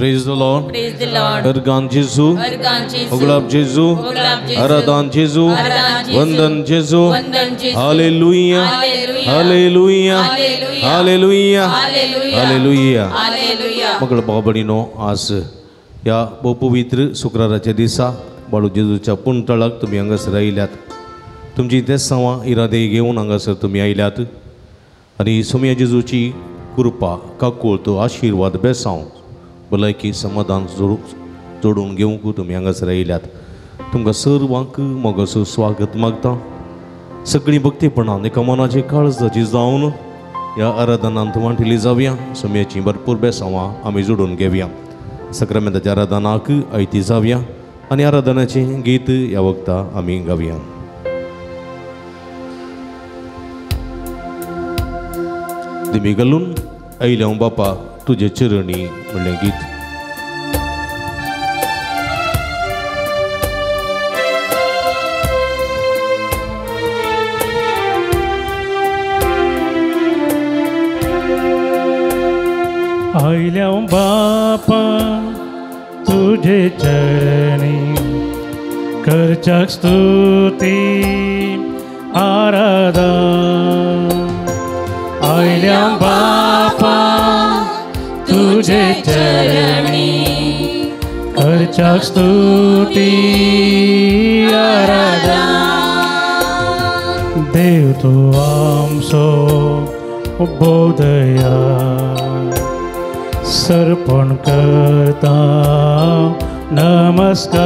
Praise the Lord. Praise the Lord. Ergan Jesu. Ergan Jesu. Oglab Jesu. Oglab Jesu. Aradan Jesu. Aradan Jesu. Vandan Jesu. Vandan Jesu. Hallelujah. Hallelujah. Hallelujah. Hallelujah. Hallelujah. Hallelujah. Hallelujah. मगळ बाबडीनो आज या पवित्र शुक्राराच्या दिसा बाळू जेजूच्या पुंतळाक तुम्ही हांगासर आयल्यात. तुमची ते सवा इरादे घेवन हांगासर तुम्ही आयल्यात आनी सोम्या जेजूची कृपा काकूळ तो आशिर्वाद बेसांव भलायकी समाधान जोडून घेवंक तुमी हांगासर आयल्यात. तुमकां सर्वांक मोगाचो स्वागत मागता. सगळीं भक्तीपणान एका मनाची काळजाची जावन ह्या आराधनांत वांटिली जावया. सोम्याची भरपूर बेसांवां आमी जोडून घेवया. सक्रामेंताच्या आराधनाक आयती जावया आनी आराधनाचें गीत ह्या वखदा आमी गावया. दिमी घालून आयल्या बापा तुजे चरणी म्हणलें गीत. आयल्या बापा तुझे चरणी करच्याक स्तुती आराधन. आयल्या बापा तुझे चरणी करच्याक स्तुती आराधन. देव तू आमचो बोधया सर्पण करता नमस्कार.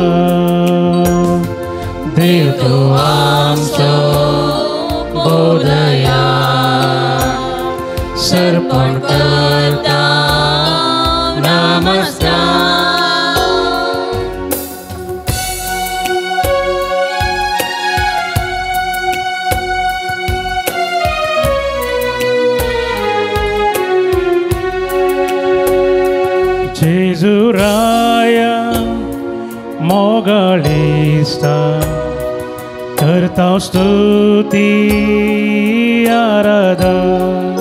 देव तू आमचो बोधया सर्पण करता नमस्कार. जेजुराया मोगाळिस्ता करता स्तुती आराधन.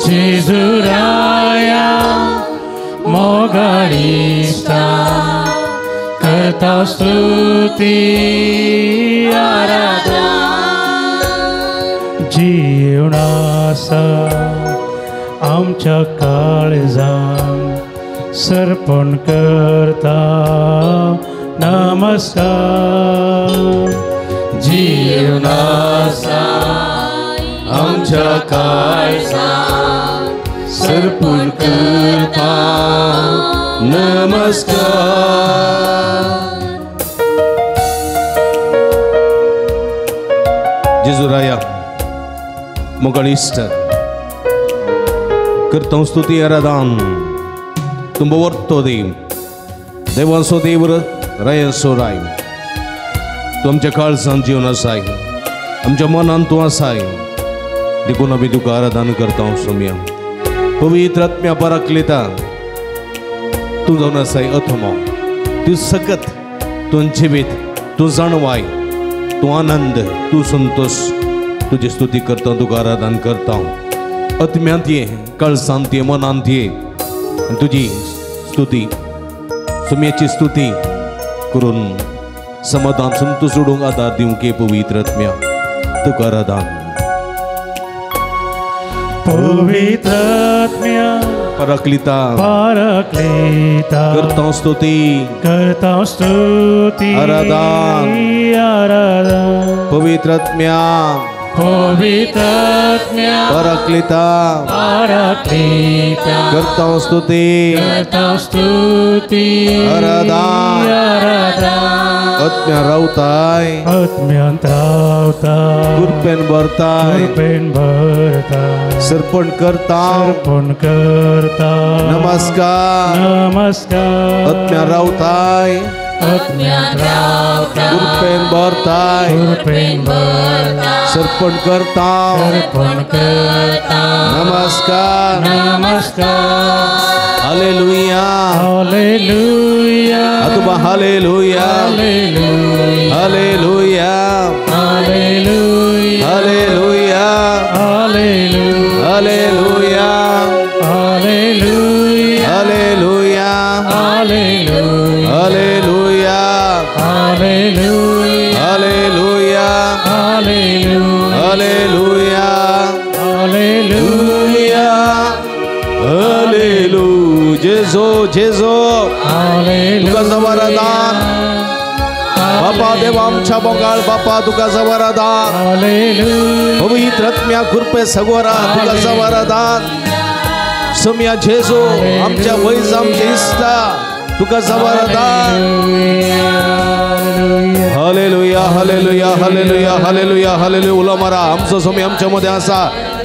जेजुराया मोगाळिस्ता करता स्तुती आराधन. जीवनासा आमच्या काळजान सर्पण करता नमस्कार. जीवनासा आमच्या काळजान सर्पण करता नमस्कार. जेजुराया मोगाळिस्ता करता स्तुती आराधन. तुम वर्तो देव देवांचो देव रायांचो राय. तूं आमच्या काळजांत जीवन आसाय, आमच्या मनांत तूं आसाय. देखून आमी तुका आराधन करता. सोम्या पवित्र आत्म्या पराक्लेता तूं जावन आसाय अथमो. तूं सकत, तूं जिवीत, तूं जाणवाय, तूं आनंद, तूं संतोष. तुजी स्तुती करता, तुका आराधन करता. आत्म्यांत ये, काळजांत ये, मनांत ये आनी तुजी स्तुती सोम्याची स्तुती करून समाधान संतोष सोडूंक आदार दिवंक पवित्र आत्म्या तुका आराधन. पवित्र आत्म्या पराक्लिता करता स्तुती आराधन. पवित्र आत्म्या पराक्लिता करता स्तुती आराधन. आत्म्या रावताय कृपेन भरताय सर्पण करता नमस्कार. आत्म्या रावताय कृपेन भरताय सर्पण करता नमस्कार. हालेलुया हालेलुया अतुबा हालेलुया हालेलुया हालेलुया हालेलुया हालेलुया हालेलुया हालेलुया हालेलुया हालेलुया Hallelujah. हालेलुया Hallelujah. हालेलुया Hallelujah. हालेलुया जेजो जेजो तुका वरदान बापा देव आमच्या बोगाळ बापा तुका वरदान Hallelujah. पवित्र आत्म्या कृपे सगोरा तुका वरदान सम्या जेजो आमच्या वैज आमच्या इष्टा तुका वरदान हालेलुया हालेलुया हालेलुया हालेलुया हालेलुया उला मारा आमचो समय आमच्या मध्ये असा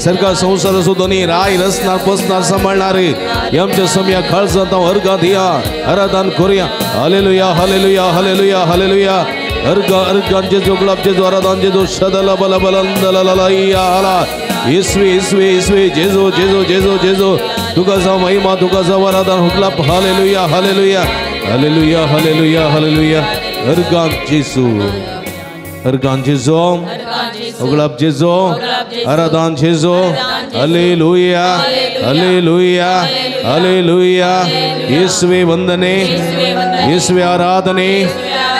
सरकार संसार सुदोनी राय रसनार पसनार सांभाळणारे हे आमच्या समया खाळसांत अर्घात या आराधन करूया हालेलुया हालेलुया हालेलुया हालेलुया अर्घांचे जो गुलाबचे जो आराधनचे जो शदला बला बलंदलललया हाला येसवे येसवे येसवे जेजो जेजो जेजो जेजो तुका जा महिमा तुका जा आराधन हुकला हालेलुया हालेलुया हालेलुया हालेलुया हालेलुया अर्घांत जेजो अर्घांत जेजो गुलाब जेजो आराधन जेजो हालेलुया हालेलुया हालेलुया येसवे वंदने येसवे आराधने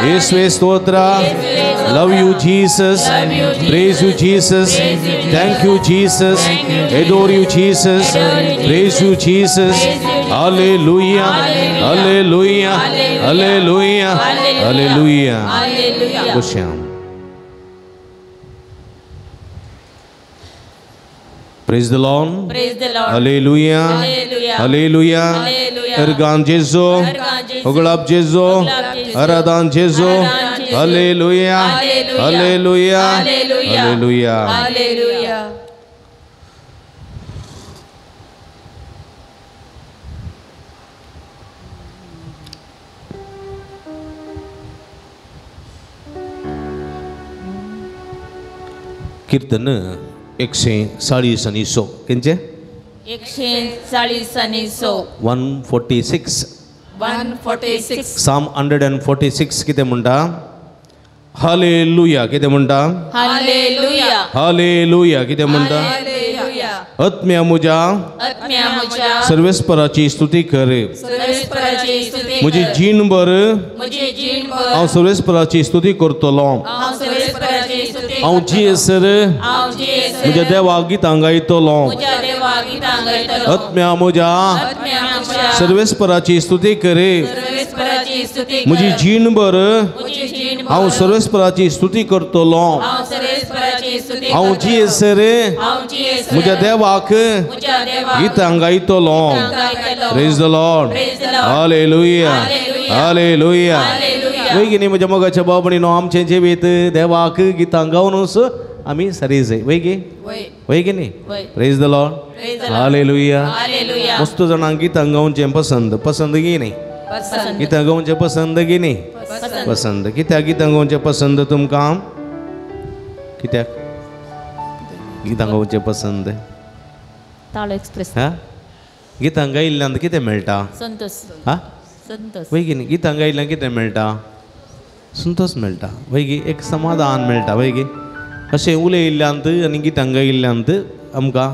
येसवे स्तोत्र love you Jesus praise you Jesus thank you Jesus adore you Jesus praise you जीसस हालेलुया हालेलुया हालेलुया हालेलुया खुशियां Praise the Lord. Praise the Lord. Hallelujah. Hallelujah. Hallelujah. Hallelujah. Ergan Jesu. Oglab Jesu. Aradan Jesu. Hallelujah. Hallelujah. Hallelujah. Hallelujah. कीर्तन 140 आणि 100 केंचे 140 आणि 146 146 Psalm 146 कितें म्हणटा hallelujah कितें म्हणटा हालेलुया हालेलुया कितें म्हणटा हालेलुया आत्म्या म्हज्या सर्वेस्पराची स्तुती कर सर्वेस्पराची स्तुती म्हजी जीणभर म्हजी जीणभर हांव सर्वेस्पराची स्तुती करतलो हांव सर्वेस्पराची स्तुती हांव जियेसर हांव जियेसर म्हज्या देवाक गितां गायतलो म्हज्या देवाक गितां गायतलो आत्म्या म्हज्या आत्म्या म्हज्या सर्वेस्पराची स्तुती कर सर्वेस्पराची स्तुती म्हजी जीणभर म्हजी जीणभर हांव सर्वेस्पराची स्तुती करतलो हांव सर्वेस्पराची स्तुती हांव जियेसर हांव जियेसर म्हज्या देवाक म्हज्या देवाक गितां गायतलो गायतलो praise the lord Praise the Lord. हालेलुया Hallelujah. हालेलुया Hallelujah. वैगिनी म्हज्या मोगाच्या बाबणीनो आमचे जिवीत देवाक गितां गावनूच आमी सारी जाय वैगी वय वैगिनी वय praise the lord Praise the Lord. Hallelujah hallelujah मस्त जाणांक गितां गावचे पसंदगी न्ही पसंद गितां गावचे पसंदगी न्ही पसंद पसंद कित्याक गितां गावचे पसंद तुमकां कित्याक गितां गावचे पसंद ताळो एक्सप्रेस हा गितां गायिल्ल्यान कितें मेळटा संतोष हा संतोष वैगी गितां गायिल्ल्यान कितें मेळटा संतोष मेळटा वैगी एक समाधान मेळटा वैगी अशें उलयिल्ल्यांत आनी गितां गायिल्ल्यांत आमकां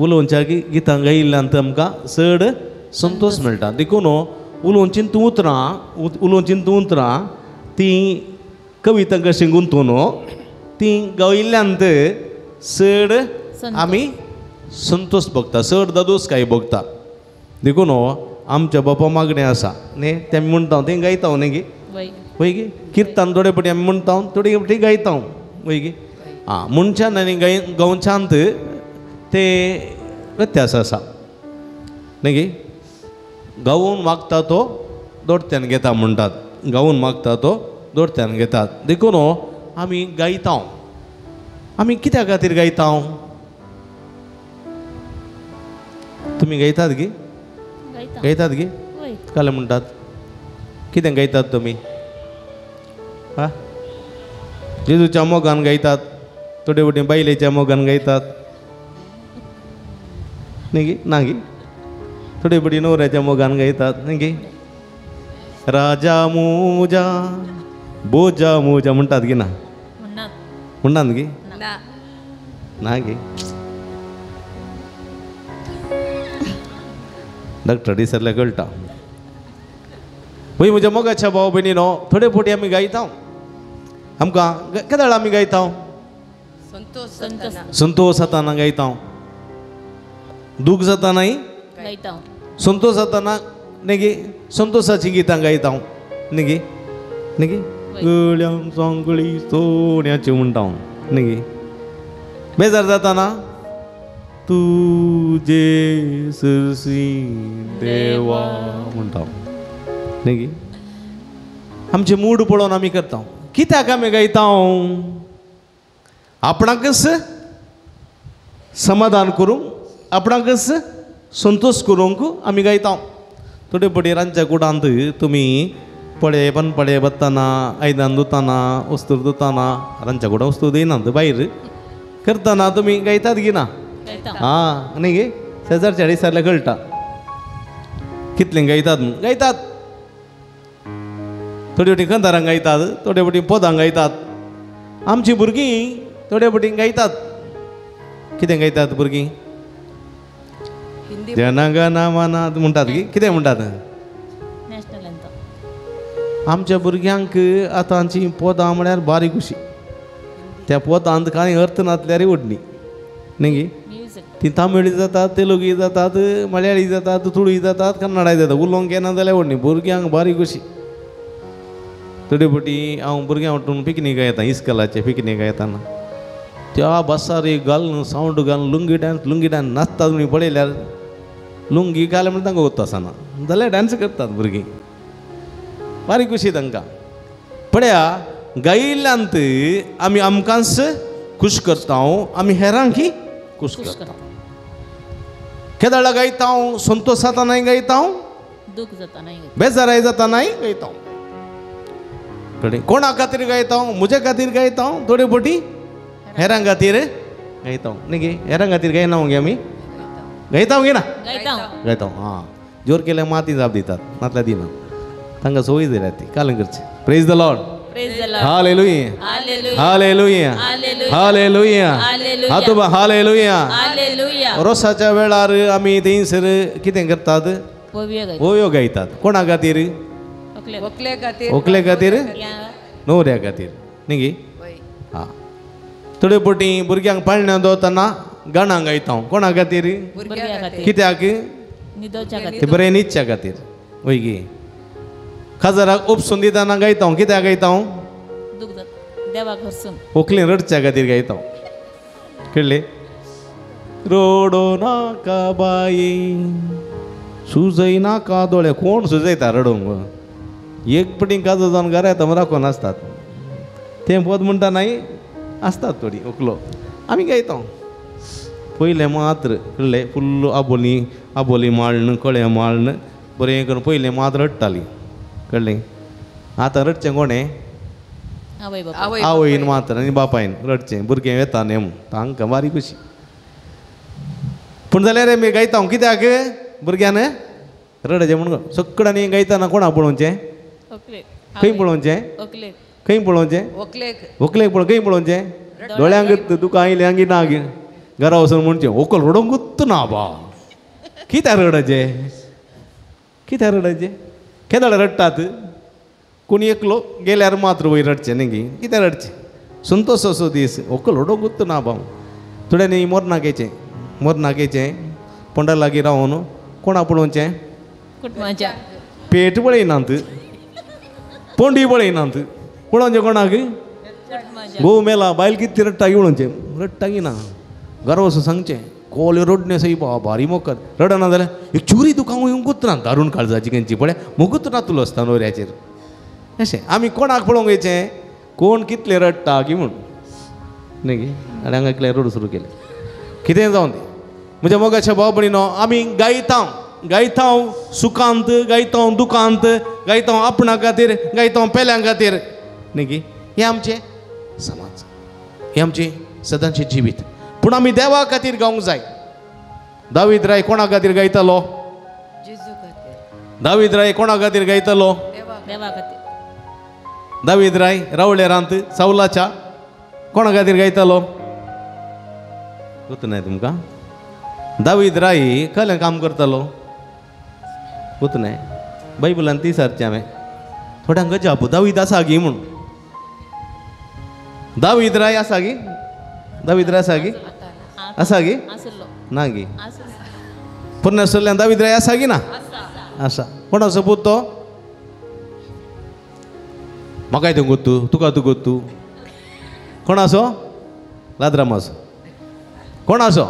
उलोवच्या गितां गायिल्ल्यांत आमकां चड संतोष मेळटा देखून उलोवचीं तूं उतरां तीं कविता कशीं गुंतून तीं गायिल्ल्यांत चड आमी संतोष भोगता चड दादोसकाय भोगता देखून आमच्या बापा मागणें आसा न्ही तें आमी म्हणटा तें गायता न्ही गे वय वैगी किर्तन थोडे फाटी आमी म्हणटा थोडी फाटी गायता वैगी आं मनशान आनी गांवच्यांत ते व्यत्यास आसा न्ही गे गावून मागता तो दोडत्यान घेता म्हणटात गावून मागता तो दोडत्यान घेतात देखून आमी गायता आमी कित्या खातीर गायता तुमी गायतात गे गायतात गे वय काले म्हणटात कितें गायतात तुमी हा जेजूच्या मोगान गायतात थोडे फाटी बायलेच्या मोगान गायतात न्ही गे ना गे थोडे फाटी न्हवऱ्याच्या मोगान गायतात न्ही गे राजा मोजा बोजा मोजा म्हणटात गे ना म्हणनात म्हणटात गे ना ना गे डॉक्टर डिसरला कळटा वय म्हज्या मोगाच्या भाव भयणीनो थोडे फावटी आमी गायता आमकां केदाळ आमी गायता संतोष संतोष जाताना गायता दूख जातानाय गायता संतोष जाताना नेगी संतोषाची गितां गायता नेगी नेगी गळ्यां सांगळी सोन्याची म्हणटा नेगी बेजार जाताना तुजे सरसी देवा म्हणटा नेगी आमचे मूड पळोवन आमी करता कित्याक आमी गायता आपणाकच समाधान करूंक आपणाकच संतोष करूंक आमी गायता थोडे फावटी रांदच्या कुडांत तुमी पळे बत्ताना आयदान धुताना वस्तू धुताना रांदच्या कुडां वस्तू दिनात भायर करतना तुमी गायतात गिना गायता हां न्ही गे शेजारच्या दिसारल्या कळटा कितले गायतात गायतात थोडी फावटी खंतारांक गायतात थोडे फावटी पदांक गायतात आमची भुरगीं थोडे फावटी गायतात कितें गायतात भुरगीं जनगणा मना म्हणटात की कितें म्हणटात नॅशनल एंथम आमच्या भुरग्यांक आतांची पदां म्हळ्यार बारीक कशी त्या पदांत कांय अर्थ नासल्यार ओडणी न्ही गे म्युझिक ती तामिळी जातात तेलुगी जातात मल्याळी जातात तुळी जातात कन्नडाय जातात उलोवंक येना जाल्यार ओडणी भुरग्यांक बारीक कशी थोडे फावटी हांव भुरग्यां वाटून पिकनिका येता इस्कलाचे पिकनिका येताना त्या बसारी घालून सावंड घालून लुंगी डान्स नाचतात तुमी पळयल्यार लुंगी घाले म्हणटा तांकां वता आसना जाल्यार डान्स करतात भुरगीं बारीक कशी तांकां पळया गायिल्ल्यांत आमी आमकांच खूश करता आमी हेरांकय खूश करता केदाळा गायता संतोष जातानाय गायता दूख जाता नाही बेजाराय जातानाय गायता कडेन कोणा खातीर गायता म्हजे खातीर गायता थोडे फावटी हेरां खातीर गायता न्ही गे हेरां खातीर गायना गे आमी गायता गे ना गायता गायता हां जोर केल्यार माती जाप दितात नातल्या दिना तांकां सवय जाल्या ती कालें करची praise the lord praise the lord हालेलुया हालेलुया हालेलुया हालेलुया हालेलुया हातुबा हालेलुया हालेलुया रोसाच्या वेळार आमी थंयसर कितें करतात पव्य गायता ओयो गायतात कोणा खातीर व्हंकले खातीर न्हवऱ्या खातीर न्ही गे हां थोडे फावटी भुरग्यांक पाळण्या दवरतना गाणां गायता कोणा खातीर भुरग्या खातीर कित्याक निदोच्या ते खातीर बरें न्हिदच्या खातीर वय गे खाजराक उपसून दितना गायता कित्याक गायता दूख जाता देवाक हरसून व्हंकलेन रडच्या खातीर गायता कळ्ळें रोडो नाका बाये सुजय नाका दोळे कोण सुजयता रडोवंक एक पटी काजो जावन घरा येता राखून आसतात तें पद म्हणटा नाही आसतात थोडी व्हंकलो आमी गायता पयलें मात्र कळ्ळें फुल्ल आबोली माळण कळे माळण बरें करून पयलें मात रडटाली कळ्ळें आतां रडचें कोणें आवय बाबा आवयन मात्र आनी बापायन रडचें भुरगें येता न्ही तांकां बारीक कशी पूण जाल्यार आमी गायता कित्याक भुरग्यान रडचें म्हणून सगळ्यांनी गायताना कोणाक पळोवचें ओकले खंय पळोवचें ओकले खंय पळोवचें व्हंकलेक पळोवन खंय पळोवचें दोळ्यांक तुका आयलें आंगी ना गे घरा वचून म्हणचें व्हंकल रडोंक गुत्त ना बा कित्याक रडचें कित्याक रडचें केदाळ रडटात कोणी एकलो गेल्यार मात्र वयर रडचें न्ही गे कित्याक रडचें संतोश असो दीस व्हंकल रडोंक गुत्त ना बा थोड्यांनी मोरनाकेचें पोंडा लागीं रावन कोणा पळोवचें कुटुंबाच्या पेट पळयनात पोंडी पळयनात पळोवचें कोणाक कुटुंबाच्या घोव मेला बायल कितें रडटा की पळोवचें रडटा की ना घरा वचून सांगचें कोले रडणे सई भारी मोकत रडना जाल्यार एक चुरी तुका हांव येवंकूच ना दारूण काळजाची खंयची पळय मुगूच नातलो आसता नवऱ्याचेर अशें आमी कोणाक पळोवंक येचें कोण कितले रडटा की म्हूण न्ही गे आनी हांगा एकलें रडू सुरू केलें कितें जावन तें म्हज्या मोगाच्या भाव भयणीनो आमी गायता सुखांत गायता दुखांत गायता आपणा खातीर गायता पेल्यां खातीर न्ही गे हें आमचें समाज हें आमचें सदांचें जिवीत पूण आमी देवा खातीर गावंक जाय दावीद राय कोणा खातीर गायतालो दावीद राय कोणा खातीर गायतालो देवा खातीर दावीद राय रावळेरांत सावलाच्या कोणा खातीर गायतालो गोत नाही तुमकां दावीद राय कसलें काम करतालो गोत नाही बायबलान ती सारचें हांवें थोड्यांक जाप दावीद आसा गी म्हूण दावीद राय आसा गी दावीद राय आसा गी आसा गी आसलो ना गी आसलो पुर्णसल्यान दावीद राय आसा गी ना आसा कोणाचो पूत तो म्हाकाय तो गोत्तू तुका तू गोत्तू कोणाचो लाद्रामाचो कोणाचो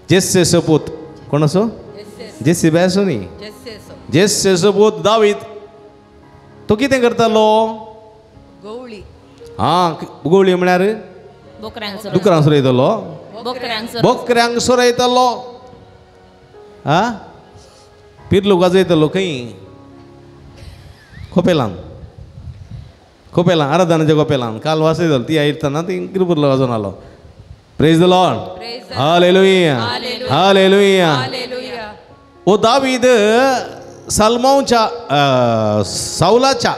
जेस्सेचो पूत कोणाचो जेस्सी बेसो न्ही जेस्सेचो पूत दावीद तो कितें करतालो गवळी गवळी म्हळ्यार बोकऱ्यांक दुकरांक सोरयतालो बोकऱ्यांक बोकऱ्यांक सोरयतालो पिरलो गाजयतालो खंय खोपेलान आराधनाच्या खोपेलान काल वाचयतालो ती आयतना ती किरपुरलो वाजोवन आलो प्रेज द लॉर्ड हालेलुया हालेलुया ओ दावीद सलमोनच्या साऊलाच्या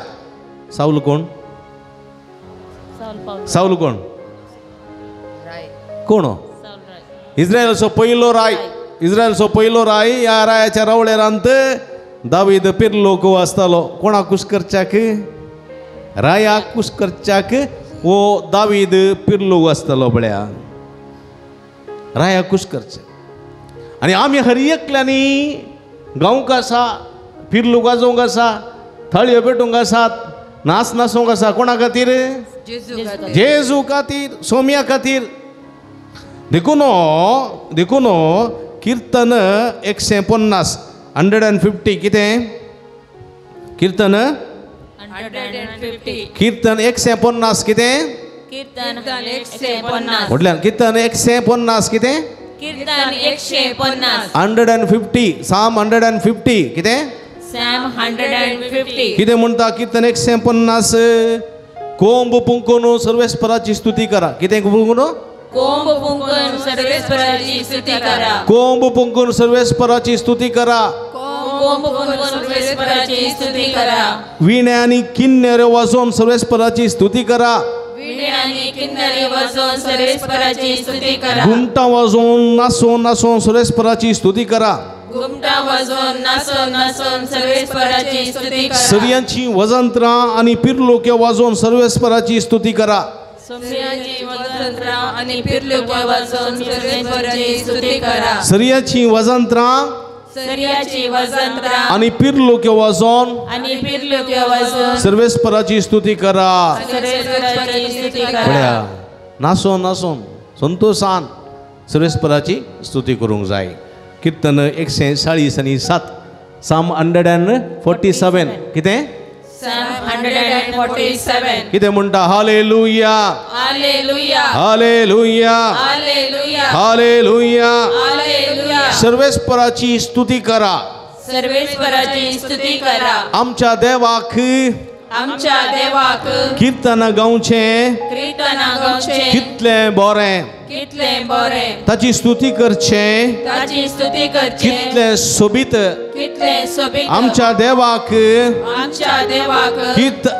साऊल कोण साऊल कोण कोण इस्रायलचो पयलो राय ह्या रायाच्या रावळेरांत दावीद पिरलोक वाचतालो कोणाक खुश करच्याक रायाक खुश करच्याक वो दावीद पिरलो वाचतालो बळ्या रायाक खुश करचे आनी आमी हर एकल्यांनी गावंक आसा पिरलो वाजोवंक आसा थाळयो पेटोवंक आसात नाच नाचोवंक आसा कोणा खातीर जेजू खातीर सोम्या खातीर देखून कीर्तन 150 150 कितें कीर्तन 150 कितें कीर्तन 150 म्हटल्यार कीर्तन 150 कितें कीर्तन 150 150 साम 150 कितें सॅम 150 कितें म्हणटा कीर्तन 150 कोंब पुंकून सर्वेस्पराची स्तुती करा कितें पुंकून कोंब फुंकून सर्वेस्पराची स्तुती करा कोंब पुंकून सर्वेस्पराची स्तुती करा कोंब फुंकून सर्वेस्पराची स्तुती करा वीणे आनी किन्नेर वाजोवन सर्वेस्पराची स्तुती करा वीणे आनी किन्नरी वाजोवन सर्वेस्पराची स्तुती करा घुमटां वाजोवन नाचोवन सर्वेस्पराची स्तुती करा घुमटां वाजोवन नाचोवन सर्वेस्पराची स्तुती करा सर्यांची वजंत्रां आनी पिरलोक्यो वाजोवन सर्वेस्पराची स्तुती करा सोम्याची वजंत्रा आनी पिरलोक्यो वाजोवन सर्वेस्पराची स्तुती करा सर्याची वजंत्रां सर्याची वजंत्रा आनी पिरलोक्यो वाजोवन आनी पिरलोक्यो वाजोवन सर्वेस्पराची स्तुती करा सर्वेस्पराची स्तुती करा बळ्या नाचोन संतोषान सर्वेस्पराची स्तुती करूंक जाय कीर्तन 147 साम 147 कितें Psalm 147 कितें म्हणटा हालेलुया हालेलुया हालेलुया हालेलुया हालेलुया हालेलुया सर्वेस्पराची स्तुती करा सर्वेस्पराची स्तुती करा आमच्या देवाक आमच्या देवाक कीर्तन गावचे कीर्तना गावचे कितलें बरें कितलें बरें ताची स्तुती करचे ताची स्तुती करचे कितलें सोबीत कितलें सोबीत आमच्या देवाक आमच्या देवाक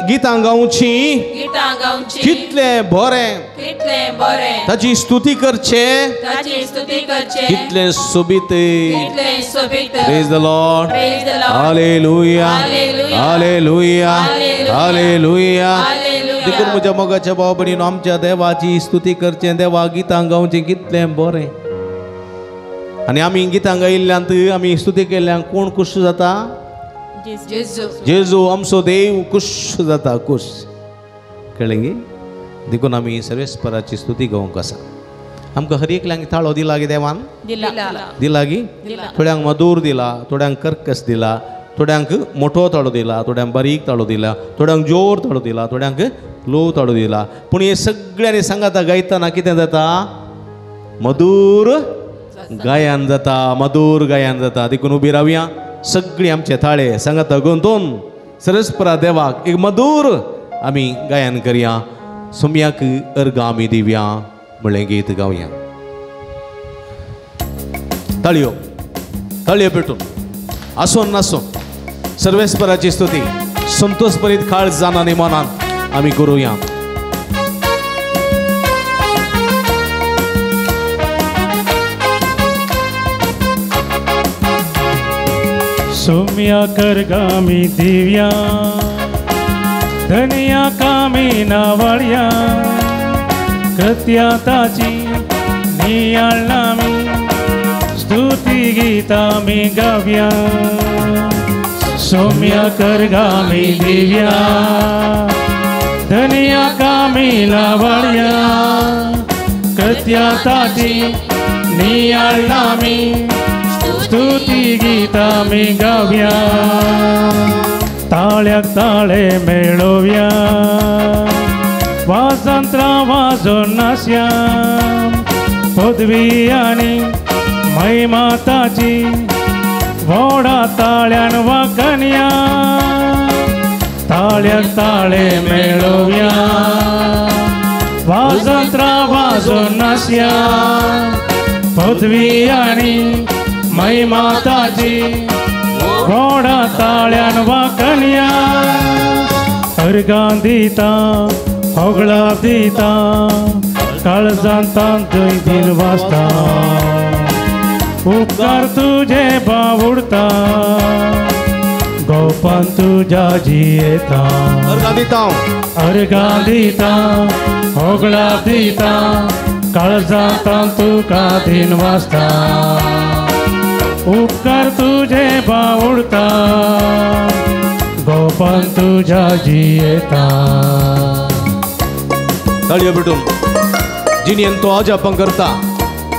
गितां गावची गितां गावची कितलें बरें कितलें बरें ताची स्तुती करचे ताची स्तुती करचे कितलें सोबीत कितलें सोबीत praise the lord Praise the Lord. हालेलुया Hallelujah. हालेलुया Hallelujah. हालेलुया Hallelujah. देखून म्हज्या मोगाच्या भाव भयणीनो आमच्या देवाची स्तुती करचें देवा गितां गावचें कितलें बरें आनी आमी गितां गायिल्ल्यांत आमी स्तुती केल्ल्यान कोण खुश जाता जेजू जेजू आमचो देव खुश जाता खुश कळ्ळें गे देखून आमी सर्वेस्पराची स्तुती गावंक आसा आमकां हर एकल्यांक थाळो दिला गे देवान दिला दिला गी दिला. थोड्यांक मधूर दिला थोड्यांक कर्कश दिला थोड्यांक मोठो ताळो दिला थोड्यांक बारीक ताळो दिला थोड्यांक जोर ताळो दिला थोड्यांक लो ताळो दिला पूण हे सगळ्यांनी सांगाता गायतना कितें जाता मधूर गायन जाता मधूर गायन जाता देखून उबी रावया सगळीं आमचे थाळे सांगाता गुंतून सरस्परा देवाक एक मधूर आमी गायन करया सोम्याक अर्घ आमी दिवया म्हणलें गीत गावया ताळयो ताळयो पेटून आसोन नासोन सर्वेस्पराची स्तुती संतोषभरीत काळ जानानी मनान आमी करुया सौम्या करगामी दिव्या धनिया कामी नावळ्या कृत्या ताची नियाळना मी स्तुती गीता मी गाव्या सौम्या करगामी दिव्या धनिया कामी नावळ्या कृत्या ताची नियाळना मी स्तुती गीता मी गाव्या ताळ्याक ताळे मेळोव्या वाजंत्रा वाजोन नास्या पदवी आनी महिमा ताची व्हडा ताळ्यान वाकन्या ताळ्याक ताळे मेळोव्या वाजंत्रा वाजोन नास्या पदवी आनी महिमा ताची व्हडा ताळ्यान वाकन्या अर्गां दिता होगळा दिता काळजांत दिन वाजता उपकार तुझे बावुडता गोपान तुझ्या जियेता अर्गां दिता होगळा दिता काळजांत तुका दिन वाजता उपकार तुझे बावुडता गोपान तुझ्या जियेता ताळयो भेटून जिणेन तो अजापां करता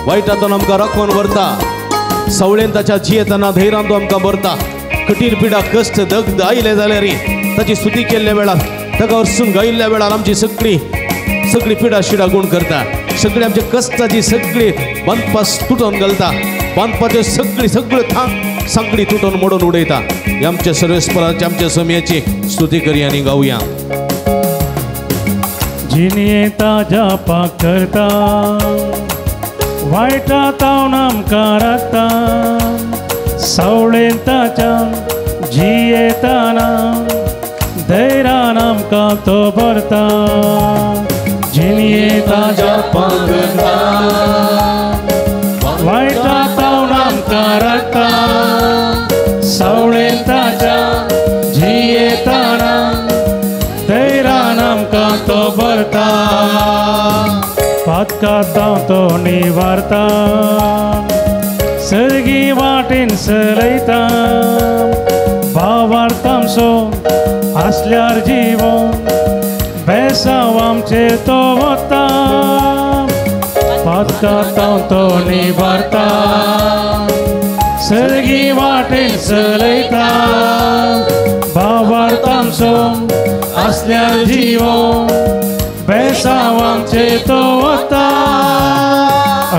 वायटांतून आमकां राखून व्हरता सवळेन ताच्या जियेतना धैर्यान तो आमकां भरता कठीण पिडा कश्ट दग्ध आयले जाल्यार ताची स्तुती केल्ल्या वेळार ताका हरसून गायिल्ल्या वेळार आमची सगळी पिडा शिडा गुण करता सगळी आमच्या कश्टाची सगळी बांदपास तुटून घालता बांदपाचे सगळं थांग सांगडी तुटून मोडून उडयता आमच्या सर्वेस्पराची आमच्या सौम्याची स्तुती करूया आनी गावया जिणे ताजा पाक करता वायटा तावन आमकां राखता सवळेन ताच्या जियेताना धैर्यान आमकां तो भरता जिणे ताजा पाक करता वायटा तावन आमकां राखता सवळेन ताच्या जियेताना धैर्यान आमकां तो भरता पातकांत तो निवारता सर्गी वाटेन चलयता भावार्थ आमचो आसल्यार जिवोन बेसांव आमचेर तो वता पातकांत तो निवारता सर्गी वाटेन चलयता भावार्थ आमचो आसल्यार जिवोन बेसांव आमचेर तो वता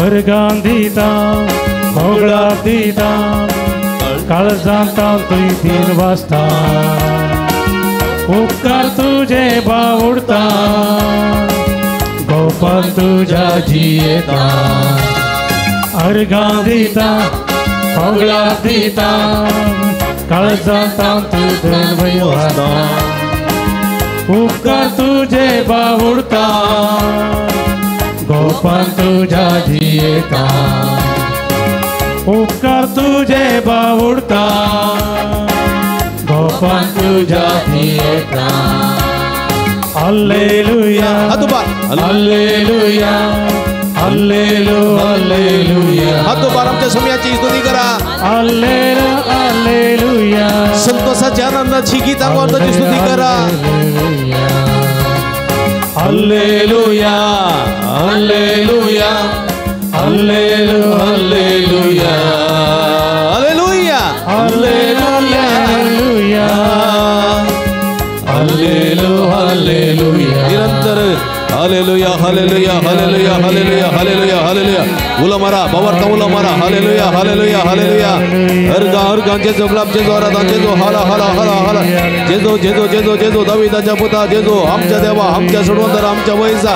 अर्गां दिता होगळा दिता काळजांत तुय दिन वाजता उपकार तुझे बावुडता गोपान तुझ्या जियेता अर्गां दिता होगळा दिता काळजांत तुय वाजता उपकार तुझे बावुडता गोपान तुझ्या जियेता उपकार तुझे बावुडता गोपान तुझ्या जियेता हल्लेलुया हल्लेलुया हल्लेलुया हातोबार आमच्या सौम्याची स्तुती करा हल्लेलुया संतोषाच्या आनंदाची गीतांची स्तुती करा हल्लेलुया हल्लेलुया हल्लेलुया हल्लेलुया हल्लेलुया हल्लेलुया हल्लेलुया निरंतर हालेलुया हालेलुया हालेलुया हालेलुया हालेलुया हालेलुया उला मारा बावरता उला मारा हालेलुया हालेलुया हालेलुया अर्गा जेजो गुलाब जेजो आराधना जेजो हाला हाला हाला हाला जेजो जेजो जेजो जेजो दाविदाच्या पुता जेजो आमच्या देवा आमच्या सोडवंदर आमच्या वयसा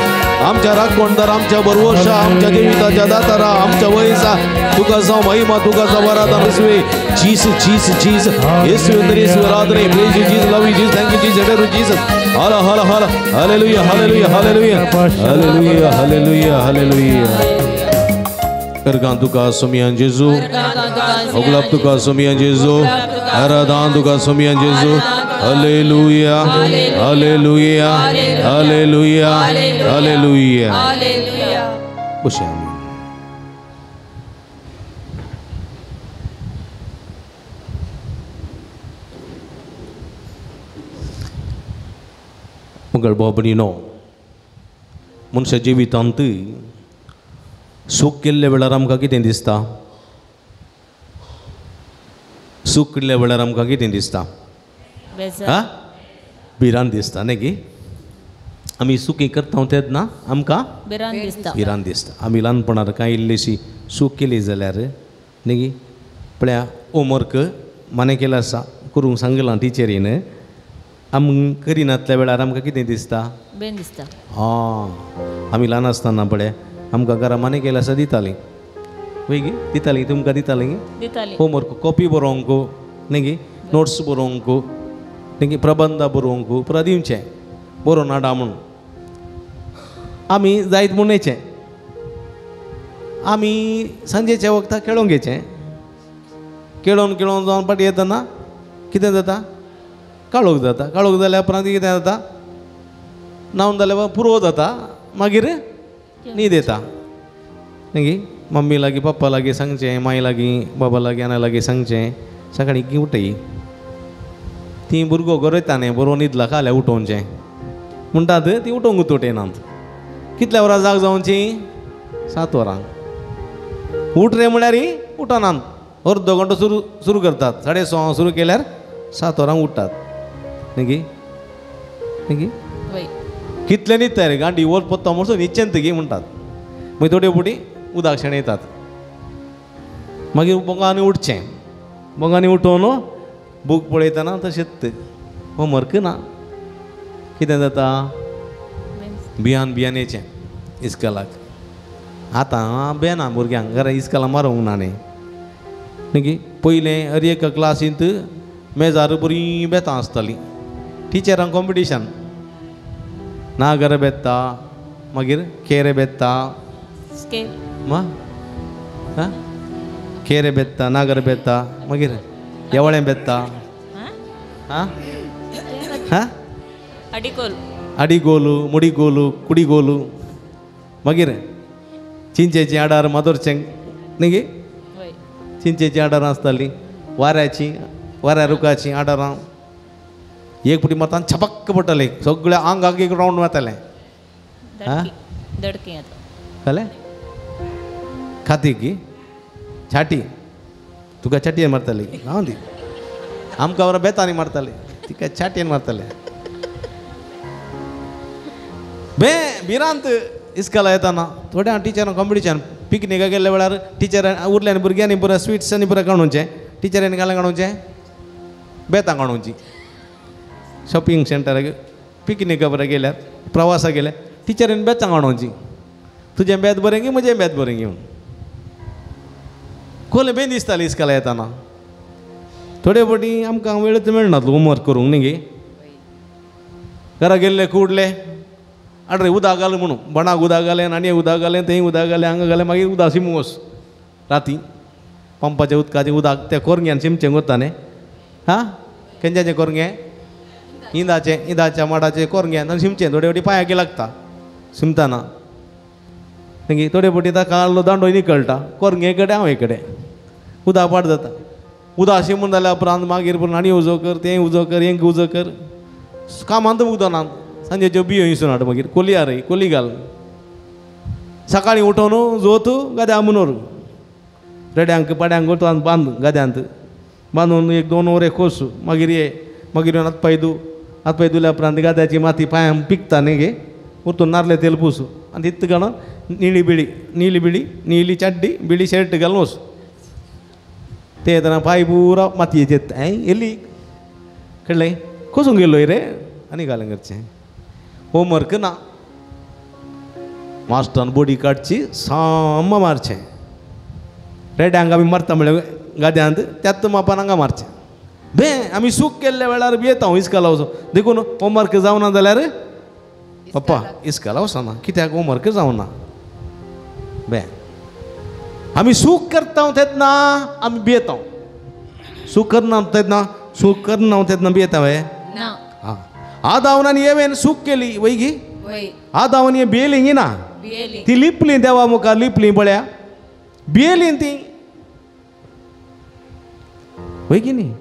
आमच्या राखणदार आमच्या बरवशा आमच्या देविताच्या दातारा आमच्या वयसा तुका जाव महिमा तुका जाव आराधना येशुवे जीसस जीसस जीसस येशुवे तर येशुवे आराधना praise you Jesus love you Jesus thank you Jesus adore Jesus हाला हाला हाला हालेलुया हालेलुया हालेलुया हालेलुया हालेलुया हालेलुया Ergan tuka somian Jesu. Oglap tuka somian Jesu. Aradan tuka somian Jesu. Hallelujah. Hallelujah. Hallelujah. Hallelujah. Hallelujah. Bosya amin. Munggal bawa benino. Manusia जीवितांत सुख केल्ल्या वेळार आमकां कितें दिसता? सुख केल्ल्या वेळार आमकां कितें दिसता? हा? भिरांत दिसता न्ही की? आमी सुखी करता तेन्ना आमकां बिरान दिसता. भिरांत दिसता. आमी ल्हानपणांत कांय इल्लीशी सूख केली जाल्यार न्ही की पळया होमवर्क माने केलो आसा करूंक सांगलां टिचरीन आम करिनातल्या वेळार आमकां कितें दिसता? बेन दिसता. आमी ल्हान आसतना पळय आमकां घरा माने केलो आसा दितालीं वय गे दितालीं तुमकां दितालीं दिताली. होमवर्क कॉपी बरोवंक न्ही गे नोट्स बरोवंक न्ही गे प्रबंध बरोवंक पुरा दिवचें बरोवन हाडा म्हणून आमी जायत म्हणचें आमी सांजेच्या वखदार खेळोंक घेवचें खेळोन खेळोन जावन पाटी येतना कितें जाता? काळोख जाता. काळोख जाल्या उपरांत कितें जाता? न्हावन जाल्यार पुरो जाता मागीर न्हीद येता न्ही गे मम्मी लागीं पप्पा लागीं सांगचें माय लागीं बाबा लागीं आना लागीं सांगचें सकाळीं की उठय ती भुरगो गरयता न्ही बरो न्हिदला काय जाल्यार उठोवचें म्हणटात ती उठोवंक उठयनात. कितल्या वरां जाग जावची? 7 वरांक. उठ रे म्हळ्यार उठनात. अर्द घंटो सुरू करतात. 6:30 सुरू केल्यार 7 वरांक उठतात न्ही गे न्ही गे वय. कितले न्हिदता रे गांडी वोर पोत्ता म्हणून न्हिदचेंत गे म्हणटात. मागीर थोड्यो पुटी उदक शेणयतात. मागीर बोंगांनी उठचें. बोंगांनी उठोवन बूक पळयतना तशेंच होमवर्क ना. कितें जाता? भियान येचें इस्कॉलाक. आतां बेना भुरग्यांक घरा इस्कॉला मारूंक ना न्ही गे पयलें हर एक क्लासींत मेजार बरी बेतां आसतालीं. टिचरांक कॉम्पिटिशन नागर बेत्ता मागीर केरे बेत्ता स्केल. मा केरे बेत्ता नागर बेत्ता मागीर येवळें बेत्ता अडिकोल. अडिगोलू मुडिगोलू कुडिगोलू मागीर चिंचेची आडार मादोरचें न्ही गे वय. चिंचेची आडारां आसतालीं वाऱ्या रुखाची आडारां एक पुटी मारतना छपक्क पडटलें सगळ्या आंगाक एक रावंड मारतालें. दडकी येता. कळ्ळें? खाती की छाटी तुका छाटयेन मारताली हांव दी आमकां बरो बेतांनी मारताले तिका छाटयेन मारताले. भिरांत इस्कॉला येताना थोड्या टिचरां कॉम्पिटिशन पिकनिका गेल्ल्या वेळार टिचरान उरल्यान भुरग्यांनी पुरा स्विट्स आनी पुरा काडूचें टिचरांनी काल्यां काडूचें बेतां काडूची. शॉपिंग सेंटराक पिकनिका बरें गेल्यार प्रवासाक गेल्यार टिचरीन बेतां काडूची. तुजें बेत बरें गी म्हजें बेत बरें गी म्हूण खोले बेन दिसताली इस्कॉला येताना. थोडे फावटी आमकां वेळच मेळनातलो होमवर्क करूंक न्ही गे. घरा गेल्ले कुडले आड्रे उदक घाल म्हणून बणाक उदक घालें आनी उदक घालें थंय उदक घालें हांगा घालें मागीर उदक शिमूं वच राती पंपाच्या उदकाचें उदक त्या कोरग्यान शिमचें वता न्ही खंयच्याचें कोरगें इंदाच्या माडाचें कोरग्यान आनी शिमचें थोडे फावटी पांयाक लागता शिमतना न्ही थोडे फावटी ताका दांडो निकळटा कोरगे कडेन हांव एक कडेन उदक पाड जाता. उदक शिमून जाल्या उपरांत मागीर पूण आनी उजो कर तें उजो कर हें उजो कर कामांत उदनात. सांजेच्यो बियो हिसून हाड मागीर कोली हारय कोली घाल. सकाळीं उठोवन जोत गाद्या मुनोर रेड्यांक पाड्यांक गोठवान बांद गाद्यांत बांदून 1-2 वरे खोस मागीर ये मागीर येवन हातपाय धुल्या उपरांत गाद्याची माती पांयां पिकता न्ही गे उरतून नारले तेल पूस आनी तित्त घालून नीली चड्डी बिडी शर्ट घालून वच. ते येतना पांय पुरा मातयेचे येयली कळ्ळें खोसूंक गेलोय रे आनी घालें करचें. होमवर्क ना मास्टरान बॉडी काडची साम मारचें. रेड्यांक आमी मारता म्हळ्यार गाद्यांत त्याच मापान हांगा मारचें. आमी सूख केल्ल्या वेळार बी येता हांव इस्कॉला वचून देखून होमवर्क जावना जाल्यार पप्पा इस्कॉला वचना कित्याक होमवर्क जावना आम्ही सुख करता तेन्ना आम्ही भियेता सुख करना तेन्ना भियेता वे ना हा आदावनान येवेन सुख केली वय गी वय आदावन ये बियेली ना बियली ती लिपली देवा मुखार लिपली बळ्या बियेली ती वय की न्ही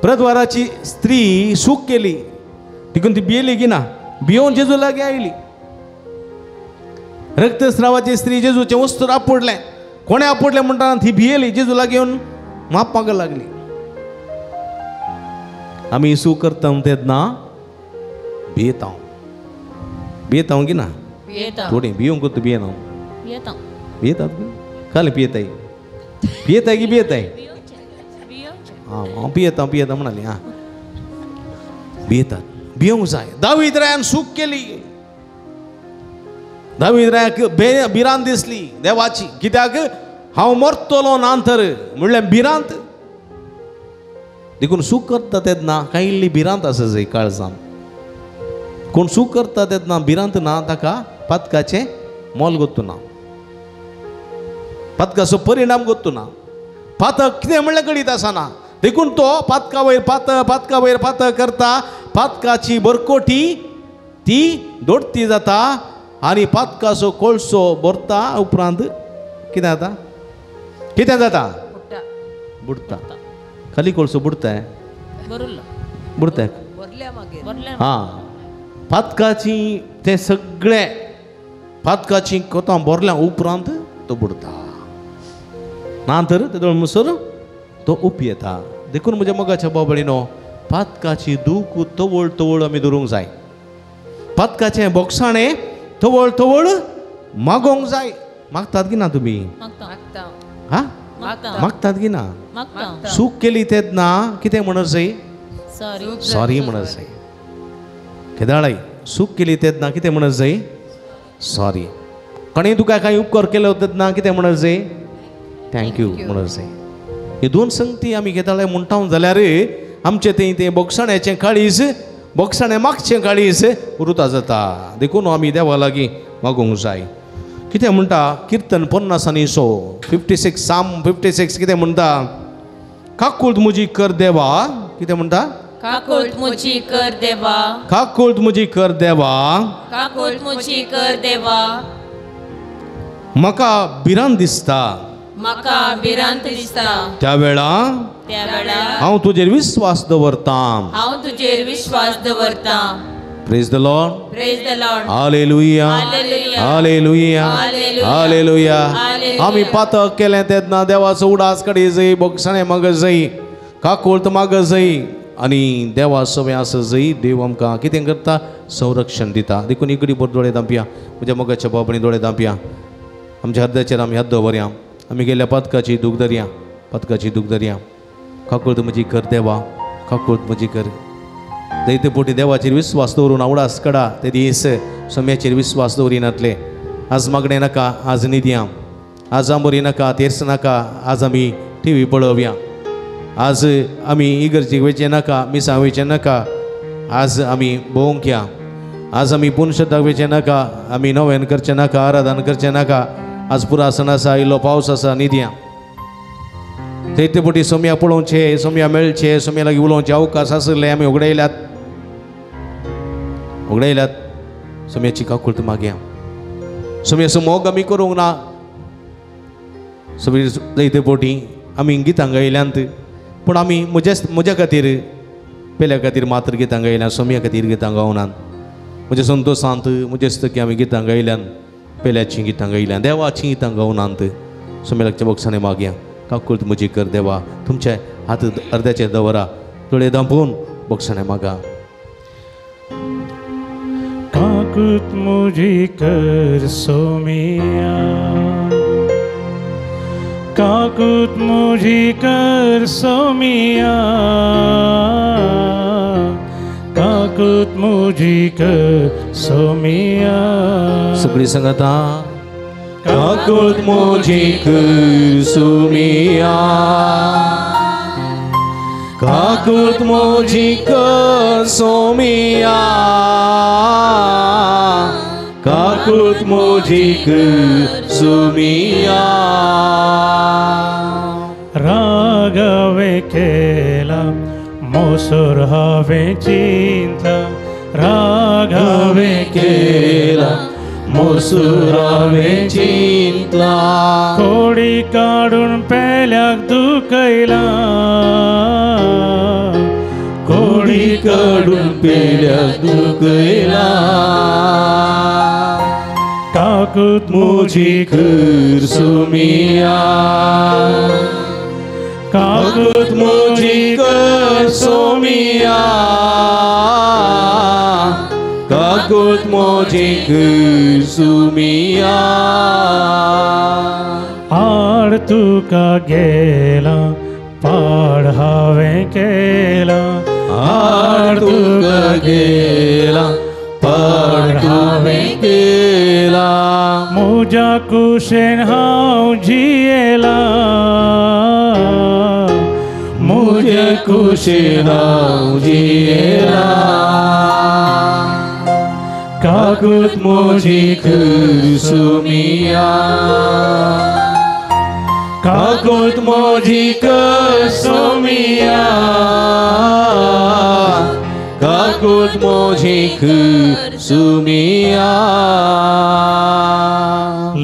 प्रद्वाराची स्त्री सूख केली तिकून ती बियेली की ना बियोन जेजू लागी आयली रक्तस्रावाची स्त्री जेजूचे वस्तूर आपडले कोणे आपडले म्हणटा ती भियेली जेजू लागी येवन माप मागूंक लागली आमी सूख करता तेन्ना भियेता की ना येता थोडी भियोंक भियेना येता भियेतात खाली पियेताय पियेताय की भियेताय हां पियेता म्हणाली हां भियेतात भियोंक जाय दावीद रायान सूख केली दावीद रायाक भिरांत दिसली देवाची कित्याक हांव मरतलो नांतर म्हणल्यार भिरांत देखून सूख करता तेन्ना कांय इल्ली भिरांत आसा जाय काळजान कोण सूख करता तेन्ना भिरांत ना ताका पातकाचें मोल गोत्तू ना पातकाचो परिणाम गोत्तू ना पातक कितें म्हणल्यार कळीत आसना देखून तो पातका वयर पातक करता पातकाची बरकोटी ती दोडती जाता आनी पातकाचो कोळसो भरता उपरांत कितें जाता कितें जाता बुडता खाली कोळसो बुडताय बरोल्लो बुडताय भरल्या मागीर बरले हां पातकाची ते सगळे पातकाची कोतां भरल्या उपरांत तो बुडता नंतर तेदोळ मुसर तो उप येता देखून म्हज्या मोगाच्या बाबळीनो पातकाची दूख तवळ तवळ आमी धरूंक जाय पातकाचें बोगसाणें तवळ तवळ मागोंक जाय मागतात की ना तुमी मागता मागता हा मागता मागतात की ना मागता सूख केली तेन्ना कितें म्हणत जाय सॉरी सॉरी म्हणत जाय केदाळाई सूख केली तेन्ना कितें म्हणत जाय सॉरी कोणें तुका कांय उपकार केलो तेन्ना कितें म्हणत जाय थँक्यू म्हणत जाय हे दोन संगती आमी केदाळे म्हणटा जाल्यार आमचें तें बोगसाण्याचें काळीज बोगसाणें मागचें काळीज उरता जाता देखून आमी देवा लागीं मागूंक जाय कितें म्हणटा किर्तन 56 साम 56 कितें म्हणटा काकूळट म्हजी कर देवा कितें म्हणटा काकूळट म्हजी कर देवा काकूळट म्हजी कर देवा काकूळट म्हजी कर देवा म्हाका भिरांत दिसता म्हाका भिरांत दिसता त्या वेळा त्या वेळार हांव तुजेर विस्वास दवरतां हांव तुजेर विश्वास दवरतां praise the lord praise the lord हालेलुया हालेलुया हालेलुया हालेलुया हालेलुया हालेलुया आमी पातक केलें तेन्ना देवाचो उडास काडी जाय बोगसाणें माग जाय काकूळट माग जाय आनी देवा सवें आसा जाय देव आमकां कितें करता संरक्षण दिता देखून इकडी बरें दोळे धांपया म्हज्या मोगाच्या बाबणी दोळे धांपया आमच्या हृदयाचेर आमी हात दवरया आमी गेल्या पातकाची दूख धरया काकूळट म्हजी कर देवा काकूळट म्हजी कर दैते पोटी देवाचेर विस्वास दवरून आवडास काडा ते दीस सोम्याचेर विस्वास दवरिनातले आज मागणें नाका आज न्हिदया आज आंबोरी नाका तेर्स नाका आज आमी टी व्ही पळोवया आज आमी इगर्जेक वयचें नाका मिसां वयचें नाका आज आमी भोवंक या आज आमी पुनशताक वयचें नाका आमी नवेन करचें नाका आराधन करचें नाका आज पुरासन आसा इल्लो पावस आसा न्हिदया दैते पोटी सोम्या पळोवचें सोम्या मेळचें सोम्या लागीं उलोवचें अवकाश आसले आमी उगडयल्यात सोम्याची काकूळट मागया सोम्याचो मोग आमी करूंक ना सोम्या दैते पोटी आमी गितां गायल्यांत पूण आमी म्हज्या खातीर पेल्या खातीर मात्र गितां गायल्यां सोम्या खातीर गितां गावनात म्हज्या संतोशांत म्हज्या स्तकी आमी गितां गायल्यान पेल्याची गितां गायल्यां देवाची गितां गावनात सोम्या लागच्या बोगसाणें मागया काकूळट म्हजी कर देवा तुमचे हात अर्द्याचेर दवरा दोळे धांपून बोगसाणें मागा काकूळट म्हजी कर सोमिया काकूळट म्हजी कर सोमिया काकूळट म्हजी कर सोमिया सगळीं सांगाता काकूळट म्हजी कर सोमिया काकूळट म्हजी कर सोमिया काकूळट म्हजी कर सुमिया रागवे केला मोसोर हवे चिंतला रागवे केला मोसुरावे चिंतला कोडी काढून पेल्याक दुखैला कोडी काढून पेल्या दुखैला काकूत मुझी कर सुमिया काकूत मुझी कर सुमिया काकूत मुझी कर सुमिया आड तुका गेला पाड हावे केला आड तुका गेला पाड हावे केला मुजा कुशेन हांव जियेला मुझे कुशेन हांव जियेला काकूत मुझी कर सुमिया काकूत मुझी कर सुमिया काकूत मुझी कर सुमिया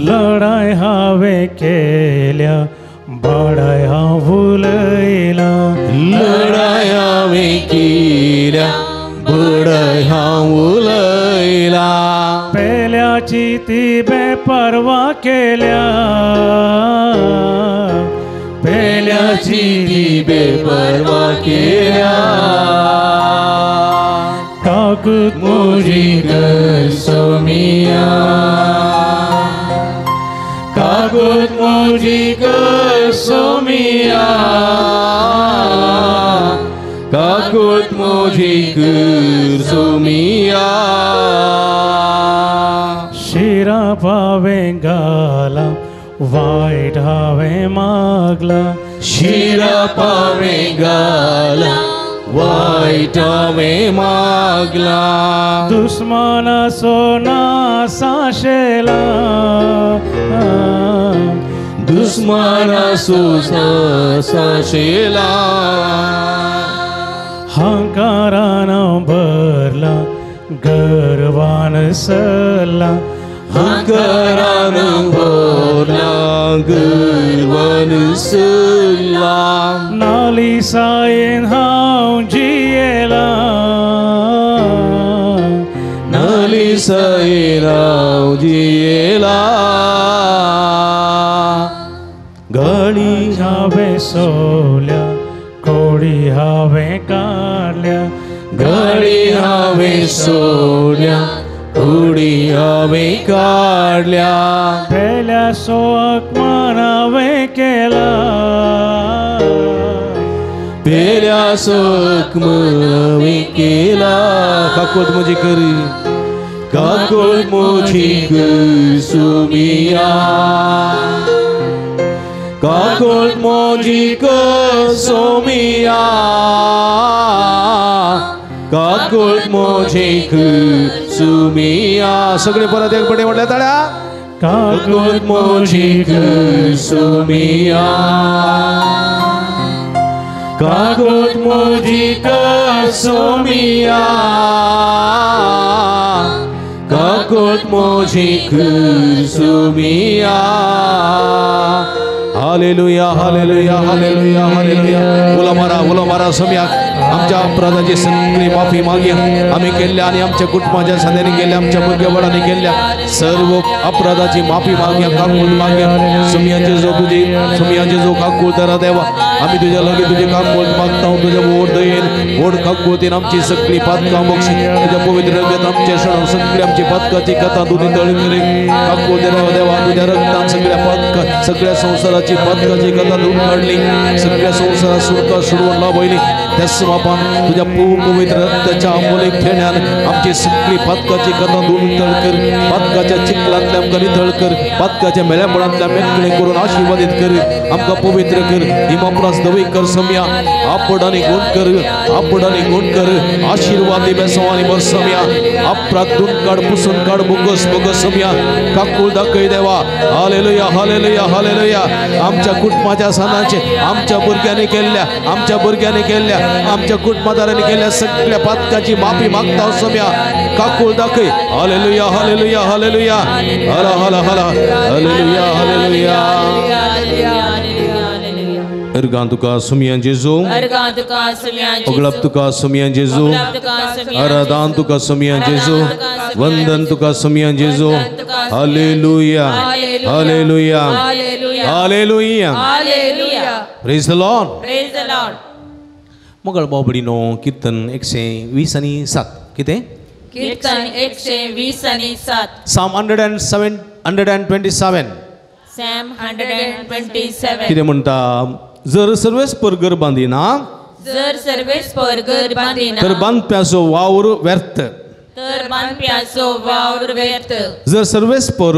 लढाई हावे केल्या बडाय हांव उलयला लढाई हांवें केल्या बडाय हांव उलयला पेल्याची ती बेपरवा केल्या पेल्याची ती बेपरवा केल्या काकूत मुझी कर सुमिया काकूत मुझी कर सुमिया काकूत मुझी कर सुमिया शिरा पावे गाला वाईट हावे मागला शिरा पावे गाला वाईट हावें मागला दुश्मना सोना साशेला दुश्मना सोसा साशेला हंकारान भरला गर्वान सल्ला हंकारान भरला गर्वान सल्ला नाली सायेन हांव जियेला नाली सायेन हांव जियेला गाडी हावे सोल्या कोडी हावे काढल्या गाडी हावें सोडल्या उडी हावें काढल्या पेल्या सोक मानावे केला पेल्या सोक हावें केला काकूत मुझी करी काकूत मुझी कर सुमिया काकूत मुझी कर सुमिया काकूत मुझी कर सुमिया सगळे परत एक बडे म्हटल्या टाळ्या काकूत मुझी कर सुमिया काकूत मुझी कर सुमिया काकूत मुझी कर सुमिया हालेलुया हालेलुया हालेलुया हालेलुया बोला मारा सम्या आमच्या अपराधाची सगळी माफी मागया आम्ही केल्या आणि आमच्या कुटुंबाच्या सदैनी केल्या आमच्या मुलग्यावडाने केल्या सर्व अपराधाची माफी मागया काकूळ मागया सम्याचे जो काकूळ तर देवा आम्ही तुझ्या लगे तुझे काकूळ मागता तुझ्या ओढ दयेन ओढ काकूळतीन आमची सगळी पातका बक्षी तुझ्या पवित्र रगत आमच्या क्षण सगळी आमची पातकाची कथा तुझी तळी करे काकूळ देवा तुझ्या रक्तान सगळ्या पातका सगळ्या संसाराची पातकाची कथा धुवून काढली सगळ्या संसारात सुरका सोडवून लाभली तेच बाबा तुझ्या पवित्र रक्ताच्या अमोलिक ठेण्यान आमची सगळी पातकाची कथा धुवून नितळ कर, पातकाच्या चिखलातल्या आमकां नितळ कर, पातकाच्या मेळ्यापणांतल्या मेकळे करून आशीर्वादित कर, आमकां पवित्र कर, हिमाप्रस दवई कर सम्या, आपडानी गुण कर, आपडानी गुण कर, आशीर्वादी बेसवानी बर सम्या, अपराधून काढ पुसून काढ बोगस बोगस सम्या, काकूळ दाखय देवा. हालेलुया हालेलुया हालेलुया. आमच्या कुटुंबाच्या सणाचे आमच्या भुरग्यांनी केल्ल्या, आमच्या भुरग्यांनी केल्ल्या, आमच्या कुटुंबदारांनी केल्ल्या सगळ्या पातकाची माफी मागता सम्या, काकूळ दाखय. हालेलुया हालेलुया हालेलुया. हला हला हला हालेलुया हालेलुया. अर्गां तुका सुमियान जेजू, अगळप तुका सुमियान जेजू, आराधन तुका सुमियान जेजू, वंदन तुका सुमियान जेजू. हालेलुया हालेलुया हालेलुया. Praise the Lord. मंगळ बाबडीनो कीर्तन 120:7 कितें? कीर्तन 120:7. Psalm 127. Psalm 127. कितें म्हणटा? जर सर्वेस्पर घर बांदिना, जर सर्वेस्पर घर बांदिना, तर बांदप्याचो वावर व्यर्थ. तर बांदप्याचो वावर व्यर्थ. जर सर्वेस्पर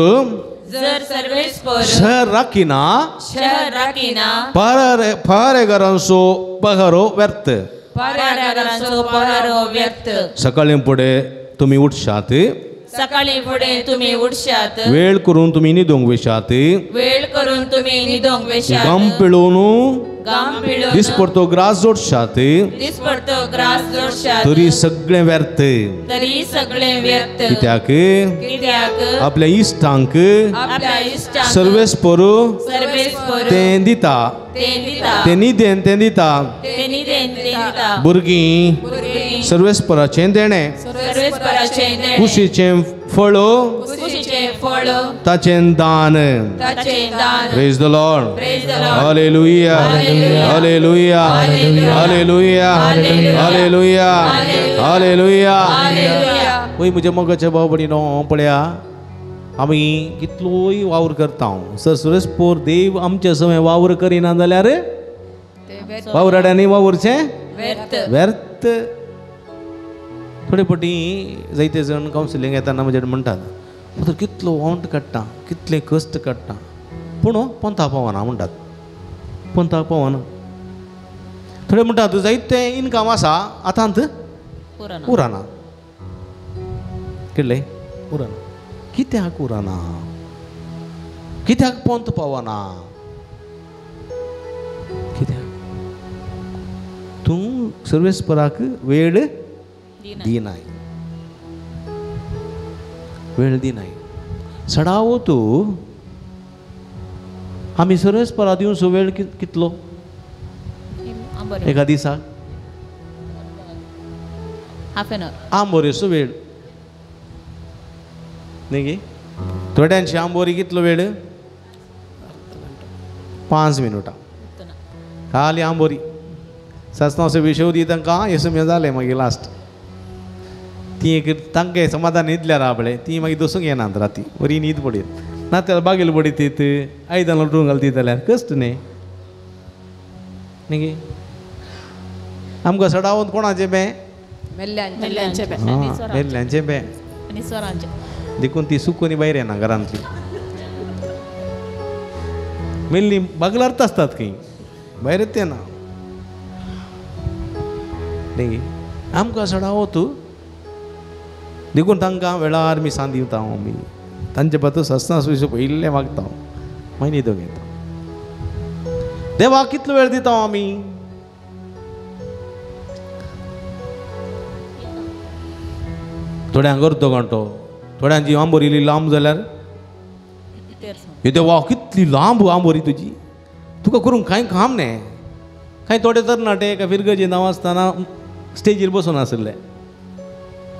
जर सर्वेस्पर शहर राखिना, शहर राखिना, पहारेकारांचो पगारो व्यर्थ. पगाराचो पगारो व्यर्थ. सकाळी फुडें तुमी उठशात, सकाळी फुडें तुमी उठशात, वेळ करून तुमी न्हिदूंक वेशात, वेळ करून तुमी न्हिदूंक वेशात, घाम पिळोवन घाम पिळोवन दिसपडतो ग्रास जोडशात, दिसपडतो ग्रास जोडशात, तरी सगळें व्यर्थ. तरी सगळे व्यर्थ. कित्याक कित्याक आपल्या इश्टांक आपल्या इश्टांक सर्वेस्पर सर्वेस्पर तें दिता, ते दिता, तें निदेन तें दिता. ते निदेन ते दिता. भुरगीं सर्वेस्पराचें देणें, सर्वेस्पराचे देणे, खुशीचें फळ, खुशीचे फळ, ताचें दान. ताचे दान. Praise the lord. Praise the Lord. Hallelujah हालेलुया हालेलुया हालेलुया हालेलुया. वय म्हज्या मोगाच्या भाव भयणीनो पळया, आमी कितलोय वावर करता, सर सुरेस्पोर देव आमचे समय वावर करिना जाल्यार वावराड्यांनी वावरचें व्यर्थ. व्यर्थ. थोडे फावटी जायते जण कावन्सिलींग येताना म्हणजे म्हणटात, तर कितलो वावंट काडटा, कितले कश्ट काडटा, पूण पंथा पावना म्हणटात, पंथा पावना. थोडे म्हणटात जायते इनकम आसा आतांत उरना. केले उरना. कित्याक उरना? कित्याक पंथ पावना? कित्याक? तूं सर्वेस्पराक वेळ दिनाय, वेळ दिनाय. सडावो तूं आमी सर्वेस्परा दिवचो वेळ कितलो एका दिसाक? Half an our. आंबोरेचो वेळ न्ही गे. थोड्यांची आंबोरी कितलो वेळ? 5 मिनटां खाली आंबोरी. सस्तांचो विशव दी तांकां हे समय जालें मागीर लास्ट. ती एक तांकां समाधान न्हिदल्यार आपले ती मागीर दसूंक येनात राती, बरी न्हीद पडयत ना त्याला बागेल पडयत आयदनां लुटून घालता जाल्यार कश्ट न्ही गे. आमकां सडावत कोणाचें बे? मेल्ल्यांचे बे. मेल्ल्यांचें बे. आनी स्वरांचे. देखून ती सुकोनी भायर येना घरांतली. मेल्ली बागलार्थ आसतात खंय, भायर येना न्ही. आमकां सडावत देखून तांकां वेळार मिसां दिवता आमी. तांचे बद्दल सस्तां सुशें पयलें मागता मागीर न्हिदूंक येता. देवाक कितलो वेळ दिता आमी? थोड्यांक अर्दो घंटो, थोड्यांची आंबोरी इल्ली लांब जाल्यार हे देवा कितली लांब आंबोरी तुजी, तुका करूंक कांय काम न्ही. कांय थोडे तरणाटे एका फिरगेची नांव आसतना स्टेजीर बसून आसले,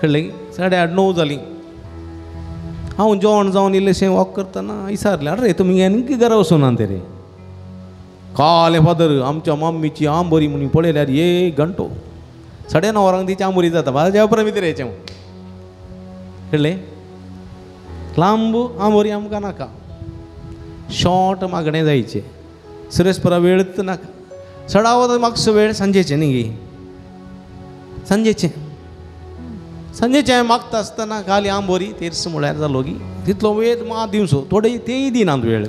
कळ्ळें? 8:30-9 जालीं. हांव जेवण जावन इल्लेशें वॉक करतना विचारलें, अरे तुमी आनी घरा वचून ते रे? काले फादर आमच्या मम्मीची आंबोरी म्हणून पळयल्यार 1 घंटो 9:30 वरांक तिची आंबोरी जाता. म्हाज्या उपरांत भितर येचें कळ्ळें? लांब आंबोरी आमकां नाका, शॉर्ट मागणें जायचें. सुरेस्परा वेळच नाका. सडावत मातसो वेळ सांजेचें न्ही गे. संजेचे मागता असतना खाली आंबोरी तेरस म्हळ्यार जालो की तितलो वेळ मा दिवसो थोडे तेय दिनात वेळ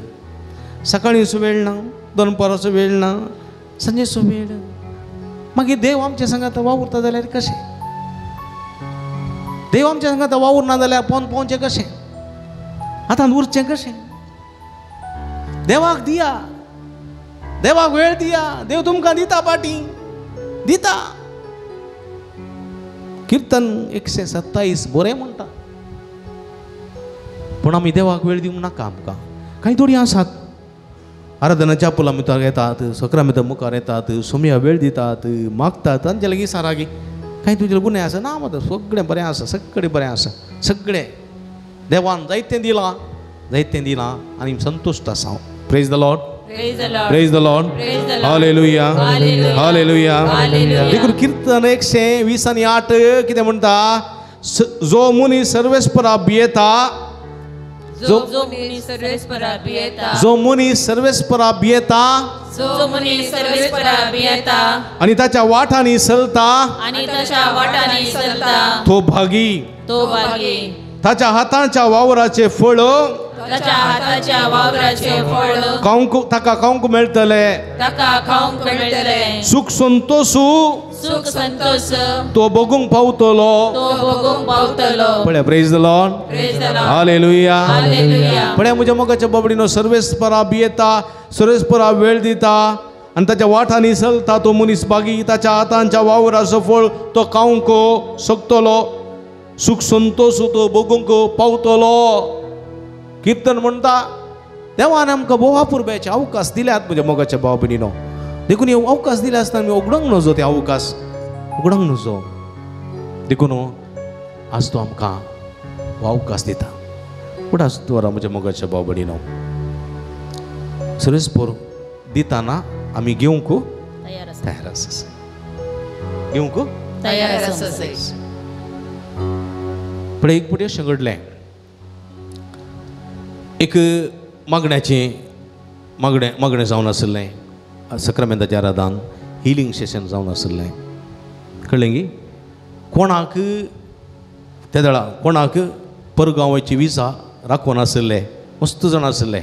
सकाळीचो वेळ ना दनपाराचो वेळ ना संजेचो वेळ मागीर देव आमच्या संगात वावुरता जाल्यार कशें देव आमच्या संगात वावुरना जाल्यार पोवचें कशें आतां उरचें कशें देवाक दिया देवाक वेळ दिया देव तुमकां दिता पाटी दिता कीर्तन 127 बरें म्हणटा पूण आमी देवाक वेळ दिवंक नाका आमकां कांय थोडी आसात आराधनाच्या पुला भितर येतात सक्रामेंता मुखार येतात सोमया वेळ दितात मागतात तांचे लागीं सारागी कांय तुजे गुन्हे आसा ना मात सगळें बरें आसा सगळें बरें आसा सगळें देवान जायतें दिलां आनी संतुश्ट आसा हांव praise the lord praise the lord हालेलुया हालेलुया देखून कीर्तन 120:8 कितें म्हणटा जो मुनी सर्वेस्परा भियेता जो मुनी सर्वेस्परा भियेता जो मुनी सर्वेस्परा भियेता जो मुनी सर्वेस्परा भियेता आणि त्याच्या वाटांनी चलता आणि त्याच्या वाटांनी चलता तो भागी ताच्या हातांच्या वावराचे फळ ताच्या हाताच्या वावराचे फळ ताका खावंक मेळटले सुख संतोष तो बघूंक पावतलो पळय प्रेज द लॉर्ड हालेलुया पळय म्हज्या मोगाच्या बाबडीनो सर्वेस्परा भियेता सर्वेस्परा वेळ दिता आणि ताच्या वाटांनी चलता तो मनीस बागी ताच्या हातांच्या वावराचो फळ तो खावंक शकतलो सुख संतोष तो बघूंक पावतलो कीर्तन म्हणटा देवान आमकां भोव अपुरब्याचे अवकाश दिल्यात म्हज्या मोगाच्या भाव भयणीनो देखून हे अवकाश दिले आसतना आमी उगडोंक नजो ते अवकाश उगडोंक नजो देखून आज तो आमकां हो अवकाश दिता उडास द्वारा म्हज्या मोगाच्या भाव भयणीनो सर्वेस्पर दिताना आमी घेवंक तयार आसा घेवंक तयार आसा पण एक पुटी अशें घडलें एक मागणें जावन आसलें सक्रामेंताच्या आराधान हिलींग सेशन जावन आसलें कळ्ळें की कोणाक त्या वेळा कोणाक परगांवाची विजा राखून आसले मस्त जाण आसले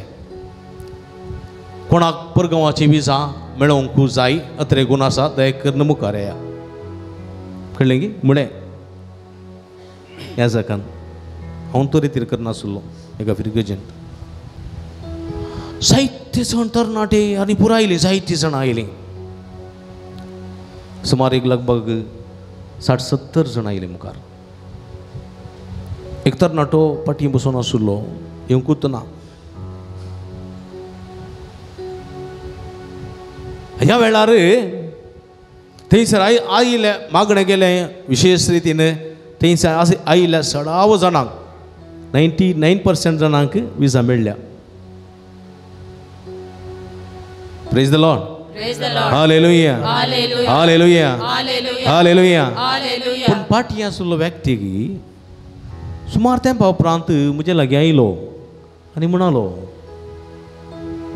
कोणाक परगांवाची विजा मेळोवंक जाय अत्रे गुण आसा दया करून मुखार येया कळ्ळें की म्हळें ह्या जाकान हांव तो रितीर करनासलो एका फिरी गजेंत जायते जण तरणाटे आनी पुरायले जायतीं जाणां आयलीं सुमार एक लगभग 60-70 जाण आयले मुखार एक तरणाटो फाटीं बसून आशिल्लो येवंकूच ना ह्या वेळार थंयसर आयिल्ले मागणें गेलें विशेष रितीन थंयसर आयिल्ल्या 16 जाणांक 99% जाणांक विजा मेळ्ळ्या प्रेज द लॉर्ड हालेलुया हालेलुया हालेलुया पूण फाटीं आशिल्लो व्यक्ती सुमार तेंपा उपरांत म्हजे लागीं आयलो आनी म्हणालो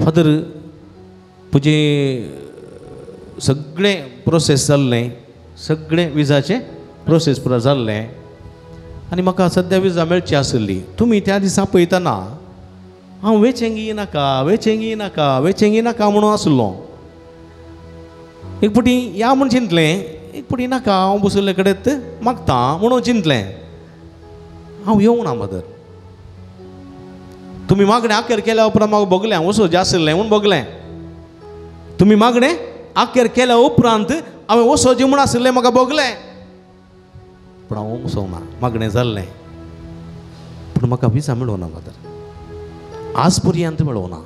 फादर म्हजें सगळें प्रोसेस जाल्लें सगळें विजाचें प्रोसेस पुरो जाल्लें आनी म्हाका सद्या विजा मेळची आसली तुमी त्या दिसा पळयतना हांव वेचेंगी नाका म्हणून आसलो एक फावटी या म्हूण चिंतलें एक फावटी नाका हांव बसले कडेन मागता म्हणून चिंतलें हांव येवंक ना मदर तुमी मागणें आखेर केल्या उपरांत म्हाका बगलें हांव वचोवचें आसलें म्हूण बगलें तुमी मागणें आखेर केल्या उपरांत हांवें वचोवचें म्हूण आसलें म्हाका बगलें पूण हांव वचोंक ना मागणें जाल्लें पूण म्हाका विजा मेळूं ना मदर आज पर्यंत मेळूं ना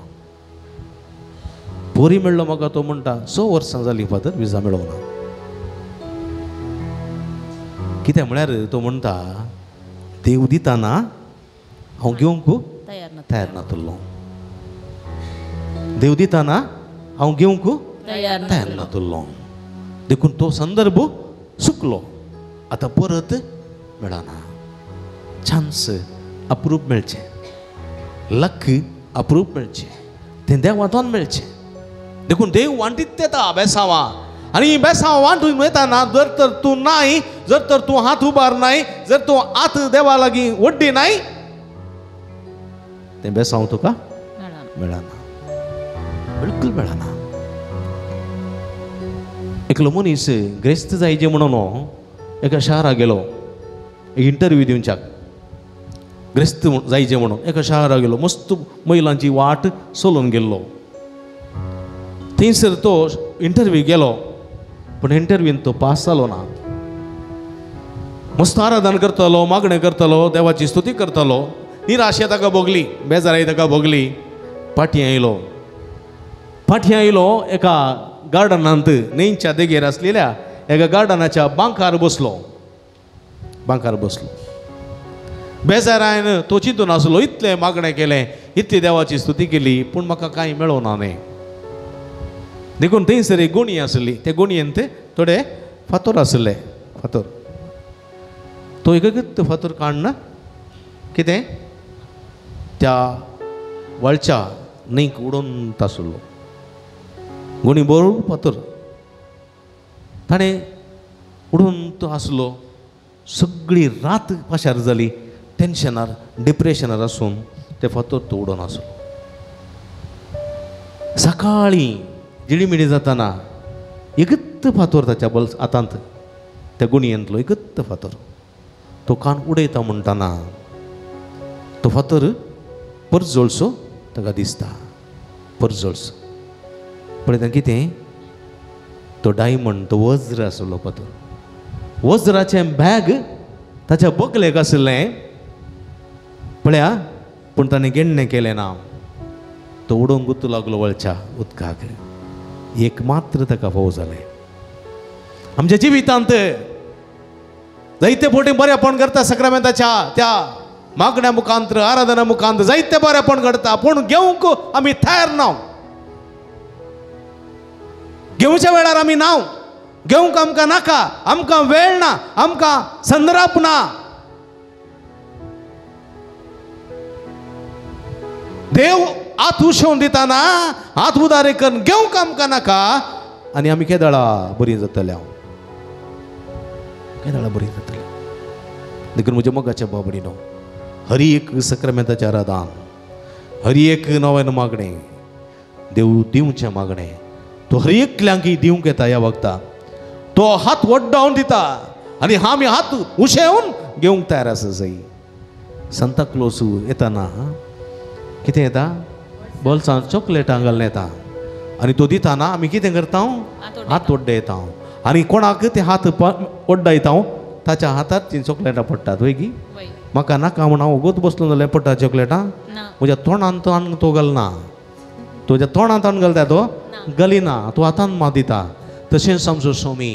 पोरी मेळ्ळो म्हाका तो म्हणटा 6 वर्सां जालीं फादर विजा मेळूं ना कितें म्हळ्यार तो म्हणटा देव दिताना हांव घेवंक तयार नासलो देव दिताना हांव घेवंक तयार नासलो देखून तो संदर्भ चुकलो आतां परत मेळना चान्स अप्रूप मेळचें लक अप्रूप मेळचें तें देवांतल्यान मेळचें देखून देव वांटीत येता बेसांवा आणि बेसांव वांटून येताना जर तर तू नाही, जर तर तू हात उबार नाही, जर तू आत देवा लागी वड्डी नाही, ते बेसांव तुका मेळना, बिलकुल मेळना. एकलो मनीस ग्रेस्त जायचे म्हणून एका शहरात गेलो इंटरव्यू दिवच्याक. ग्रेस्त जायचे म्हणून एका शहरात गेलो, मस्त महिलांची वाट सोलून गेल्लो. थंयसर तो इंटरव्यू गेलो, पण इंटरव्यून तो पास जालो ना. मस्त आराधन करतलो, मागणे करतलो, देवाची स्तुती करतलो. निराशे ताका भोगली, बेजाराई ताका भोगली. फाटी आयलो एका गार्डनांत न्हंयच्या देगेर आसलेल्या एका गार्डनाच्या बांकार बसलो. बेजारायन तो चिंतून आसलो, इतले मागणें केलें, इतली देवाची स्तुती केली, पूण म्हाका कांय मेळोना न्ही. देखून थंयसर एक गोणी आसली, त्या गोणयेंत थोडे फातर आसले. फातर तो एक फातर काडना कितें त्या वळच्या न्हंयक उडोवंत आसलो. गोणी बरोबर फातर ताणें उडोवंत आसलो. सगळी रात पाशार जाली, टेन्शनार डिप्रेशनार आसून ते फातर तो उडोवन आसलो. सकाळीं जिडीमिडी जाताना एकच फातर ताच्या हातांत, त्या गुणयेंतलो एकच फातर. तो कान उडयता म्हणटाना तो फातर परजळसो ताका दिसता. परजळसो पळयता कितें, तो डायमंड, तो वज्र आसलो फातर. वज्राचें बॅग ताच्या बकलेक आसलें पळया, पूण ताणें गेण्णें केलें ना. तो उडोवंक गुतू लागलो वळच्या उदकाक. एक मात्र ताका फावो जालें. आमच्या जिवितांत जायते फावटी बरेपण करता सक्रामेंताच्या त्या मागण्या मुखांतर, आराधना मुखांतर जायते बरेपण घडता, पूण घेवंक आमी तयार ना. घेवच्या वेळार आमी नाव घेवंक आमकां नाका, आमकां वेळ ना, आमकां संदर्भ ना. देव आत उशोवन दिताना हात उदारे करून घेवंक आमकां नाका. आनी आमी केदाळा बरी जातले, केदाळा बरी जातले. देखून म्हज्या मोगाच्या बाबडीनो, हरी एक सक्रामेंताचें आराधन, हरी एक नवें मागणें, देव दिवचें मागणें, तो हर एकल्यांक दिवंक येता. ह्या वखदाक तो हात वड्डावन दिता आनी आमी हात उशेवन घेवंक तयार आसा जाय. सांता क्लॉज येताना कितें येता, बोल्सांत चॉकलेटां घालून येता. आनी तो दिताना आमी कितें करता, हात वड्डयता. आनी कोणाक ते हात वड्डयता ताच्या हातांत ती चॉकलेटां पडटात. वय गी, म्हाका नाका म्हूण हांव वगत बसलो जाल्यार पडटा चॉकलेटां. म्हज्या तोंडांत तो घालना, तुज्या तोंडांत घालता तो घालिना, तूं हातांत मात दिता. तशेंच आमचो स्वामी,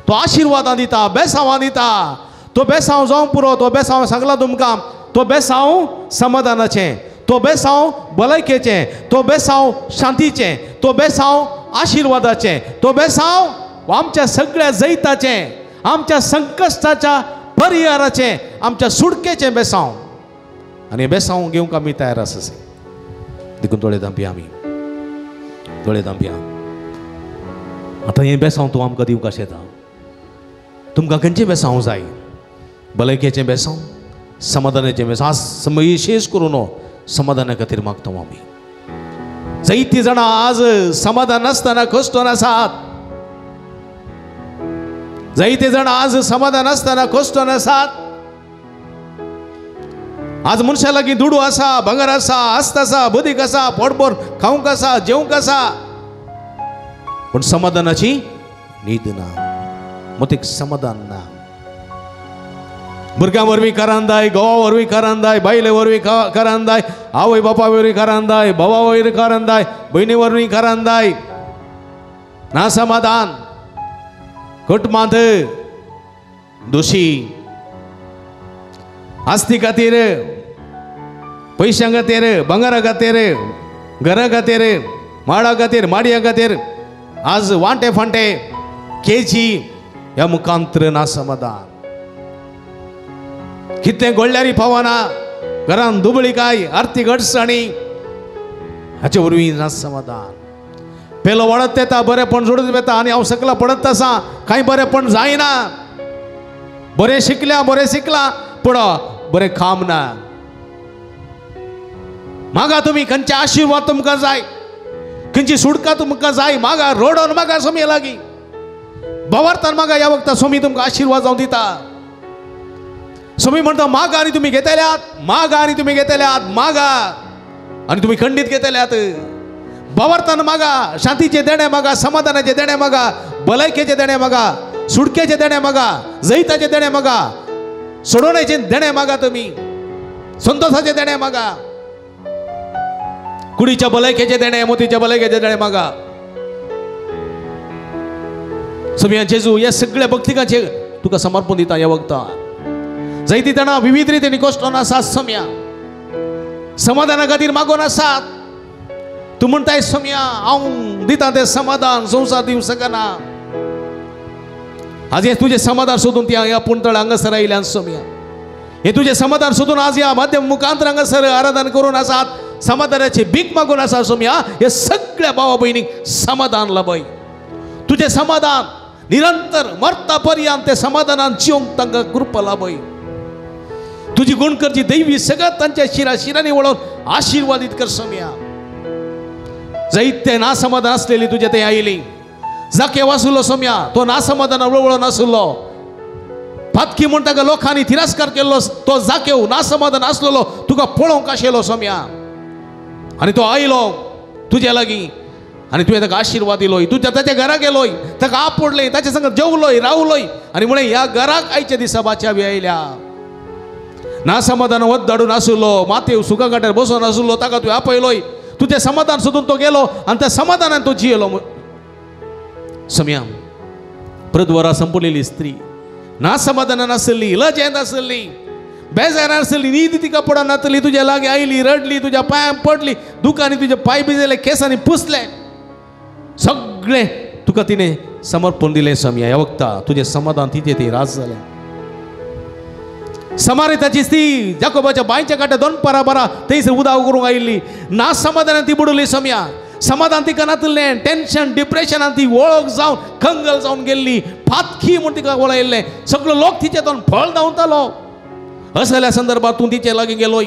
तो आशिर्वादां दिता, बेसांवां दिता. तो बेसांव जावं पुरो, तो बेसांव सांगला तुमकां, तो बेसांव समाधानाचें, तो बेसांव भलायकेचें, तो बेसांव शांतीचें, तो बेसांव आशिर्वादाचें, तो बेसांव आमच्या सगळ्या जैताचें, आमच्या संकश्टाच्या परिहाराचें, आमच्या सुडकेचें बेसांव. आनी बेसांव घेवंक आमी तयार आसा. देखून दोळे धांपया आमी, दोळे धांपया. आतां हें बेसांव तूं आमकां दिवंक आशेता. तुमकां खंयचें बेसांव जाय? भलायकेचें बेसांव, समाधानाचें बेसांव. आज विशेश करून समाधाना खातीर मागता आमी. जायतीं जाणां आज समाधान नासतना खोसटून आसात. जायते जाणां आज समाधान नासतना खोसटून आसात. आज मनशा लागीं दुडू आसा, भांगर आसा, आस्त आसा, बदीक आसा, पोटभर खावंक आसा, जेवंक आसा, पूण समाधानाची न्हीद ना, मतीक समाधान ना. भुरग्यां वरवीं कारांदाय, घोवा वरवीं कारांदाय, बायले वरवीं कारांदाय, आवय बापा वरवीं कारांदाय, भावा वरवीं कारांदाय, भयणी वरवीं कारांदाय. ना समाधान. कुटुंबांत दोशी, आस्ती खातीर, पयशां खातीर, भांगरा खातीर, घरा खातीर, माडा खातीर, माडया खातीर आज वांटे फांटे केजी ह्या मुखांतर ना समाधान. कितें घडल्यारी फावना, घरान दुबळीकाय, आर्थीक अडचणी, हाचे वरवीं ना समाधान. पेलो वळत येता बरेपण जोडून येता आणि हांव सकला पडत आसा कांय बरेपण जायना बरें शिकला पूण बरें काम ना मागा तुम्ही खंयचे आशीर्वाद तुमकां जाय खंयची सुडका तुमकां जाय मागा रोडोन मागा सोमी लागीं भवार्थान मागा ह्या वखदां सोमी तुमकां आशीर्वाद जावं दिता सोमी म्हणटा मागा आनी तुमी घेतल्यात मागा आनी तुमी घेतल्यात मागा आनी तुमी खंडीत घेतल्यात भवार्थान मागा शांतीचे देणे मागा समाधानाचे देणे मागा भलायकेचे देणे मागा सुडकेचे देणे मागा जैताचे देणे मागा सोडवण्याचे देणे मागा तुम्ही संतोषाचे देणे मागा कुडीच्या भलायकेचे देणे मोतीच्या भलायकेचे देणे मागा सोम्या जेजू या सगळ्या भक्तिकांचे तुका समर्पण दिता ह्या वखदां जायती जाणां विविध रितीन कश्टान आसात सोम्या समाधाना खातीर मागोन आसात तू म्हणटाय सोम्या हांव दिता तें समाधान संवसार दिवं शकना आज हे तुझे समाधान सोदून ती ह्या पुणतळ हांगासर आयल्यान सोम्या हे तुझे समाधान सोदून आज ह्या माध्यम मुखांतर हांगासर आराधन करून आसात समाधानाची भीक मागून आसा सोम्या हे सगळ्या भावा भयणीक समाधान लाभय तुझे समाधान निरंतर मरता पर्यंत ते समाधानान जिवंक तांकां कृपा लाभय तुझी गुणकरची दैवी सगळ्यात तांच्या शिराशिरांनी वळोवन आशीर्वादित कर सोम्या जायते ना समाधान असलेली तुझे ते आयली जाके वासुलो सोम्या तो ना समाधान वळवळो नासुल्लो फातकी म्हण ताका लोकांनी तिरस्कार केल्लो तो जाकेव ना समाधान आसलेलो तुका पळोवंक आशिल्लो सोम्या आनी तो आयलो तुज्या लागीं आनी तुवें ताका आशिर्वाद दिलोय तू ताच्या घरा गेलोय ताका आपडलय ताचे संग जेवलोय रावलोय आनी म्हणे ह्या घराक आयच्या दिसा बाच्यावी आयल्या ना समाधान वद्दाडून आसुल्लो मातेव सुका काट्यार बसून आसुल्लो ताका तुवें आपयलोय तुझे समाधान सोदून तो गेलो आनी त्या समाधानान तो जियेलो सोम्या प्रद्वारा संपलेली स्त्री ना समाधानान आसली लजेंत आसली बेजार आसली न्हीद तिका पडना नातली तुज्या लागीं आयली रडली तुज्या पांयां पडली दुखांनी तुजे पांय भिजले केसांनी पुसले सगळे तुका तिने समर्पण दिलें सोम्या ह्या वखदां तुझे समाधान तिचे ते रास जालें समारिताची स्त्री जाकोबाच्या बांयच्या काट्या दोन परां थंयसर उदक करूंक आयिल्ली ना समाधानान ती बुडली सोम्या समाधान तिका नातलें टेन्शन डिप्रेशनान ती वळख जावन खंगल जावन गेल्ली फातकी म्हूण तिका वळयल्लें सगळो लोक तिचे दोन फळ धांवतालो असल्या संदर्भात तूं तिचे लागीं गेलोय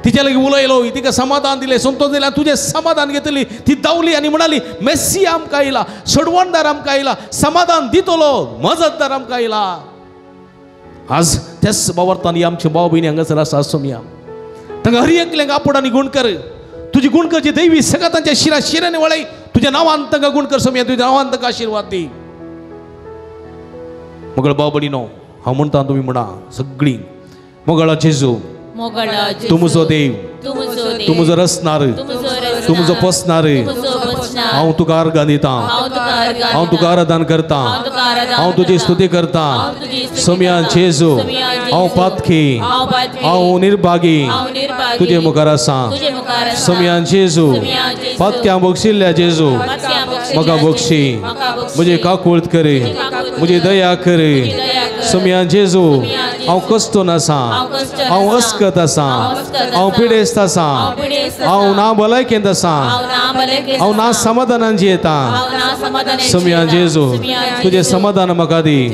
तिचे लागीं उलयलोय तिका समाधान दिलें संतोष दिलें तुझें समाधान घेतली ती धांवली आनी म्हणाली मेस्सी आमकां आयला सोडवणदार आमकां आयला समाधान दितलो मजतदार आमकां आयला आज त्याच भावार्थान आमचे भाव भयणी हांगासर आसा सोम्या तांकां हर एकल्याक आपड आनी गुण कर तुजी गुण करची दैवी सगळ्या तांच्या शिराशिरांनी वळय तुज्या नांवान तांकां गुण कर सोम्या तुज्या नांवान तांकां आशिर्वाद दी मोगळ भाव भयणीनो हांव म्हणटा तुमी म्हणा सगळीं मोगळा जेजू तूं म्हजो देव तूं म्हजो रचणार तूं म्हजो पोसणार हांव तुका अर्घ दिता हांव तुका आराधन करता हांव तुजी स्तुती करता सोम्या जेजू हांव पातकी हांव निर्भागी तुजे मुखार आसा सोम्या जेजू पातक्यां बक्षिल्ल्या जेजू म्हाका बक्षी म्हजी काकूळट करी म्हजी दया करी सोम्या जेजू हांव कस्तून आसा हांव अस्कत आसा हांव पिडेस्त आसा हांव ना भलायकेंत आसा हांव ना समाधानान जियेता सोम्या जेजू तुझे समाधान म्हाका दी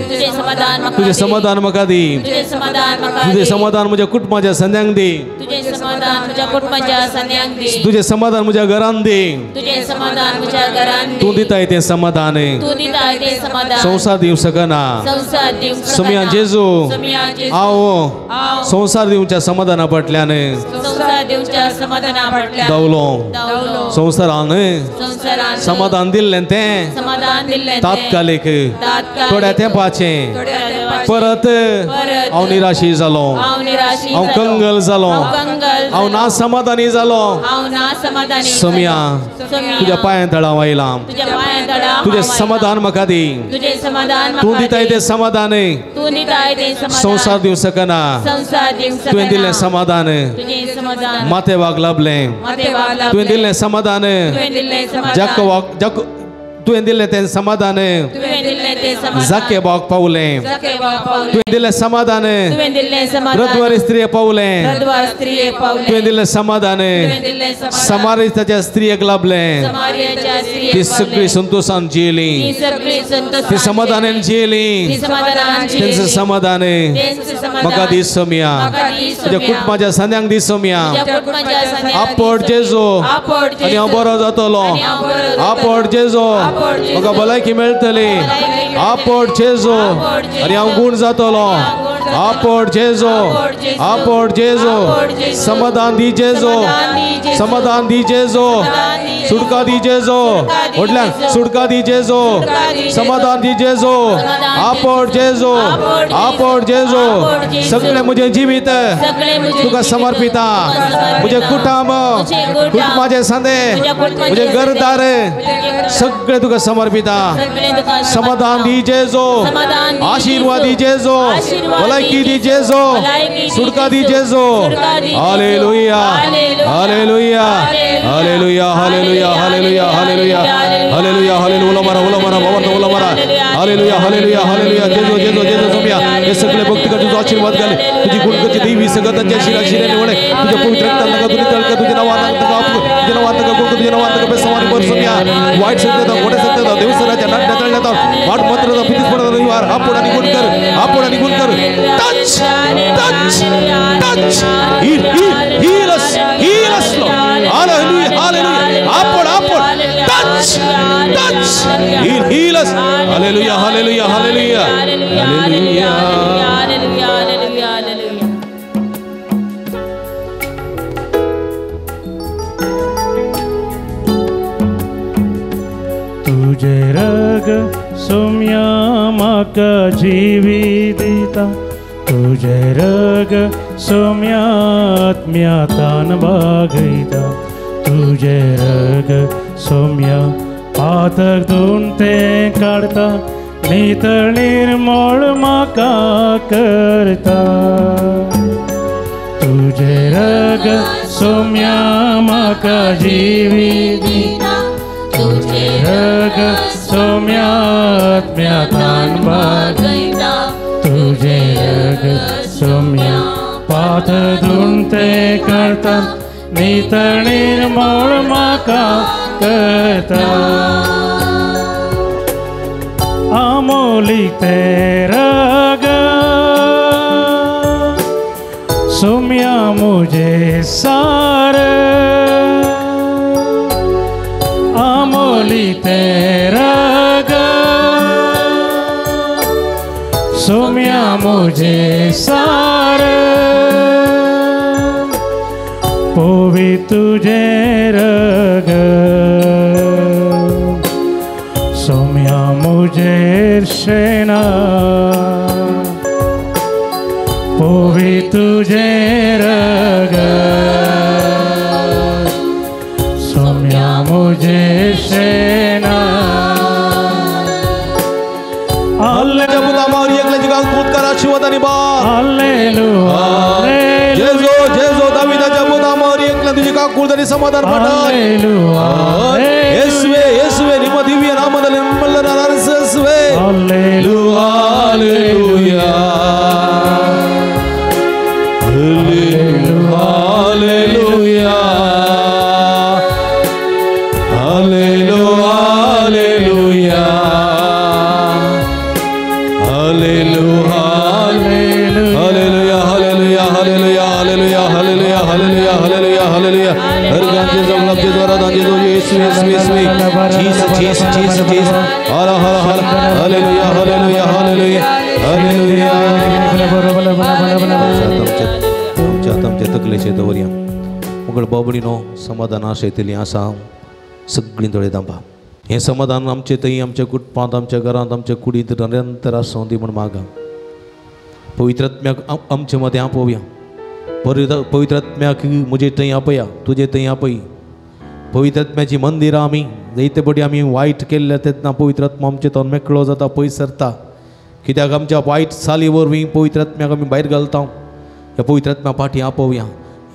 तुझे समाधान म्हाका दी तुझे समाधान म्हज्या कुटुंबाच्या संद्यांक दी तुझे समाधान म्हज्या घरान दी तूं दिताय तें समाधान संवसार दिवं शकना सोम्या जेजू हांव संवसार दिवच्या समाधाना फाटल्यान धांवलो संवसारान समाधान दिल्लें तें तात्कालीक थोड्या तेंपाचें परत हांव निराशी जालो हांव कंगल जालो हांव ना समाधानी जालो सोम्या तुज्या पांयां तळाव आयला तुझे समाधान म्हाका दी तूं दिताय तें समाधान संवसार दिवं शकना तुवें दिल्लें समाधान मातेवाक लाभलें तुवें दिल्लें समाधान जाकोवाक तुवें दिल्लें तें समाधान जाके बाग पावले तुवें दिलें समाधान रद्वारी स्त्रिये पावले तुवें दिलें समाधान समारिताच्या स्त्रियेक लाभलें ती सगळी संतोषान जियेली ती समाधानान जियेली तेंचं समाधान म्हाका दीस सोमया तुज्या कुटुंबाच्या सद्यांक दीस सोमया आपट जेजो आनी हांव बरो जातलो आपट जेजो म्हाका भलायकी मेळटली आपट जेजो आनी हांव गूण जातलो आपट जेजो समाधान दी जेजो समाधान दी जेजो सुटका दी जेजो व्हडल्यान सुटका दी जेजो समाधान दी जेजो आपट जेजो सगळे म्हजें जिवीत तुका समर्पिता म्हजें कुटुंबाचे सांदे म्हजें घरदार सगळे तुका समर्पिता समाधान दी जेजो आशीर्वाद दी जेजो भलायकी दी जेजो सुटका दी जेजो हालेलुया हालेलुया हालेलुया हालेलुया हालेलुया हालेलुया हालेलुया हालेलुया उला मारा हालेलुया हालेलुया हालेलुया जेजो जेजो जेजो सोम्या हे सगळे भक्तीका तुझो आशीर्वाद घाल तुझी गुणगती देवी सगळ्यांच्या शिराशिरेने वळे तुझ्या पवित्र रक्तांतका तुझी तळका तुझ्या नावांतका गुण तुझ्या नावांतका बेसवारी बर सोम्या वाईट सत्यता खोटे सत्यता देवसराच्या नाट्या तळण्याता वाट मात्रता पितिस्पडता निवार आपण आणि गुण कर touch heal us Lord hallelujah आपण touch heal us hallelujah hallelujah hallelujah hallelujah तुझे रग सोम्या म्हाका जिवीत दिता तुझे रग सोम्या आत्म्यातान बागयता तुझे रग सोम्या पातक धुवन तें काडता नितळ निर्मळ म्हाका करता तुझे रग सोम्या म्हाका जिवीत दिता तुझे रग सोम्या आत्म्यातान बागयता तुझे रग सोम्या पात धुवन तें करता नितळ निर्मळ म्हाका करता अमोलीक तें रग सोम्या मुझे सार अमोलीक तें रग सोम्या मुझे सार पोवी तुझे रग सोम्या मुझे शेना पोवी तुझे रग सोम्या मुझे शेना समाधान ಯೇಸುವೆ ಯೇಸುವೆ ನಿಮ್ಮ ದಿವ್ಯ ನಾಮದಲ್ಲಿ ನಿಮ್ಮನ್ನು ಆರಾಧಿಸುವೆ ಹಲ್ಲೆಲೂಯಾ ಹಲ್ಲೆಲೂಯಾ ಹಲ್ಲೆಲೂಯಾ ಹಲ್ಲೆಲೂಯಾ ಹಲ್ಲೆಲೂಯಾ hallelujah hallelujah hallelujah hallelujah hallelujah hallelujah hallelujah हर गांजे जमलब के द्वारा दांजे दो यीशु यीशु यीशु Jesus Jesus Jesus hallelujah hallelujah hallelujah hallelujah आमच्या तकलेचे दवरया मुगळ बाबडीनो समाधान आशेतली आसा सगळीं दोळे दांबा हे समाधान आमचे थंय आमच्या कुटुंबांत आमच्या घरांत आमच्या कुडींत निरंतर आसूं दी म्हण मागा पवित्रात्म्याक आमचे मदें आपोवया पवित्रात्म्याक म्हजे थंय आपया तुजे थंय आपय पवित्रात्म्याची मंदिरां आमी जायते बडी आमी वायट केल्ले तेन्ना पवित्रात्मा आमचे तो मेकळो जाता पयस सरता कित्याक आमच्या वायट चाली वरवीं पवित्रात्म्याक आमी भायर घालता ह्या पवित्रात्म्या फाटीं आपोवया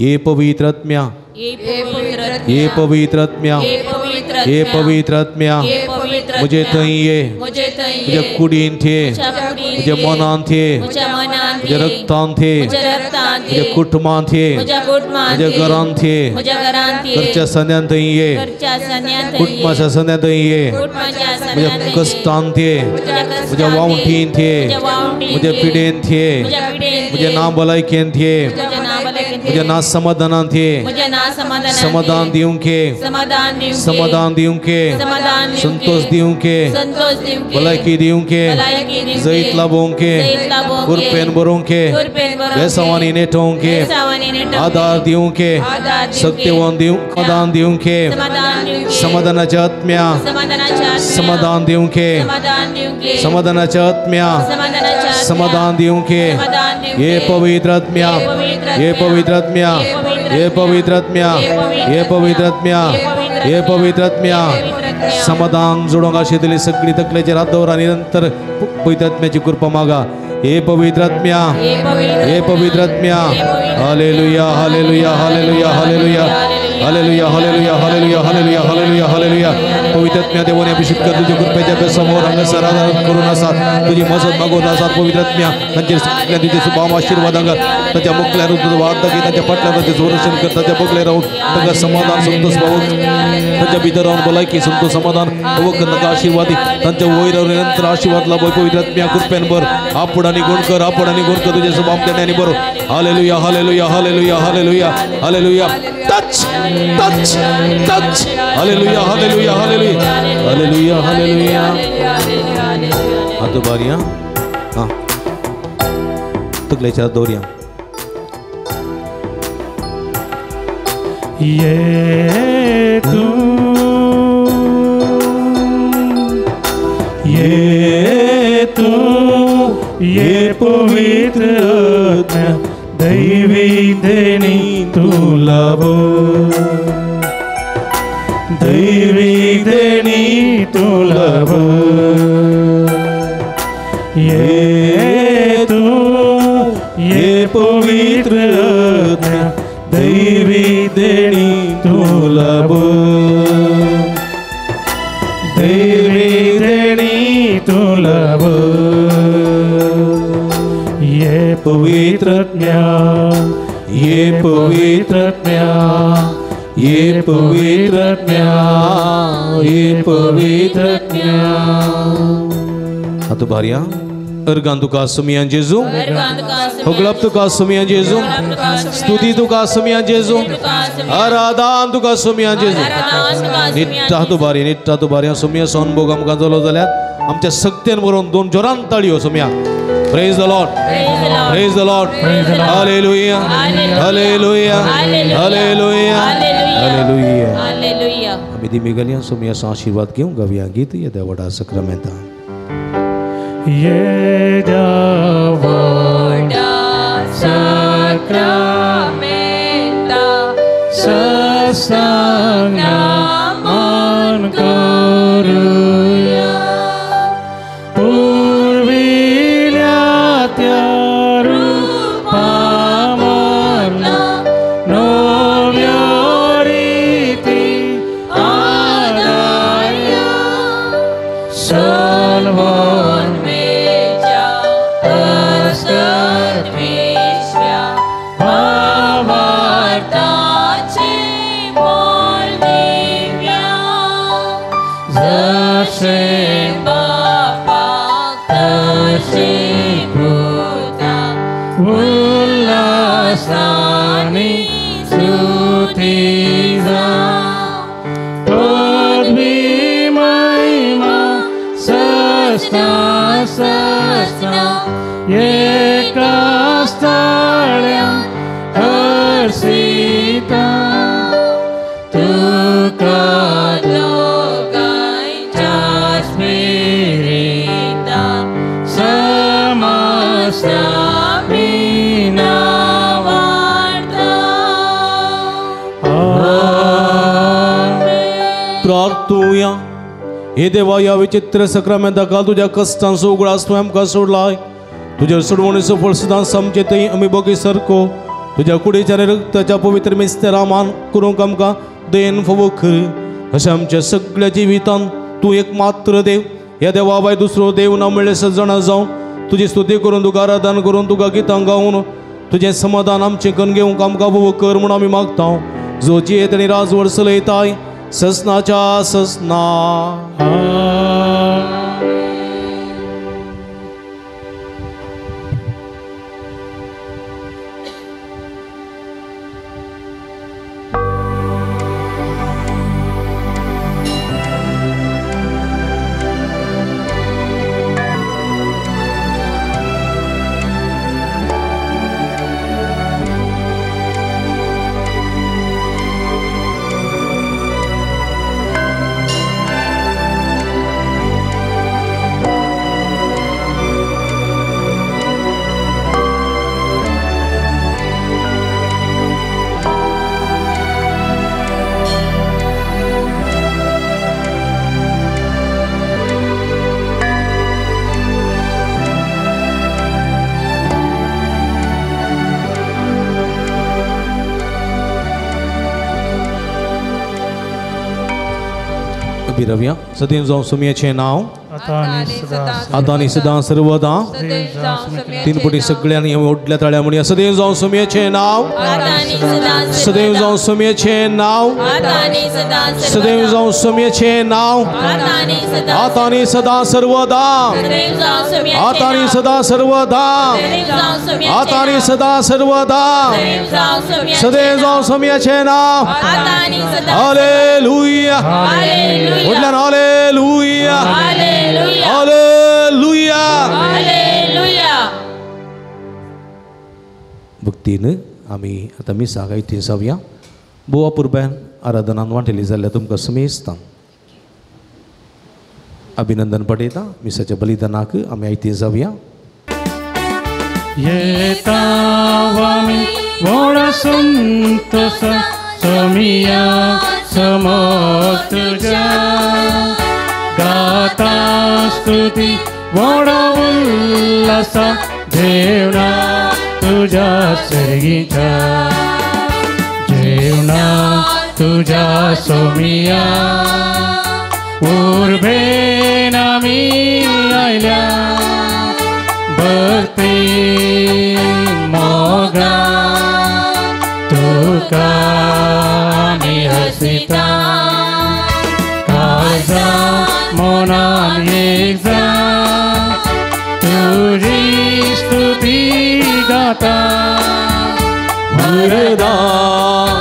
हे पवित्रात्म्या हे पवित्रात्म्या हे पवित्रात्म्या मुझे थंय ये मुझे तुझ्या कुडीन थे तुझ्या मनान थे तुझ्या रक्तान थे तुझ्या कुटुंबान थे तुझ्या घरान थे घरच्या सण्यान थंय ये कुटुंबाच्या सण्यान थंय ये मुझ्या कष्टान थे मुझ्या वावटीन थे मुझ्या पिडेन थे मुझ्या ना भलायकेन थे मुझ्या ना समाधानान थे समाधान दिवं के समाधान दिवं के संतोष दिवं के भलायकी दिवं के जैत लाभों के कुरपेन बरों के बेसवानी नेटों के आधार दिवं के सत्यवान दिवं समाधान दिवं के समाधानाच्या आत्म्या समाधान दिवं के समाधानाच्या आत्म्या समाधान दिवं के ये पवित्र आत्म्या ये पवित्र आत्म्या ये पवित्र आत्म्या ये पवित्र आत्म्या ये पवित्र आत्म्या समाधान जोडोंक आशिल्ली सगळी तकलेचेर हात दवरा आनी नंतर पवित्र आत्म्याची कृपा मागा हे पवित्र आत्म्या हे पवित्र आत्म्या हालेलुया हालेलुया हालेलुया हालेलुया हालेलुया हालेलुया हालेलुया हालेलुया हालेलुया हालेलुया पवित्र आत्म्या देवाने अभिषेक कर तुझ्या कृपेच्या समोर हांगासर आराधना करून आसात तुझी मजत मागून आसात पवित्र आत्म्या तांचेर तुझे सुभाव आशीर्वाद हांगा ताच्या मुखल्यार तुझं वाद दाखय ताच्या फाटल्यान ताचें संरक्षण कर ताच्या बोगले राहून ताका समाधान संतोष पावक ताच्या भितर राहून भलायकी संतोष समाधान पावक ताका आशीर्वादी तांच्या वयर राहून नंतर आशीर्वाद लाभ पवित्र आत्म्या कृपेन भर आपणाने गुण कर तुझे सुभाव देण्याने भर हालेलुया हालेलुया हालेलुया हालेलुया hallelujah touch touch touch hallelujah हालेलुया हालेलुया हालेलुया हालेलुया हाथ बारिया हाँ तकलेच्या दोरिया ये तू ये पवित्र आत्मा दैवी देणी तुला दैवी देणी तुला ये तू ये पवित्र आत्मा दैवी देणी तुला दैवी देणी तुला ये पवित्र आत्म्या ये पवित्र आत्म्या ये पवित्र आत्म्या ये पवित्र आत्म्या हाथ बारिया अर्गान तुका सुमियान जेजू होगळप तुका सुमियान जेजू स्तुती तुका सुमियान जेजू आराधन तुका सुमियान जेजू निट्टा तू बारी सुमिया सोनभोग आमकां जालो जाल्यार आमच्या सक्तेन बरोवन दोन जोरान ताळयो सुमिया Praise the Lord. Praise the Lord. Hallelujah. Hallelujah. Hallelujah. Hallelujah. Hallelujah. आम्ही धीमी गलियां सुमिया सा आशीर्वाद घेऊन गाऊया गीत ये देवड़ा सक्रामेंता ये देवड़ा Sacramenta सत्संग मान करूया प्रार्थूया हे देवा या विचित्र सक्रामेंताका तुझ्या कष्टांचो उगडास तूं आमकां सोडलाय तुज्या सोडवणीचो फळ सदांच आमचे थंय आमी बगी सारको तुज्या कुडीच्या आनी रक्ताच्या पवित्र मिस्तेरामान करूंक आमकां देन फावो कर अशें आमच्या सगळ्या जिवितांत तू एक मात्र देव, ह्या देवा भाय दुसरो देव ना मिळेल सजण जाऊं तुझी स्तुती करून तुका आराधन करून तुका गितां गाऊन तुझे समाधान आमचे कण घेवंक आमकां बाबू कर म्हणून आमी मागता. जो जियेत आनी राजवड चलयताय ससनाच्या ससना. रव्या सदैव जाऊं सुमयेचे नाव आता आणि सदा सर्वदा. तीन पटी सगळ्यांनी ओढल्या ताळ्या म्हणूया. सदैव जाऊं सुमयेचे नाव, सदैव जाऊं सुमयेचे नाव, सदैव जाऊं सुमयेचे नाव, आता आणि सदा सर्वदा, आता आणि सदा सर्वदा, आता आणि सदा सर्वदा. सदैव जाऊं सुमयेचे नाव. हालेलुया, ओढल्या हालेलुया, हालेलुया. भक्तीन आमी आतां मिसाक इथे जावया. बोवा पुरब्यान आराधनान वांटेली जाल्यार तुमकां समेस्तां अभिनंदन पटयता. मिसाच्या बलिदानाक आमी आयते जावया. व्हडा संतोष समिया समोर तुझ्या गाता स्तुती व्हडा उल्हास जेवणा तुझ्या सर्गीच्या जेवणा तुझ्या सोमिया उर्बेन आमी आयल्या भक्ती मोगा तुका आमी हसिता काळजा मोनान येजा तुझी स्तुती गाता वरदान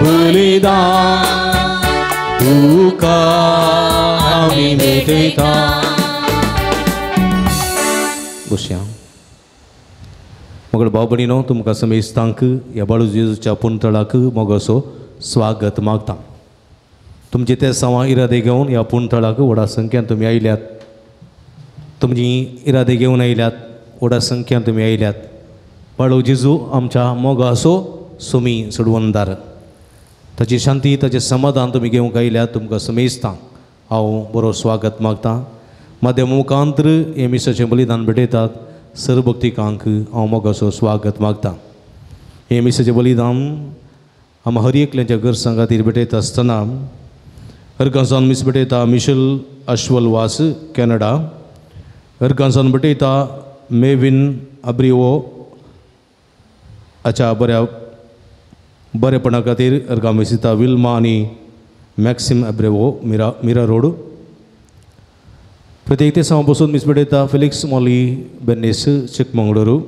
बलिदान तुका आमी भेटयता. बसया. मगळ भाव भयणीनो तुमकां समेस्तांक ह्या बाळू जेजूच्या पुंतळाक मोगोसो स्वागत मागता. तुमचे ते सवा इरादे घेवन ह्या पुंतळाक व्हडा संख्यान तुमी आयल्यात. तुमची इरादे घेवन आयल्यात, व्हडा संख्यान तुमी आयल्यात. बाळू जेजू आमच्या मोगासो सुमी सोडवणदार, ताची शांती ताचें समाधान तुमी घेवंक आयल्यात. तुमकां समेस्तांक हांव बरो स्वागत मागता. माध्यम मुखांतर हे मिसाचें बलिदान भेटयतात सर्व भक्तिकांक हांव मोगासो स्वागत मागता. हे मिसाचें बलिदान आमी हर एकल्याच्या गरजां खातीर भेटयता आसतना अर्गांसान मिस भेटयता मिशेल अश्वलवास कॅनडा. अर्गांसान भेटयता मेविन अब्रिवो हाच्या बरेपणा खातीर अर्गां मिसिता विल्मा आनी मॅक्सिम अब्रेवो मिरा रोड. प्रत्येक ते सवा बसून मिस भेटयता फिलिक्स मॉली बेनेस चिकमंगळूरू.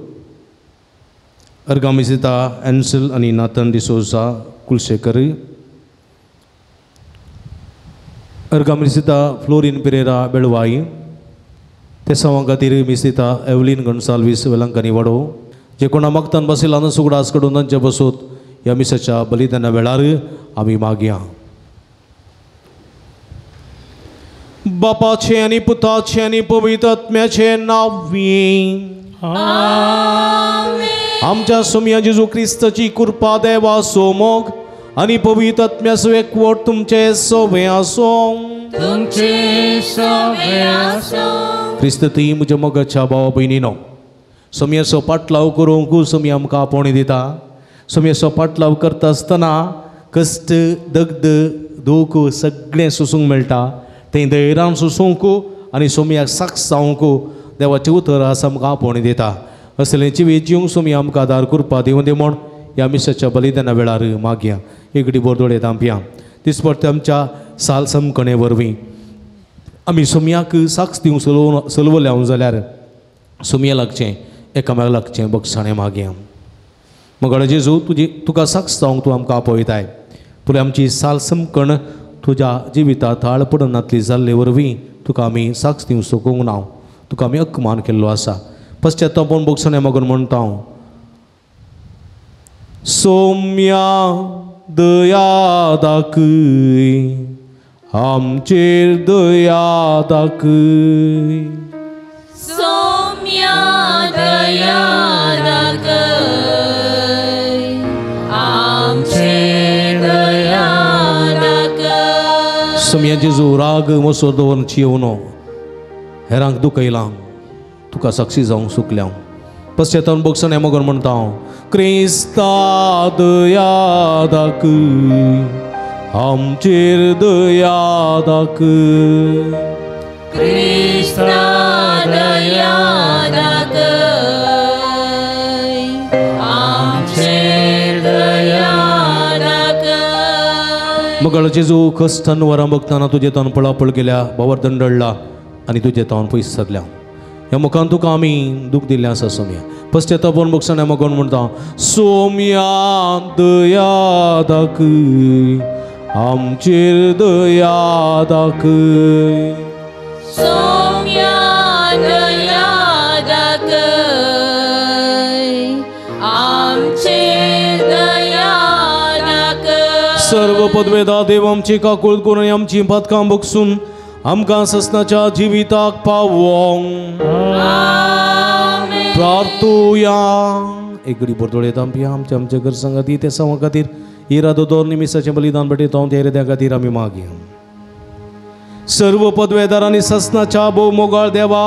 अर्गां मिसिता एन्सल आनी नाथन डिसोजा कुलशेकर. अर्गां मिसिता फ्लोरिन पेरेरा बेळवाई. ते सवा खातीर मिसिता एवलिन गॉन्साल्वीस वेलंकनी वाडो. जे कोणा मागतान बसयला सुगडास कडून तांचे बसोत ह्या मिसाच्या बलिदाना वेळार आमी मागया. बापाचे आनी पुताचे आनी पवित्र आत्म्याचे नांवी आमच्या सोम्या जेजू क्रिस्ताची कृपा देवा सोमोग आनी पवित्र आत्म्याचो एकवट तुमचे सोबे आसो. क्रिस्त ती म्हज्या मोगाच्या भावा भयणीनो, सोम्याचो पाटलाव करूंक सोमी आमकां आपोवणी दिता. सोम्याचो पाटलाव करता आसतना कश्ट दग्ध दूख सगळें सोसूंक मेळटा. ते धैर्यान सुसूंक आनी सोमयाक साक्ष जावंक देवाचें उतर आसा आमकां आपोवणी दिता. असलें जिवीत जिवंक सोमी आमकां आदार करपा दिवं दे म्हण ह्या मिसाच्या बलिदाना वेळार मागया. एकडी बोरदोळे तांपया दिसपट्टे आमच्या साल समकणे वरवीं आमी सोमयाक साक्ष दिवंक सलवल्या जाल्यार सोमया लागचें एकामेक लागचें बक्षाणें मागया. मगड जेजू तुका साक्ष जावंक तूं आमकां आपयताय. पुरे आमची साल समकण तुज्या जिवितांत आळपडनातली जाल्ले वरवीं तुका आमी साक्ष दिवंक सोकूंक ना. तुका आमी अक्कमान केल्लो आसा. पश्चातापून बक्षाणें मागून म्हणटा हांव. सोम्या दया दाखय आमचेर दया दाखय. सोम्या दया दाखय आमचेर दया दाखय. सोम्या जेजू राग मसोर दवरून चियवनो हेरांक दुखयलां तुका साक्षी जावंक सुकल्या. पश्चातान बक्षाणें मागून म्हणटा हांव. क्रिस्ता दया दाखय आमचेर दया दाखय. क्रिस्ता दया दाखय आमचेर दया दाखय. मगळ जेजू कश्टान वरां बघताना तुजे तोंड पळापळ केल्या बावर दंडळला आनी तुजें तोंड पयस सरल्या. ह्या मुखान तुका आमी दूख दिल्लें आसा सोम्या. पश्चातापून बक्षाणें मागून म्हणटा सोम्या दया दाखय आमचेर दया दाखय. सोम्या दया दाखय आमचेर दया दाखय. सर्व पदवेदा देव आमची काकूळ करून आमची पदकां बगसून आमकां ससनाच्या जिविताक पावोंक प्रार्थुया. एकडी बोरदोळे तांपया आमच्या आमच्या घर संगाती ते सवा खातीर इरादो दोर निमिसाचें बलिदान भेटयता हांव त्या हृदया खातीर आमी मागया. सर्व पदवेदारांनी ससनाच्या भोव मोगाळ देवा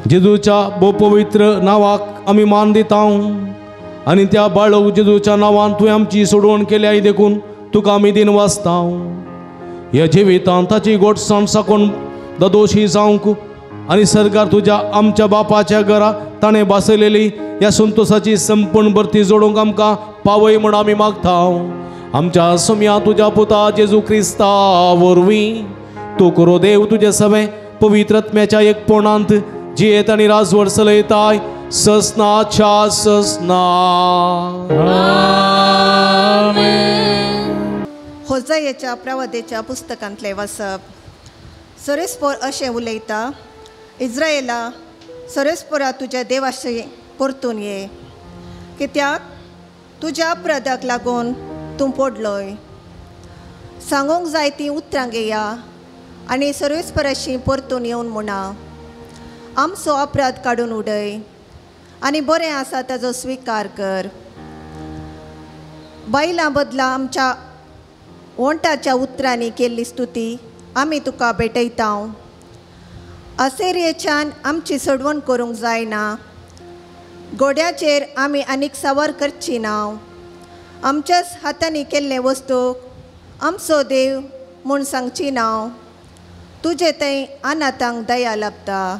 जेजूच्या भोव पवित्र नांवाक आमी मान दिता आनी त्या बाळक जेजूच्या नांवान तुवें आमची सोडवण केल्या देखून तुका आमी दिन वाचता. ह्या जिवितांत ताची गोडसाण साकून दोशी जावंक आनी सरकार तुज्या आमच्या बापाच्या घरा ताणें बासयलेली ह्या संतोशाची संपूर्ण भरती जोडूंक आमकां पावय म्हण आमी मागता. आमच्या सोम्या तुज्या पुता जेजू क्रिस्ता वरवीं तूं करो देव तुजे सवे पवित्रत्म्याच्या एकपणांत जियेत आनी राजवट चलयताय ससनाच्या ससना. होजायेच्या प्रवादेच्या पुस्तकांतले वाचप. सरेस्पोर अशें उलयता. इज्रायेला सरेस्पोरा तुज्या देवाशी परतून ये कित्याक तुज्या अपराधाक लागून तूं पडलोय. सांगूंक जाय ती उतरां घेया आनी सरेस्पोराशी परतून येवन म्हणा. आमचो अपराध काडून उडय आनी बरें आसा ताजो स्विकार कर. बायलां बदला आमच्या वंटाच्या उतरांनी केल्ली स्तुती आमी तुका भेटयता. असेरियेच्यान आमची सोडवण करूंक जायना. घोड्याचेर आमी आनीक सावर करची ना. आमच्याच हातांनी केल्ले वस्तूक आमचो देव म्हूण सांगची ना. तुजे थंय अनाथांक दया लाभता.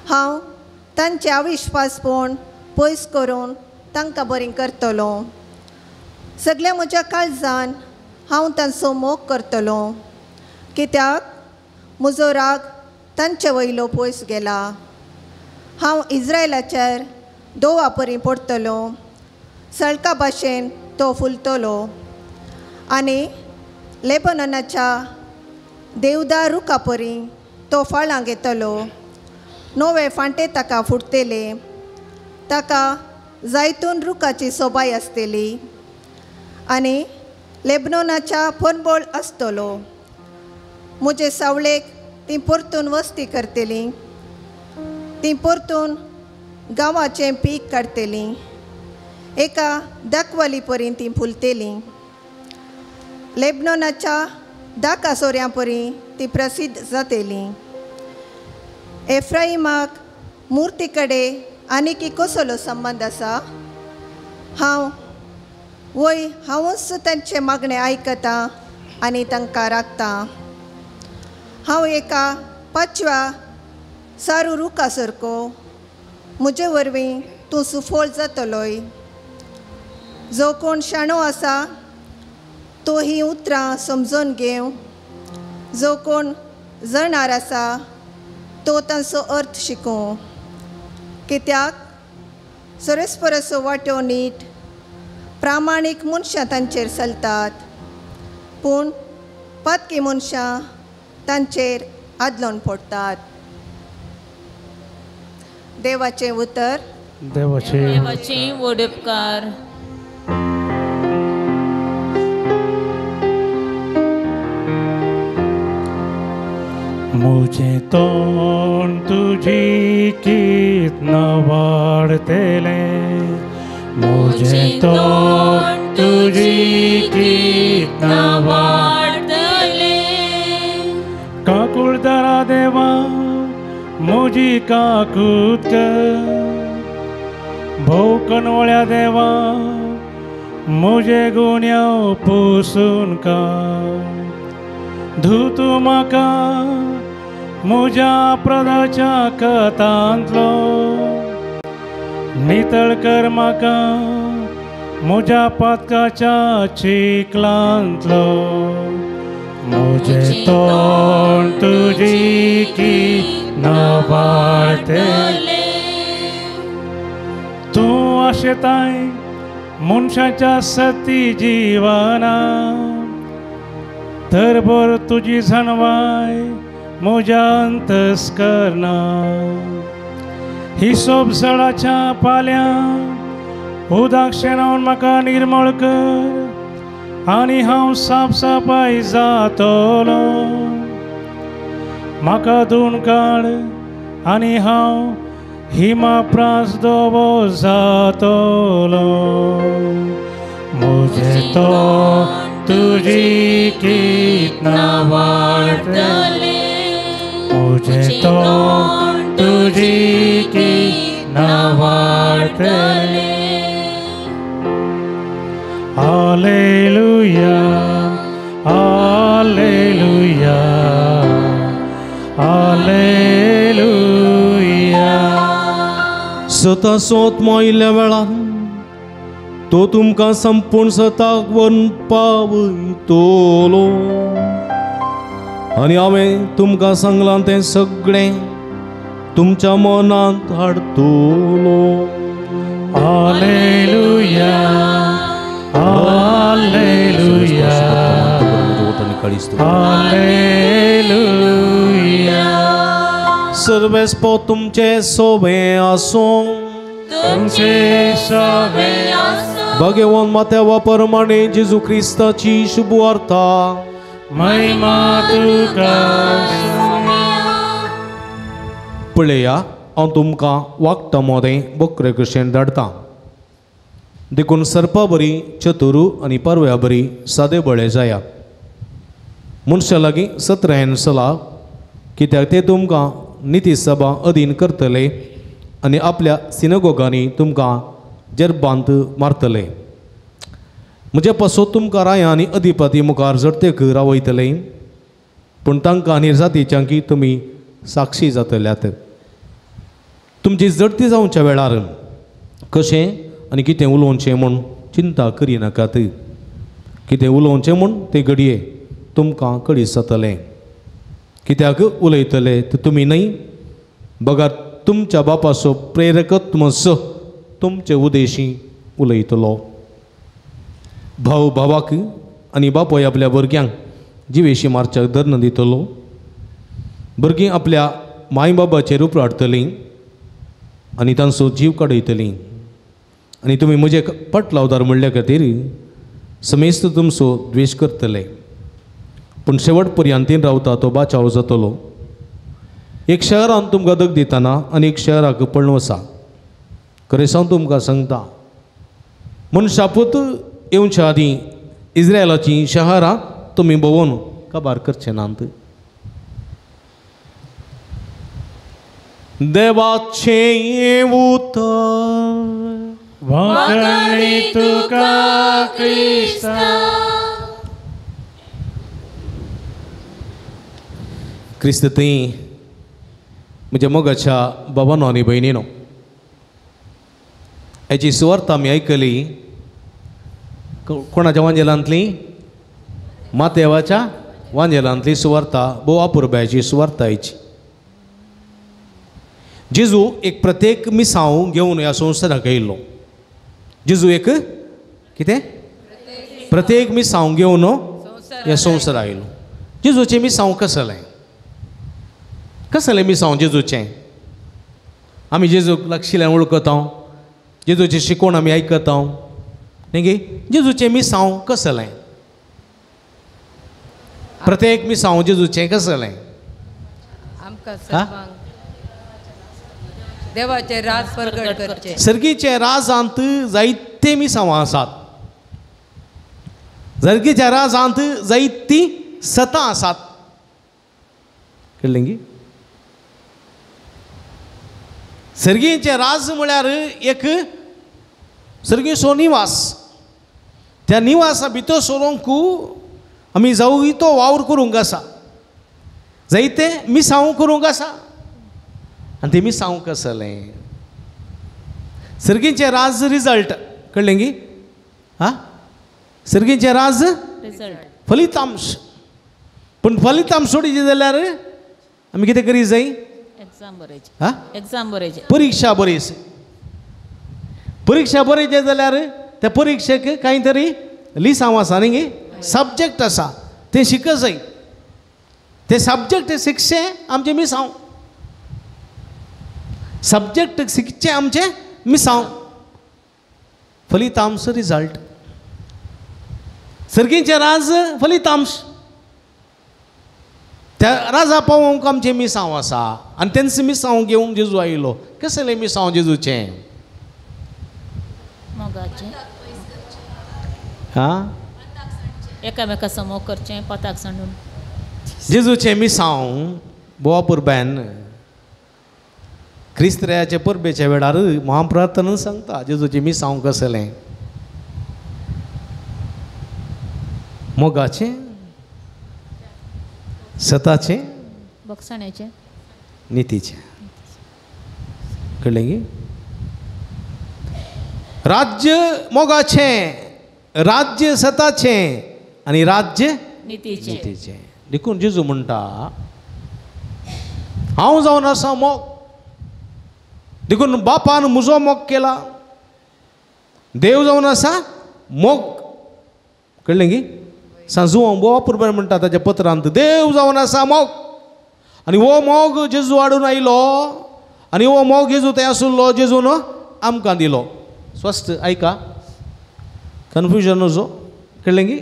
हांव तांचे अविश्वासपण पयस करून तांकां बरें करतलो. सगळ्या म्हज्या काळजान हांव तांचो मोग करतलो कित्याक म्हजो राग तांचे वयलो पयस गेला. हांव इज्रायलाचेर दोवा परी पडटलो. सळका भाशेन तो फुलतलो आनी लेबननाच्या देवदार रुखा परी तो फळां घेतलो. नवे फांटे ताका फुटतेले. ताका जायतून रुखाची सोबाय आसतली आनी लेबनोनाच्या फनबोळ आसतलो. म्हजे सावळेक ती परतून वस्ती करतली. ती परतून गांवाचें पीक काडटली. एका दाखवाली परी ती फुलतली. लेबनोनाच्या दाका सोऱ्यां परी ती प्रसिद्ध जातली. एफ्राईमाक मुर्ती कडेन आनीक कसलो संबंद आसा. हांव वय हांवूच तांचे मागणें आयकता आनी तांकां राखता. हांव एका 5व्या सारू रुखा सारको, म्हजे वरवीं तूं सुफोळ जातलोय. जो कोण शाणो आसा तो ही उतरां समजून घेव. जो कोण जाणार आसा तो तांचो अर्थ शिकूं. कित्याक सरस्परसो वांटो नीट प्रामाणीक मनशां तांचेर चलतात, पूण पातकी मनशां तांचेर आदलोन पडटात. देवाचें उतर. देवाची वडपकार. मुझे तोंड तुझी कीर्तना वाढतेले. मुझे तोंड तुझी कीर्तना वाढतले. काकुळदारा देवा मुझी काकूत कर. भोव कनवळ्या देवा मुझे गुन्यांव पुसून काड. धुतू म्हाका म्हज्या अपराधाच्या कतांतलो. नितळ कर म्हाका म्हज्या पातकाच्या चिखलांतलो. म्हजें तोंड तुजी कीर्तना वाढतले. तूं आशेताय मनशाच्या सती जिवाना. तरभर तुजी जाणवाय म्हज्या अंतस्करणा. हिसोब सडाच्या पाल्यां उदक शेणावन म्हाका निर्मळ कर आनी हांव साफसाफाई जातलो. म्हाका धुवन काड आनी हांव हिमाप्रास धवो जातलो. म्हजें तोंड तुझी कीर्तना वाढतले. मुझे तोंड तुझी कीर्तना वाढतले. हालेलुया हालेलुया हालेलुया. सता सोत मोयल्या वेळार तो तुमकां संपूर्ण सताक वन पावयतलो. आनी हांवें तुमकां सांगलां तें सगळें तुमच्या मनांत हाडतलो. हालेलुया हालेलुया हालेलुया. सर्वेस्पो तुमचे सोबे आसूं. तुमचे सोबे आसूं. भगवान माथ्या प्रमाणे जेजू क्रिस्ताची शुभ वार्ता महिमा तुका. पळया हांव तुमकां वागता मोदें बकरे कशें धाडटां. देखून सर्पा बरी चतुरू आनी पारव्या बरी सादे बळे जाया. मनशा लागीं सत्रेन चला, कित्याक ते तुमकां नितीसभा अधीन करतले आनी आपल्या सिनगोगांनी तुमकां जेरबांत मारतले. म्हजे पासो तुमकां राया आनी अधिपती मुखार जडतेक रावयतले, पूण तांकां निर्जातीच्यांक तुमी साक्षी जातल्यात. तुमची जडती जावच्या वेळार कशें आनी कितें उलोवचें म्हूण चिंता करिनाकात. कितें उलोवचें म्हूण ते घडये तुमकां कळीत जातलें. कित्याक उलयतले तर तुमी न्हय, बगात तुमच्या बापाचो प्रेरकत्मस तुमचे उदेशी उलयतलो. भाव भावाक आनी बापोय आपल्या भुरग्यांक जिवेशी मारच्याक धर्न दितलो. भुरगीं आपल्या माय बाबाचेर रूप हाडटलीं आनी तांचो जीव काडयतलीं. आनी तुमी म्हजे पटलावदार म्हणल्या खातीर समेस्त तुमचो द्वेश करतले, पूण शेवट पर्यंतीन रावता तो बाचाव जातलो. एक शहरान तुमकां दग दितना आनी एक शहराक पळून वसा. खरें सांग तुमकां सांगता, मनशापूत येवच्या आदीं इस्रायलाचीं शहरां तुमी भोंवून काबार करचे नात. देवाचें उतर. वखणी तुका क्रिस्ता. क्रिस्त ती म्हणजे मोगाच्या बाबांनो आनी भयणीनो, हेची सुवार्थ आमी आयकली कोणाच्या वांजेलांतली? मातेवाच्या वांजेलांतली सुवार्था, भोव अपुरब्याची सुवार्था हेची. जेजू एक प्रत्येक मिसांव घेवन ह्या संवसाराक येयल्लो. जेजू एक कितें? प्रत्येक मिसांव घेवन ह्या संवसाराक येयलो. जेजूचें मिसांव कसलें? कसलें मिसांव जेजूचें? आमी जेजूक लागशिल्ल्यान वळखता, जेजूचें शिकोवण आमी आयकता न्ही गे. जेजूचें मिसांव कसलें? प्रत्येक मिसांव जेजूचें कसलें? आमकां सर्वांक देवाचे राज प्रगट करचे. सर्गीच्या राजांत जायते मिसांवां आसात. सर्गीच्या राजांत जायतीं सतां आसात. कळ्ळें गे? सर्गीचें राज म्हळ्यार एक सर्गीचो निवास. त्या निवासा भितर सरोंक आमी जायतो वावर करूंक आसा, जायते मिसांव करूंक आसा. आनी ते मिसांव कसलें? सर्गीचें राज रिजल्ट. कळ्ळें गे? सर्गीचें राज फलितांश. पूण फलितांश सोडिचें जाल्यार आमी कितें करी जाय? एक्झाम बरेचे. परीक्षा बरयची. परीक्षा बरयचे जाल्यार त्या परीक्षेक कांय तरी लिसांव आसा न्ही गे, सब्जेक्ट आसा, ते शिक जाय. ते सब्जेक्ट शिकचे आमचे मिसांव. सब्जेक्ट शिकचे आमचे मिसांव. फलितांश रिजल्ट. सर्गीचें राज फलितांश. त्या राजा पावोवंक आमचे मिसांव आसा आनी तेंचे मिसांव घेवन जेजू आयलो. कसलें मिसांव जेजूचें? मोगाचें. एकामेकाचो मोग करचें, पताक सांडून. जेजूचें मिसांव बोवा पुरब्यान क्रिस्तरायाचे परबेच्या वेळार महाप्रार्थनान सांगता जेजूचें मिसांव कसलें? मोगाचें, सताचें, बक्षण्याचें, नितीचें. कळ्ळें गे? राज्य मोगाचें, राज्य सताचें आनी राज्य नितीचें. देखून जेजू म्हणटा हांव जावन आसा मोग. देखून बापान म्हजो मोग केला. देव जावन आसा मोग. कळ्ळें गे? सांजुवां बोवा पुरब्यान म्हणटा ताच्या पत्रांत देव जावन आसा मोग. आनी हो मोग जेजू हाडून आयलो आनी हो मोग जेजू थंय आसलो जेजून आमकां दिलो. स्वस्थ ऐका, कन्फ्युजन नजो. कळ्ळें गे?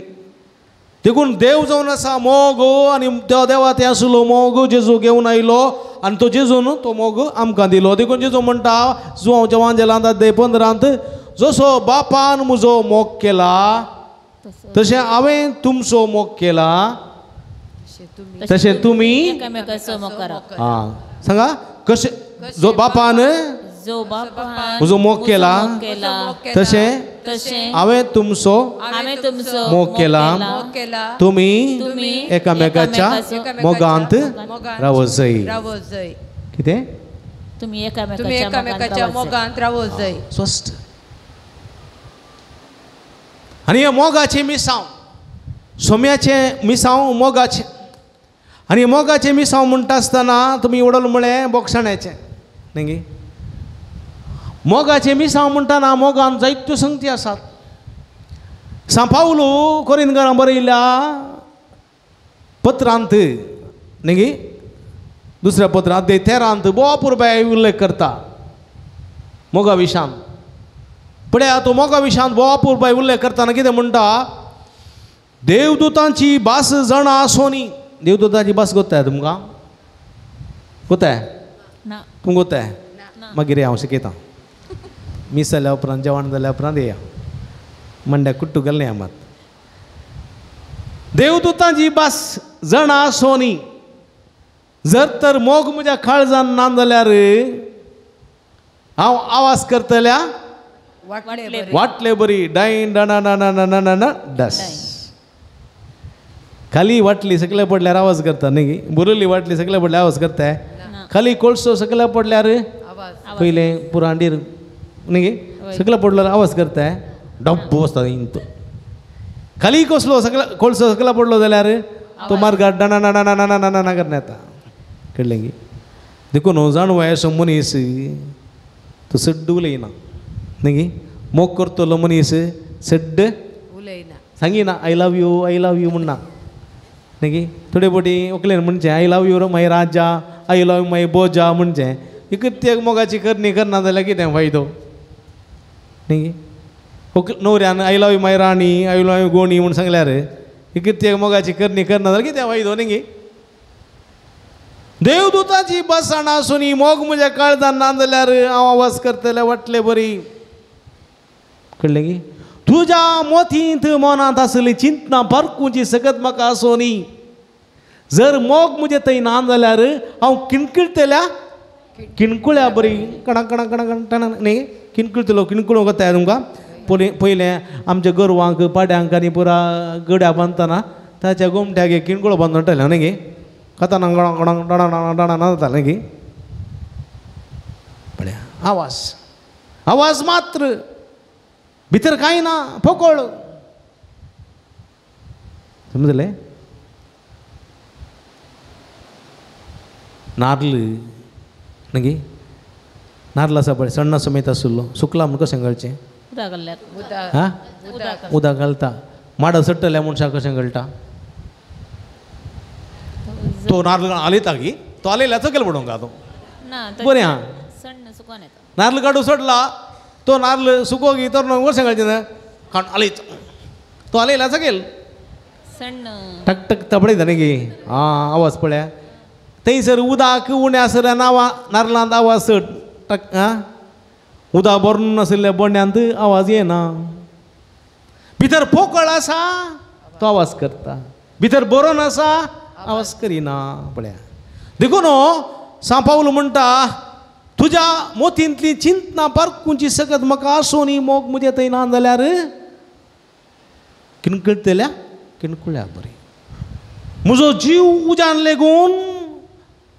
देखून देव जावन आसा मोग आनी तो देवा थंय आसलो मोग जेजू घेवन आयलो आनी तो जेजून तो मोग आमकां दिलो. देखून जेजू म्हणटा जुवांच्या वांजेलांत अध्याय 15 जसो बापान म्हजो मोग केला तशें हांवें तुमचो मोग केला तशें तुमी एकामेकाचो मोग करा. सांगा कशें? जो बापान जो बापान म्हजो मोग केला तशें हांवें तुमचो मोग केला. तुमी एकामेकाच्या मोगांत रावो जाय. कितें? तुमी एकामेकाच्या मोगांत रावो जाय. स्वस्थ. आनी हे मोगाचें मिसांव, सोम्याचें मिसांव मोगाचें. आनी मोगाचें मिसांव म्हणटा आसतना तुमी उडोल म्हळें बोक्षाण्याचें न्ही गे. मोगाचें मिसांव म्हणटाना मोगान जायत्यो संगती आसात. सा पावलो कोरिंथकारांक बरयल्या पत्रांत न्ही गे, दुसऱ्या पत्रांत अध्याय 13 बोवा पुरबाय उल्लेख करता मोगा विशांत. पळया तो मोगा विशांत बोवा पुरबाय उल्लेख करतना कितें म्हणटा? देवदूतांची भास जाणा आसोनी. देवदूतांची भास गोताय तुमकां? गोताय? तुमकां गोताय? मागीर हांव शिकयतां. मीस जाल्या उपरांत जेवण जाल्या उपरांत येया. मंड्याक कुट्टू गेल्लें या मात. देवदूतांची भास जाणा आसोनी. जर तर मोग म्हज्या काळजान ना जाल्यार हांव आवाज करतल्या वाटले बरी डाईन डाना डाना डाना डाना डस खाली वाटली सकल्या पडल्यार आवाज करता न्ही बुरली वाटली सकल्या पडल्यार आवाज करता खाली कोळसो सकल्या पडल्यार पयले पुरांडीर न्ही सकल्या पडल्यार आवाज करता डब्बू आसता इंत खाली कसलो सकल्या कोळसो सकल्या पडलो जाल्यार तो मार्गार डाना डाना डाना डाना डाना करना येता कळलें की देखून हो जाण वयाचो मनीस तो सड्ड उलयना न्ही मोग करतलो मनीस सड्ड उलयना सांगिना आय लव यू म्हणना न्ही थोडे फावटी व्हंकलेन म्हणचें आय लव यू मागीर राजा आय लव मागीर बोजा म्हणचें इकत्याक मोगाची करणी करना जाल्यार कितें फायदो न्ही न्हवऱ्यान आय लव यू मागीर राणी आय लव यू गोणी म्हूण सांगल्यार इकत्याक मोगाची करणी करना जाल्यार कितें फायदो न्ही देवदूताची बसाण आसून मोग म्हज्या काळजान ना जाल्यार हांव आवाज करतलें वाटलें बरी कळलें की तुज्या मोतींत मनांत आसली चिंतना परकूंची सकत म्हाका आसोनी जर मोग म्हजे थंय ना जाल्यार हांव किणकिळटल्या किणकुळ्या बरी कणा कणा कणा कणा न्ही किणकिळटलो किणकुळो कोता तुमकां पयलें आमच्या गोरवांक पाड्यांक आनी पुरा गड्या बांदतना ताच्या गोमट्याक एक किणकुळो बांदताले न्ही कथाना गणां गणां डाणा डाणा डाणा ना जातालें की पळया आवाज मात्र भितर कांय ना फोकोळ समजलें नारळ न्ही नारळ आसा पळय सण्ण समेत आशिल्लो सुकला म्हूण कशें गळचें हां उदक घालता माड सट्टल्या मनशाक कशें गळटा तो नारळ आलेता की तो आलेल्याचो केलो पडूंक तो बरें आं नारळ काडू सोडला तो नारळ सुको की तर कशें घालचें काण आलेच तो आलेल्याचो गेल टक टक तपडयता न्ही गे आं आवाज पळया थंयसर उदक उणें आसल्या नारळांत आवाज चड टक आं उदक भरून आशिल्ल्या बोंड्यांत आवाज येना भितर पोकळ आसा तो आवाज करता भितर बरोवन आसा आवाज करिना पळया देखून सांत पाऊल म्हणटा तुज्या मोतींतली चिंतना परकूंची सकत म्हाका आसोनी मोग म्हजे थंय ना जाल्यार किणकिळटल्या किणकुळ्या बरी म्हजो जीव उज्यान लेगून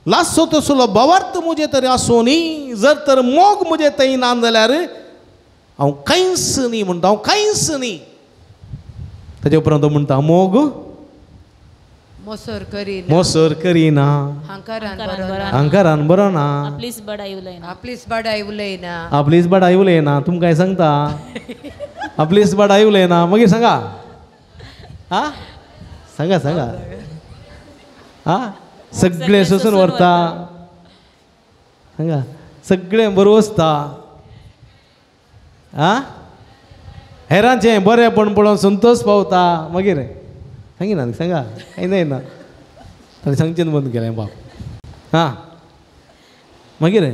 लासो तसलो भावार्थ म्हजे तरी आसोनी जर तर मोग म्हजे थंय ना जाल्यार हांव कांयच न्ही म्हणटा हांव कांयच न्ही ताचे उपरांत म्हणटा मोग मोसोर करिना हांकारान बरो ना आपलीच बडाई उलयना तुमकां काय सांगता आपलीच बडाई उलयना मागीर सांगा हा सांगा सांगा हा सगळे सोसून व्हरता सांगा सगळे बरो आसता हा हेरांचें बरेंपण पळोवन संतोश पावता मागीर सांगिना सांगा काही नाही ना ताणें सांगचें बंद केलें बाप हां मागीर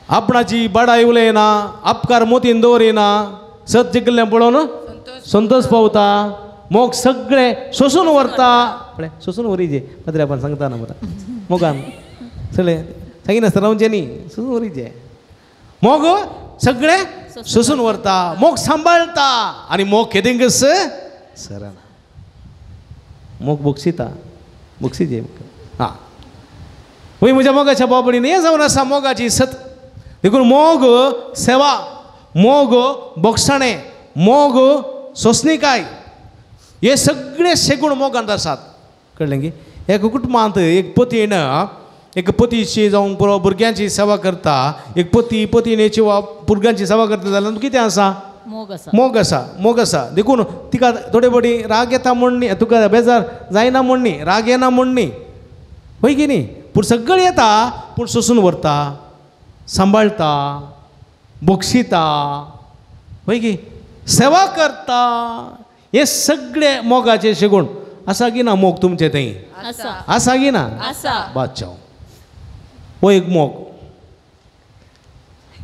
आपणाची बडाई उलयना आपकार मोतीन दवरिना सत जिकल्लें पळोवन संतोश पावता मोग सगळे सोसून व्हरता पळय सोसून व्हरीचे पाद्री आपण सांगता ना बरं मोगान सगळे सांगिनासतना रावचें न्ही सोसून व्हरीचे मोग सगळे सोसून व्हरता मोग सांबाळटा आनी मोग केदेंकस सराना मोग बक्षिजे हां वय म्हज्या मोगाच्या बाबडीन हें जावन आसा मोगाची सत देखून मोग सेवा मोग बोगसाणें मोग सोंसणीकाय हे सगळे शेगूण मोगांत आसात कळ्ळें की एका कुटुंबांत एक पतीन एक पतीची जावं पुरो भुरग्यांची सेवा करता एक पतीनेची वा भुरग्यांची सेवा करता जाल्यार कितें आसा मोग आसा देखून तिका थोडे फावटी राग येता म्हणणी तुका बेजार जायना म्हणणी राग येना म्हणणी वय की न्ही पूण सगळें येता पूण सोसून व्हरता सांबाळता बक्षिता वय की सेवा करता हे सगळे मोगाचे शेगूण आसा की ना मोग तुमचे थंय आसा की ना बादशाह हो एक मोग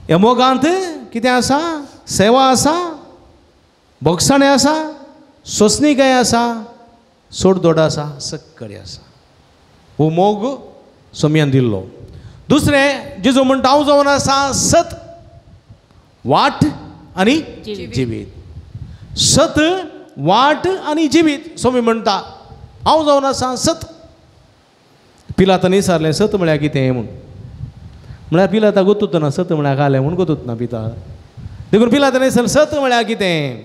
ह्या मोगांत कितें आसा सेवा आसा बोगसाणें आसा सोंसणीकाय आसा सोडदोड आसा सगळें आसा हो मोग सोम्यान दिल्लो दुसरें जेजू म्हणटा हांव जावन आसा सत वाट आणि जिवीत. सत वाट आणि जिवीत सोमी म्हणटा हांव जावन आसा सत. पिलातान विचारलें सत म्हळ्यार कितें म्हूण. म्हळ्यार पिलाता गोतूत ना सत म्हळ्यार कालें म्हूण गोतूत ना पिता. देखून पिलातान विचारलें सत म्हळ्यार कितें.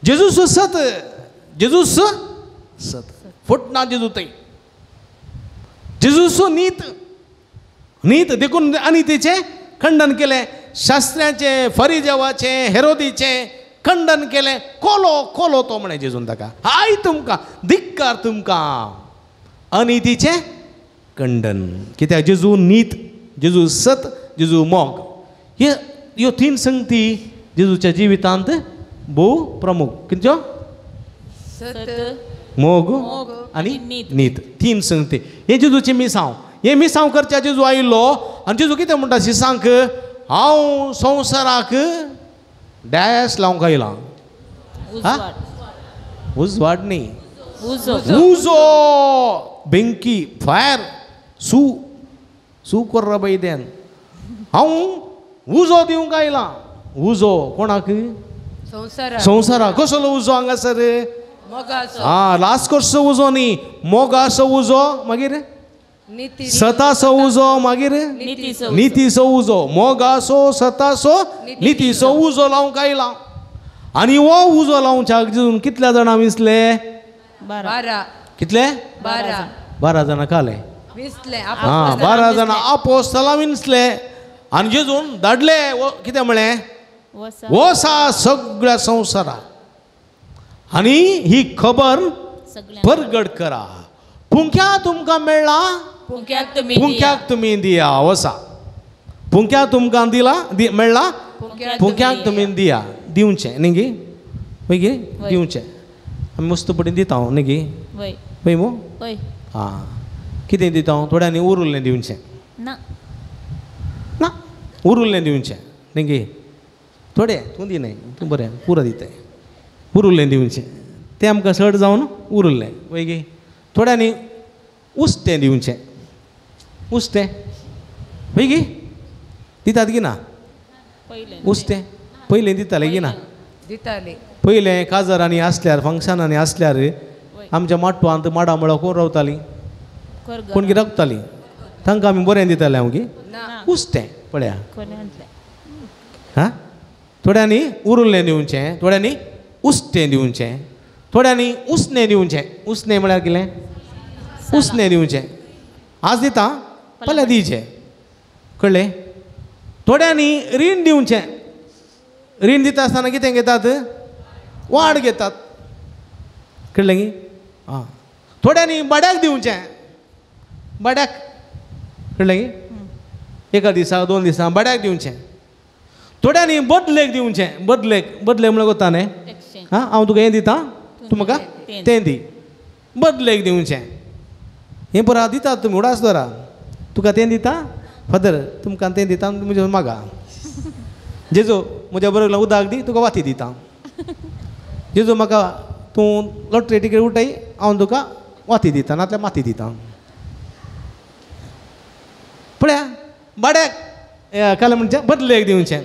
जेजूस सत. जेजूस सत फुटना जेजू थंय. जेजूस नीत. नीत देखून अनितीचें खंडन केलें. शास्त्र्याचे फरिजेवाचे हेरोदीचे खंडन केलें. कोलो कोलो तो म्हणे जेजून ताका हाय तुमकां धिक्कार तुमकां. अनितीचें खंडन. कित्याक जेजू नीत जेजू सत जेजू मोग ह्यो तीन संगती जेजूच्या जिवितांत भोव प्रमुख. कित्यो मोग आनी नीत तीन संगती. हे जेजूची मिसांव. हे मिसांव करच्या जेजू आयिल्लो आनी जेजू कितें म्हणटा शिसांक हांव संवसाराक डॅश लावंक आयलां. उजवाड न्ही उजो बेंकी फायर सू कोर्रा बैद्यान हांव उजो दिवंक आयलां. उजो कोणाक संवसाराक. कसलो उजो हांगासर लास्ट कसो उजो न्ही मोगाचो उजो मागीर सताचो उजो मागीर नितीचो उजो. मोगाचो सताचो नितीचो उजो लावंक आयलां. आनी हो उजो लावच्याक जेजून कितल्या जाणां विसले. 12. कितले 12 जाणां काले. 12 जाणां आपोस्तलां विसले. आनी जेजून धाडले कितें म्हळें वसा सगळ्या संवसाराक आनी ही खबर परगट करा. पुंख्याक तुमकां मेळ्ळा पुंख्याक तुमी दिया. वसा पुंख्याक तुमकां दिला मेळ्ळा पुंख्याक तुमी दिया. दिवचें न्ही गे पळय गे दिवचें. आमी मस्त पडीन दिता न्ही गे पळय मो. आं कितें दिता थोड्यांनी उरिल्लें दिवचें ना उरिल्लें दिवचें न्ही गे. थोडें तूं दिनाय तूं बरें पुरो दिताय. उरिल्लें दिवचें तें आमकां चड जावन उरिल्लें पळय गे. थोड्यांनी उस्तें दिवचें. उस्तें पळय गे दितात की ना. उस्तें पयलें दितालें की ना. पयलें काजारांनी आसल्यार फंक्शनांनी आसल्यार आमच्या माटवांत माडा मळो कोण रावतालीं कोण कितें राखतालीं तांकां आमी बरें दितालें हांव गे. उस्तें पळया हां. थोड्यांनी उरिल्लें दिवचें थोड्यांनी उस्तें दिवचें थोड्यांनी उसणें दिवचें. उसणें म्हळ्यार कितें उसणें दिवचें. आज दिता फाल्यां दिवचें कळ्ळें. थोड्यांनी रीण दिवचें. रीण दिता आसतना कितें घेतात वाड घेतात कळ्ळें गी. आं थोड्यांनी बड्याक दिवचें. बड्याक कळ्ळें गी. एका दिसा 2 दिसां बड्याक दिवचें. थोड्यांनी बदलेक दिवचें. बदलेक म्हळ्यार कोता न्ही. हां हांव तुका हें दिता तूं म्हाका तें दी. बदलेक दिवचें. हें बरें दितात तुमी उडास दरा. तुका तें दिता फादर तुमकां तें दिता म्हजे मागा. जेजू म्हज्या बरोबर उदक दी तुका वाती दिता. जेजू म्हाका तूं लॉटरी टिकेट उठय हांव तुका वाती दिता नाजाल्यार माती दिता. पळया बड्याक काल म्हणचें बदलेक दिवचें.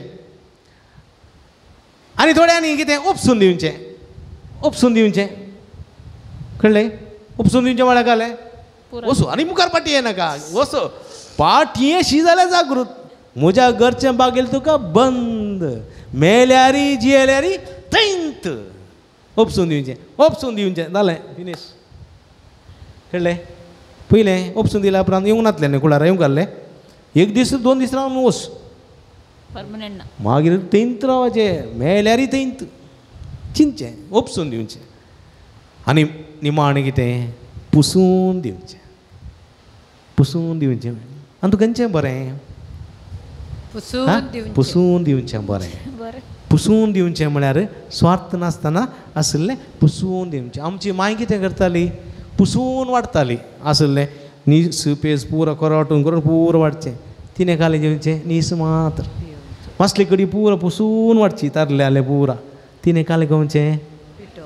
आनी थोड्यांनी कितें उपसून दिवचें. उपसून दिवचें कळ्ळें. उपसून दिवचें म्हळ्यार कालें वसो आनी मुखार पाटये नाका. वसो पाटयेशी जाल्यार जागृत. म्हज्या घरचें बागेल तुका बंद. मेल्यारी जियेल्यारी थंयत. उपसून दिवचें जालें फिनीश कळ्ळें. पयलें उपसून दिल्या उपरांत येवंक नातलें न्ही कुळारा येवंक घाल्लें. 1 दीस 2 दीस रावन वस मागीर थंयत रावचें. मेल्यारी थंयत चिंतचें उपसून दिवचें. आनी निमाणें कितें पुसून दिवचें. आनी तुका खंयचें बरें पुसून दिवचें बरें. पुसून दिवचें म्हळ्यार स्वार्थ नासतना आसलें पुसून दिवचें. आमची माय कितें करताली पुसून वाडटाली आसलें. नीस पेज पुरो करोटून करून पुरो वाडचें. तिणें खालें जेवचें नीस मात्र. मासली कडी पुरो पुसून वाडची तारले जाल्यार पुरा. तिणें कालें घेवचें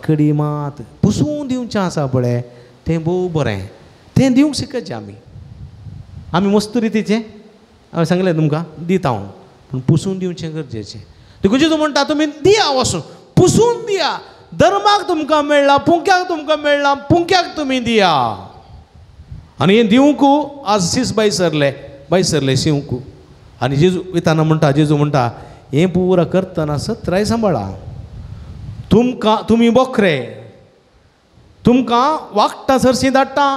कडी मात. पुसून दिवचें आसा पळय तें भोव बरें. तें दिवंक शिकचें आमी. मस्त रितीचें हांवें सांगलें तुमकां दिता हांव पण पुसून दिवचें गरजेचें. देखून जेजू म्हणटा तुमी दिया वचून पुसून दिया. धर्माक तुमकां मेळ्ळा, पुंक्याक तुमकां मेळ्ळा, पुंक्याक तुमी दिया. आनी हें दिवंकू आज सीस बाय सरले शिवंकू. आनी जेजू वयताना म्हणटा, जेजू म्हणटा हें पुरा करतना सत्राय सांबाळा. तुमी बोखरे, तुमकां वागटां सरशीं धाडटा.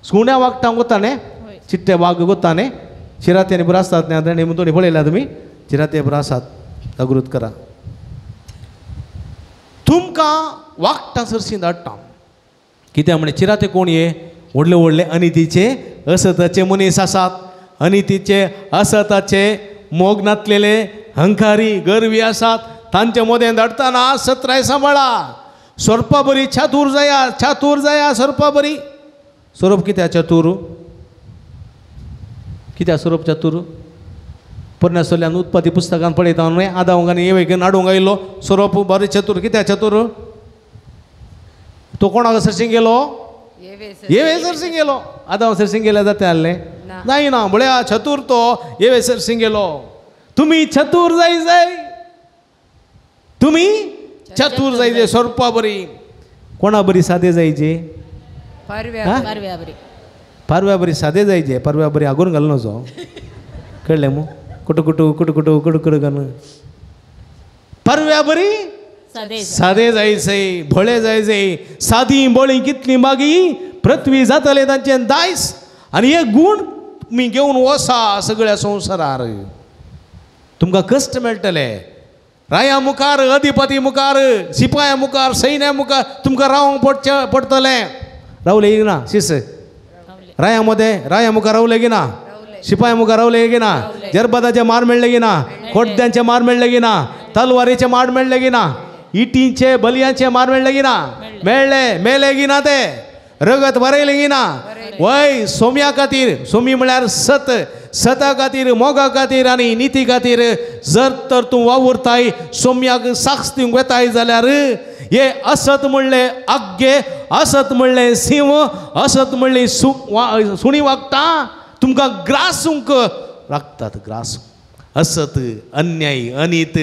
सुण्या वागटां गोताने, चिट्टे वाग गोताने, चिरात्यांनी बरो आसतात न्ही. आतां नेमून पळयल्या तुमी, चिराते बरो आसात, जागृत करा. तुमकां वागटां सरशीं धाडटा. कित्याक म्हणे चिराते कोण हे? व्हडले व्हडले अनितीचे असताचे मनीस आसात. अनितीचे असताचे मोग नातलेले हंकारी गरवी आसात. तांचे मदें धाडटाना सत्राय सांबाळा. सोरपा बरी चातूर जाया सोरपा बरी. सोरोप कित्याक चतूर? कित्याक सोरोप चतूर? पोरण्यासोल्यान उत्पत्ती पुस्तकान पळयता न्हय, आदावंगानी येवेक नाडूंक आयिल्लो सोरोप बरें चतूर. कित्याक चतूर? तो कोणाक सरशीं गेलो? येवे सरशीं गेलो. आदाव सरशीं गेल्या जाता आहलें? जायना. म्हळ्यार चतूर तो येवे सरशीं गेलो. तुमी चतूर जाय, तुमी चतूर जायचे. सोरपा बरी. कोणा बरी? सादे जायचे. पारव्या बरी सादे जायचे. पारव्या बरी आगोन घाल नजो. कळ्ळें मू? कुटू घालून पारव्या बरी सादे जायचे, भोळे जायचे. सादी बोळी कितली मागी पृथ्वी जातले तांचे दायस. आनी हे गूण मी घेवन वसा सगळ्या संवसारार. तुमकां कश्ट मेळटले. राया मुखार, अधिपती मुखार, सिपाया मुखार, सैन्या मुखार तुमकां रावंक पडटलें. रावले ना शिस? राया मुखार रावले गी ना? शिपाया मुखार रावले गी ना? जरबदाचे मार मेळ्ळे गी ना? खोडद्यांचे मार मेळ्ळे गी ना? तलवारीचे मार मेळ्ळे गी ना? इटींचे बलयांचे मार मेळ्ळे गी ना? मेले गी ना? ते रगत भरयले गी ना? वय सोम्या खातीर. सोमी म्हळ्यार सता खातीर, मोगा खातीर आनी निती खातीर जर तर तूं वावुरताय, सोम्याक साक्ष दिवंक येताय जाल्यार हे असत म्हणले आग्गे, असत म्हणले सिंह, असत म्हणले सुणी वागटा तुमकां ग्रासूंक लागतात. ग्रासूंक असत, अन्याय, अनित,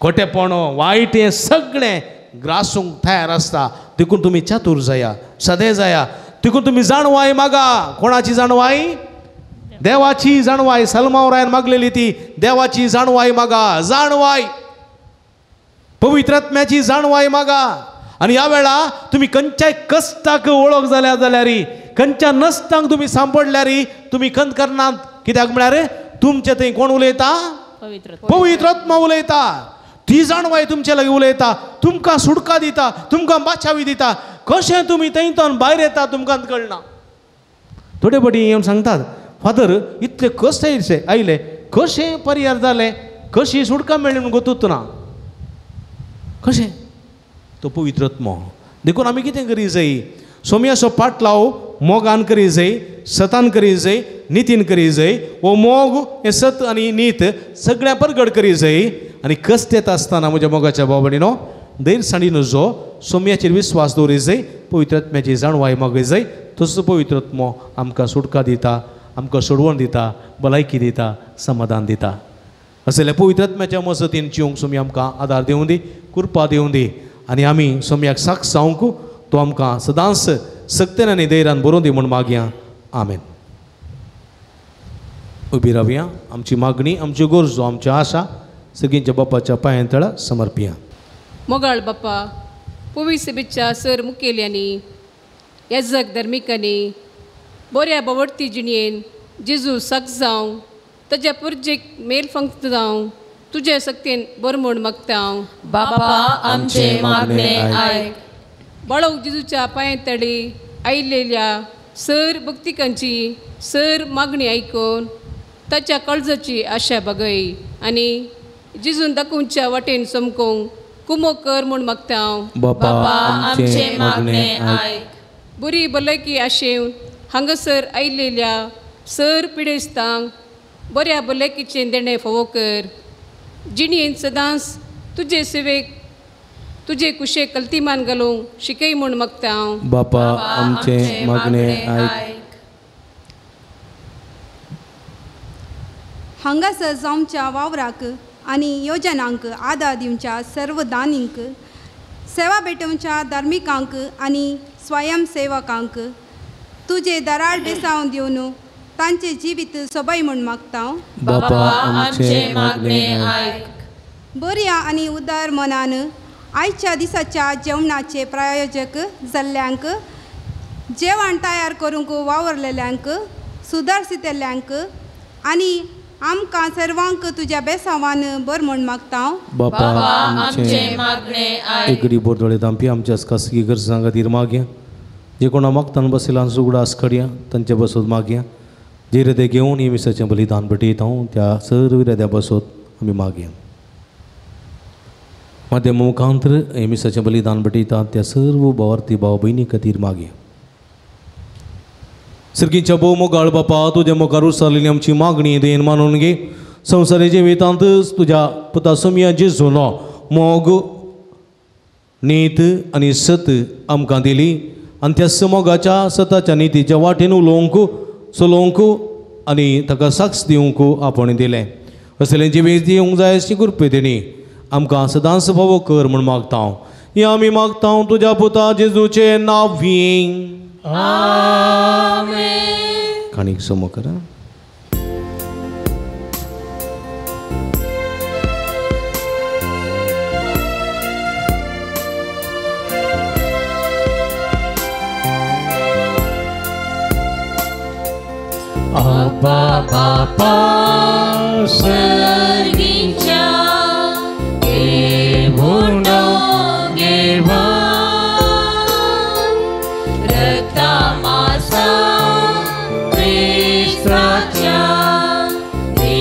खोटेपणो, वायट हें सगळें ग्रासूंक तयार आसता. देखून तुमी चातूर जाया, सदे जाया. देखून तुमी जाणवाय मागा. कोणाची जाणवाय? देवाची जाणवाय. सलमावरायन मागलेली ती देवाची जाणवाय मागा. जाणवाय, पवित्र आत्म्याची जाणवाय मागा. आनी ह्या वेळा तुमी खंयच्याय कश्टाक वळख जाल्यार, खंयच्या नश्टांक तुमी सांपडल्यार तुमी खंत करनात. कित्याक म्हळ्यार तुमचे थंय कोण उलयता? पवित्र आत्मा उलयता. ती जाणवाय तुमचे लागीं उलयता, तुमकां सुडका दिता, तुमकां बाचावी दिता. कशें तुमी थंयच्यान भायर येता तुमकां कळना. थोडे फावटी येवन सांगतात, फादर इतले कश्ट आयले, कशें परिहार जालें, कशी सुडका मेळ्ळी म्हूण गोतूच ना. कशें? तो पवित्र आत्मा. देखून आमी कितें करी जाय? सोम्याचो पाट लाव मोगान करी जाय, सतान करी जाय, नितीन करी जाय. वो मोग हे सत आनी नीत सगळ्या परगड करी जाय. आनी कश्ट येता आसतना म्हज्या मोगाच्या भावभयणीनो दैरसाणी नजो सोम्याचेर विस्वास दवरी जाय, पवित्र आत्म्याची जाणवाय मागय जाय. तसो पवित्र आत्मो आमकां सुटका दिता, आमकां सोडवण दिता, भलायकी दिता, समाधान दिता. असले पवित्र आत्म्याच्या मसतीन जिवंक सोमी आमकां आदार दिवं दी, कृपा दिवं दी. आनी आमी सोम्याक साक्ष जावंक तो आमकां सदांच सक्तेन आनी धैर्यान बरोवन दी म्हूण मागया. आमेन. उबी रावया. आमची मागणी, आमच्यो गरजो, आमच्यो आशा सगळींच्या बापाच्या पांयां तळा समर्पिया. मोगाळ बाप्पा, पवित्र सभेच्या सर मुखेल्यांनी, येजक धर्मिकांनी बऱ्या बवडती जिणेन जेजू साक्ष जावं, ताच्या पुर्जेक मेल फंक्त जावं, तुजे सक्तीन बरो म्हूण मागता. बापा आमचे मागणे आयक. बाळोक जेजूच्या पांयां तळी आयिल्ल्या सर भक्तिकांची सर मागणी आयकून ताच्या काळजाची आशा बगय आनी जेजून दाखोवच्या वाटेन समकोवंक कुमो कर म्हूण मागता. बापा आमचे मागणे आयक. बरी भलायकी आशेवन हांगासर आयिल्ल्या सर पिडेस्तांक बऱ्या भलायकीचें देणें फावो कर. जिणेन सदांच तुजे सेवेक तुजे कुशेक कल्तीमान घालूंक शिकय म्हूण मागता. बापा आमचे मागणे आयक. हांगासर जावच्या वावराक आनी योजनांक आदार दिवच्या सर्व दानींक, सेवा भेटोवच्या धार्मिकांक आनी स्वयंसेवकांक तुजे दराळ बेसांव दिवन तांचे जिवीत सोबाय म्हूण मागता. बापा आमचे मागणे आयक. बऱ्या आनी उदार मनान आयच्या दिसाच्या जेवणाचे प्रायोजक जाल्ल्यांक, जेवण तयार करूंक वावरलेल्यांक, सुदारसितेल्ल्यांक आनी आमकां सर्वांक तुज्या बेसांवान बर म्हूण मागता. बापा आमचे मागणे आयक. एकडी बोरदोळे तांपी आमच्या खासगी गरजां खातीर मागया. जे कोणा मागतान बसयला सुगडा आसकड्या तांचे बसोत मागया. जे हृदय घेवन ही मिसाचें बलिदान भेटयता त्या सर्व हृदया बसोत आमी मागया. माध्यम मुखांतर हे मिसाचें बलिदान भेटयतात त्या सर्व भावार्थी भाव भयणी खातीर मागया. सर्गीच्या भोव मोगाळ बापा तुज्या मुखार उसारलेली आमची मागणी देन मानून घे. संवसाराचे वेतांत तुज्या पुता सोमिया जेजूनो मोग नीत आनी सत आमकां दिली आनी त्या मोगाच्या सताच्या नितीच्या वाटेन उलोवंक चलोवंक आनी ताका साक्ष दिवंक आपण दिलें. असलें जिवीत दिवंक जाय अशी कृपे तेणी आमकां सदांच फावो कर म्हूण मागता. हें आमी मागता तुज्या पुता जेजूचे नांवीं. आमेन. खाणीक समो करा. आबा बापा सर्गीच्या देवून घेवा रक्ता मासा ख्रिस्ताच्या दी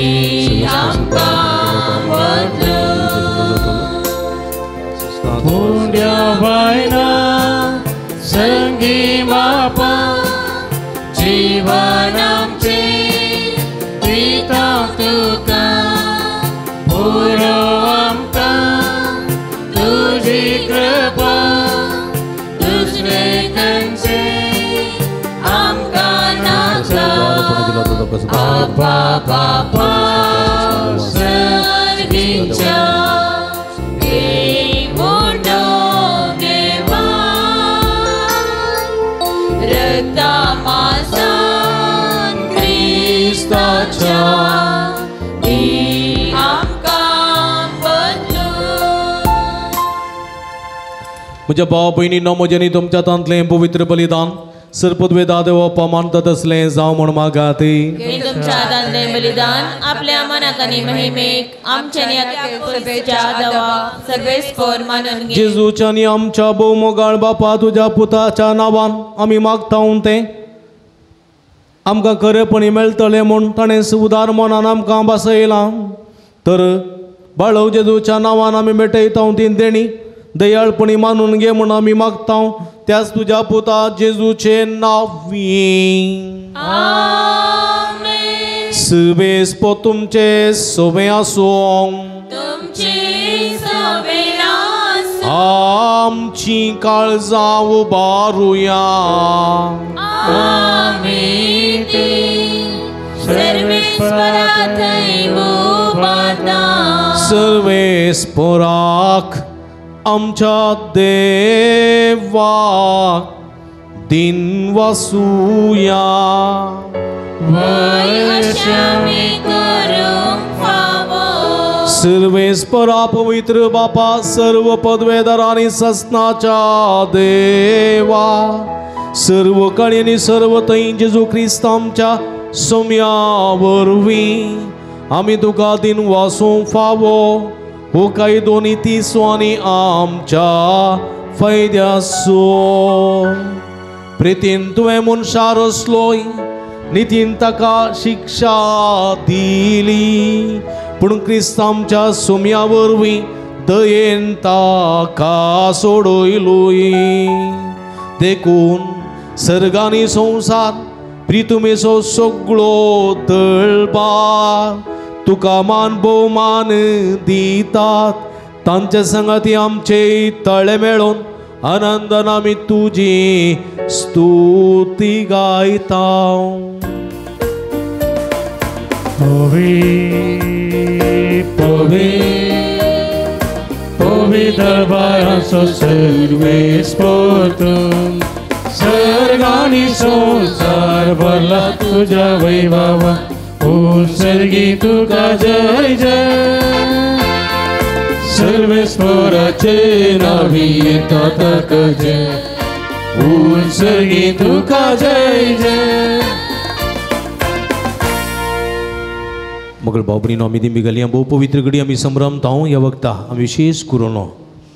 आमकां बदलून पुण्या वायना संगी बापा जीवन आमचे दिता तुका पुरो आमकां तुजी कृपा दुसरे खंयचे आमकां नाका. आबा बापा सर्गीच्या देवून घेवा रक्ता मासान ख्रिस्ताच्या दी आमकां बदलून. म्हज्या भाव भयणींनो म्हजें तुमच्या तांतलें पवित्र बलिदान सरपदवेदा देवपा मानतात असलें जावं म्हूण मागात. हे तुमच्या दांदलें बलिदान आपल्या मनाक आनी महिमेक आमच्या सभेच्या दवा सगळे स्पोर मानून घे. जेजूच्या आनी आमच्या भोव मोगाळ बापा तुज्या पुताच्या नांवान आमी मागता तें आमकां खरेपणी मेळटलें म्हूण ताणें उदार मनान आमकां बसयलां. तर बाळव जेजूच्या नांवान आमी भेटयता ती देणी दयाळपणी मानून घे म्हूण आमी मागता. त्याच तुज्या पुता जेजूचे नांवीं. आमेन. सुबेस्पो तुमचे सोबे आसूं. तुमची सभे आसूं. आमची काळजां उबारुया. आमी ती सर्वेस्परा थंय उबारता. सर्वेस्पराक आमच्या देवाक दिन वासुया. वय अशें आमी करूंक फावो. सर्वेस्परा पवित्र बापा सर्व पदवेदार आनी सस्नाच्या देवा सर्व काळी आनी सर्व थंय जेजू क्रिस्त आमच्या सोम्या वरवीं आमी तुका दिन वासूंक फावो. हो काही दोन्ही तिसो आनी आमच्या फायद्याचो. प्रितीन तुवें मनशार असलोय नितीन ताका शिक्षा दिली पूण क्रिस्त आमच्या सोम्या वरवीं दयेन ताका सोडयलोय. देखून सर्गानी संवसार प्रितुमेचो सगळो तळपार तुका मान भोवमान दितात. तांचे संगती आमचे तळे मेळोन आनंदान आमी तुजी स्तुती गायता. दरबाराचो सर्वेस पोतून सर्गानी संसार भरला तुझ्या वैभवा उत्सर्गी तुका जय जय सर्वेस्वराचे नावी येतात जय उत्सर्गी तुका जय जय मगल बाबरी आमी दिंबी घाली भोव पवित्र घडी आमी संभ्रमता ह्या वक्ता आमी विशेष करून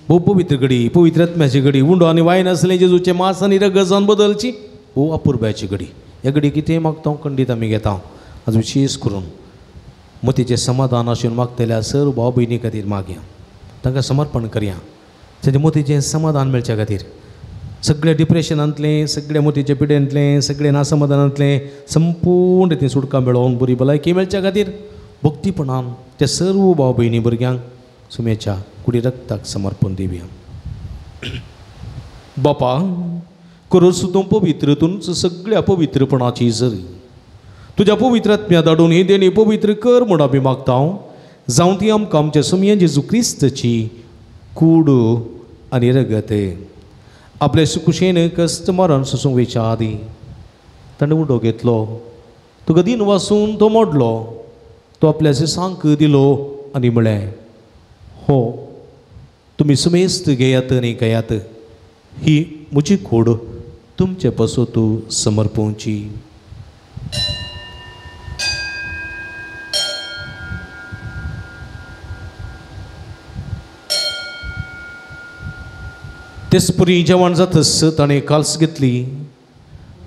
भोव पवित्र घडी पवित्र आत्म्याची घडी उंडो आनी वायन आसले जेजूचे मांस आनी रगत जावन बदलची भोव अपुर्ब्याची घडी ह्या घडी कितें मागता खंडीत आमी घेता आज विशेष करून मतीचें समाधान आसून मागतल्या सर्व भाव भयणी खातीर मागया तांकां समर्पण करया तांचे मतीचें समाधान मेळच्या खातीर सगळ्या डिप्रेशनांतलें सगळ्या मतीच्या पिड्यांतलें सगळ्या नासमाधानांतलें संपूर्ण रितीन सुटका मेळोवन बरी भलायकी मेळच्या खातीर भक्तीपणान त्या सर्व भाव भयणी भुरग्यांक सुमेच्या कुडी रक्ताक समर्पण दिवया बापा खरोच तूं पवित्रतून सगळ्या पवित्रपणाची झरी तुज्या पवित्रात्म्या धाडून ही देणी पवित्र कर म्हूण आमी मागता जावं ती आमकां आमच्या सुमया जेजू क्रिस्ताची कूड आनी रगत आपल्या सुकुशेन कश्ट मरण सोसूंक वेच्या आदी ताणें उडो घेतलो तुका दिन वाचून तो मोडलो तो आपल्या सांक दिलो आनी म्हळें हो तुमी सुमेस्त घेयात आनी घेयात ही म्हजी कूड तुमचे पासून तूं समर्पोवची तेच पुरी जेवण जातस ताणें काल्स घेतली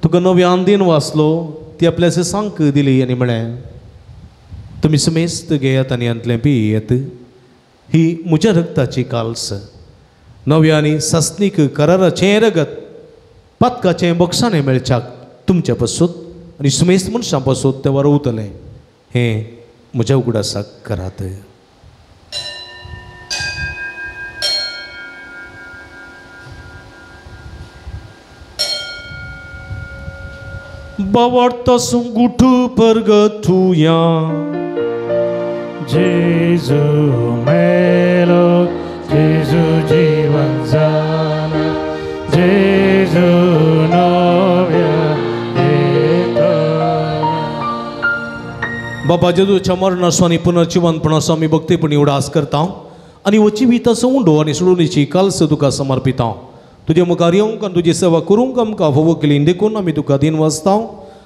तुका नव्यान दिन वाचलो ती आपल्या सांक दिली आनी म्हळें तुमी सुमेस्त घेयात आनी अंतलें पियेत ही म्हज्या रगताची काल्स नव्यानी सस्नीक कराराचें रगत पातकाचें बक्षाणें मेळच्याक तुमच्या पासून आनी सुमेस्त मनशां पासून तें वारोवतलें हें म्हज्या उगडासाक करात Bawarta sungguh pergetuya Jesu melo Jesu jiwanzana Jesu novya बाबा जेजूच्या मरणाचो आनी पुनर्जीवनपणाचो आमी भक्तीपणी उडास करता आनी वची विताचो उंडो आनी सोडुणीची काल्स तुका समर्पिता तुजे मुखार येवंक आनी तुजी सेवा करूंक आमकां फोव केली देखून आमी तुका दिन वाचता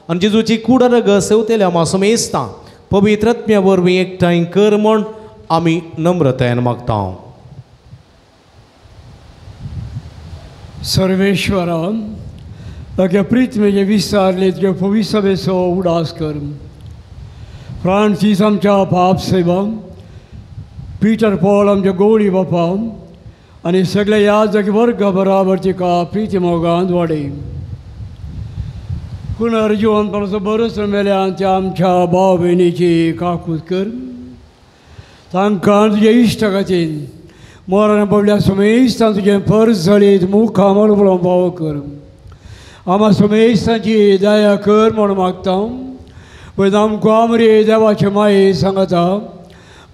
आनी जेजूची कूड रगत सेवतेल्या मासो मेजता पवित्र आत्म्या वरवीं एकठांय कर म्हूण आमी नम्रतायेन मागता सर्वेश्वरा ताच्या प्रित्मेचे विस्तारले तुज्या पवित्र सभेचो उडास कर फ्रांसीस आमच्या पाप सेवा पीटर पॉल आमच्या गवळी बापा आनी सगळे याजक वर्ग बराबर तिका प्रीती मोगान वाडय पुनर्जीवनपणाचो बरोच मेल्यान त्या आमच्या भाव भयणीची काकूत कर तांकां तुज्या इश्टा खातीर मरण पडल्या सुमेस्तान तुजें फर्ज जालीत मुखार पळोवन भाव कर आम्हा सुमेस्तांची दया कर म्हूण मागता पळय आमकां आमरे देवाचे माये सांगता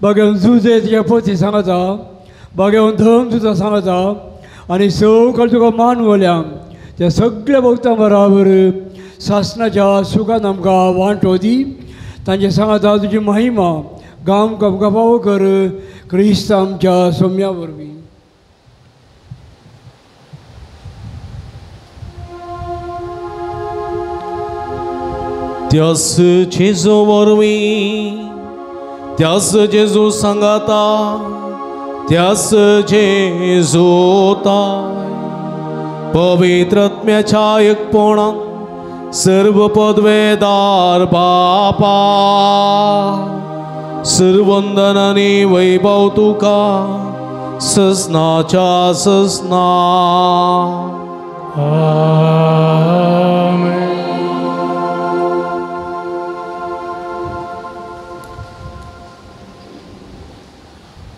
बागेवन जुजे तुजे पती सांगता बागेवन धम तुका सांगता आनी सवकाळ तुका मानवल्या त्या सगळ्या भक्तां बराबर सासणाच्या सुखान आमकां वांटो दी तांचे सांगता तुजी महिमा गांव आमकां फावो कर क्रिस्त आमच्या सोम्या वरवीं त्यास जेजू वरवीं त्यास जेजू सांगता त्यास जेजूता पवित्र आत्म्याच्या एकपणान सर्व पदवेदार बापा सर्वंदन आनी वैभव तुका ससनाच्या ससना आमेन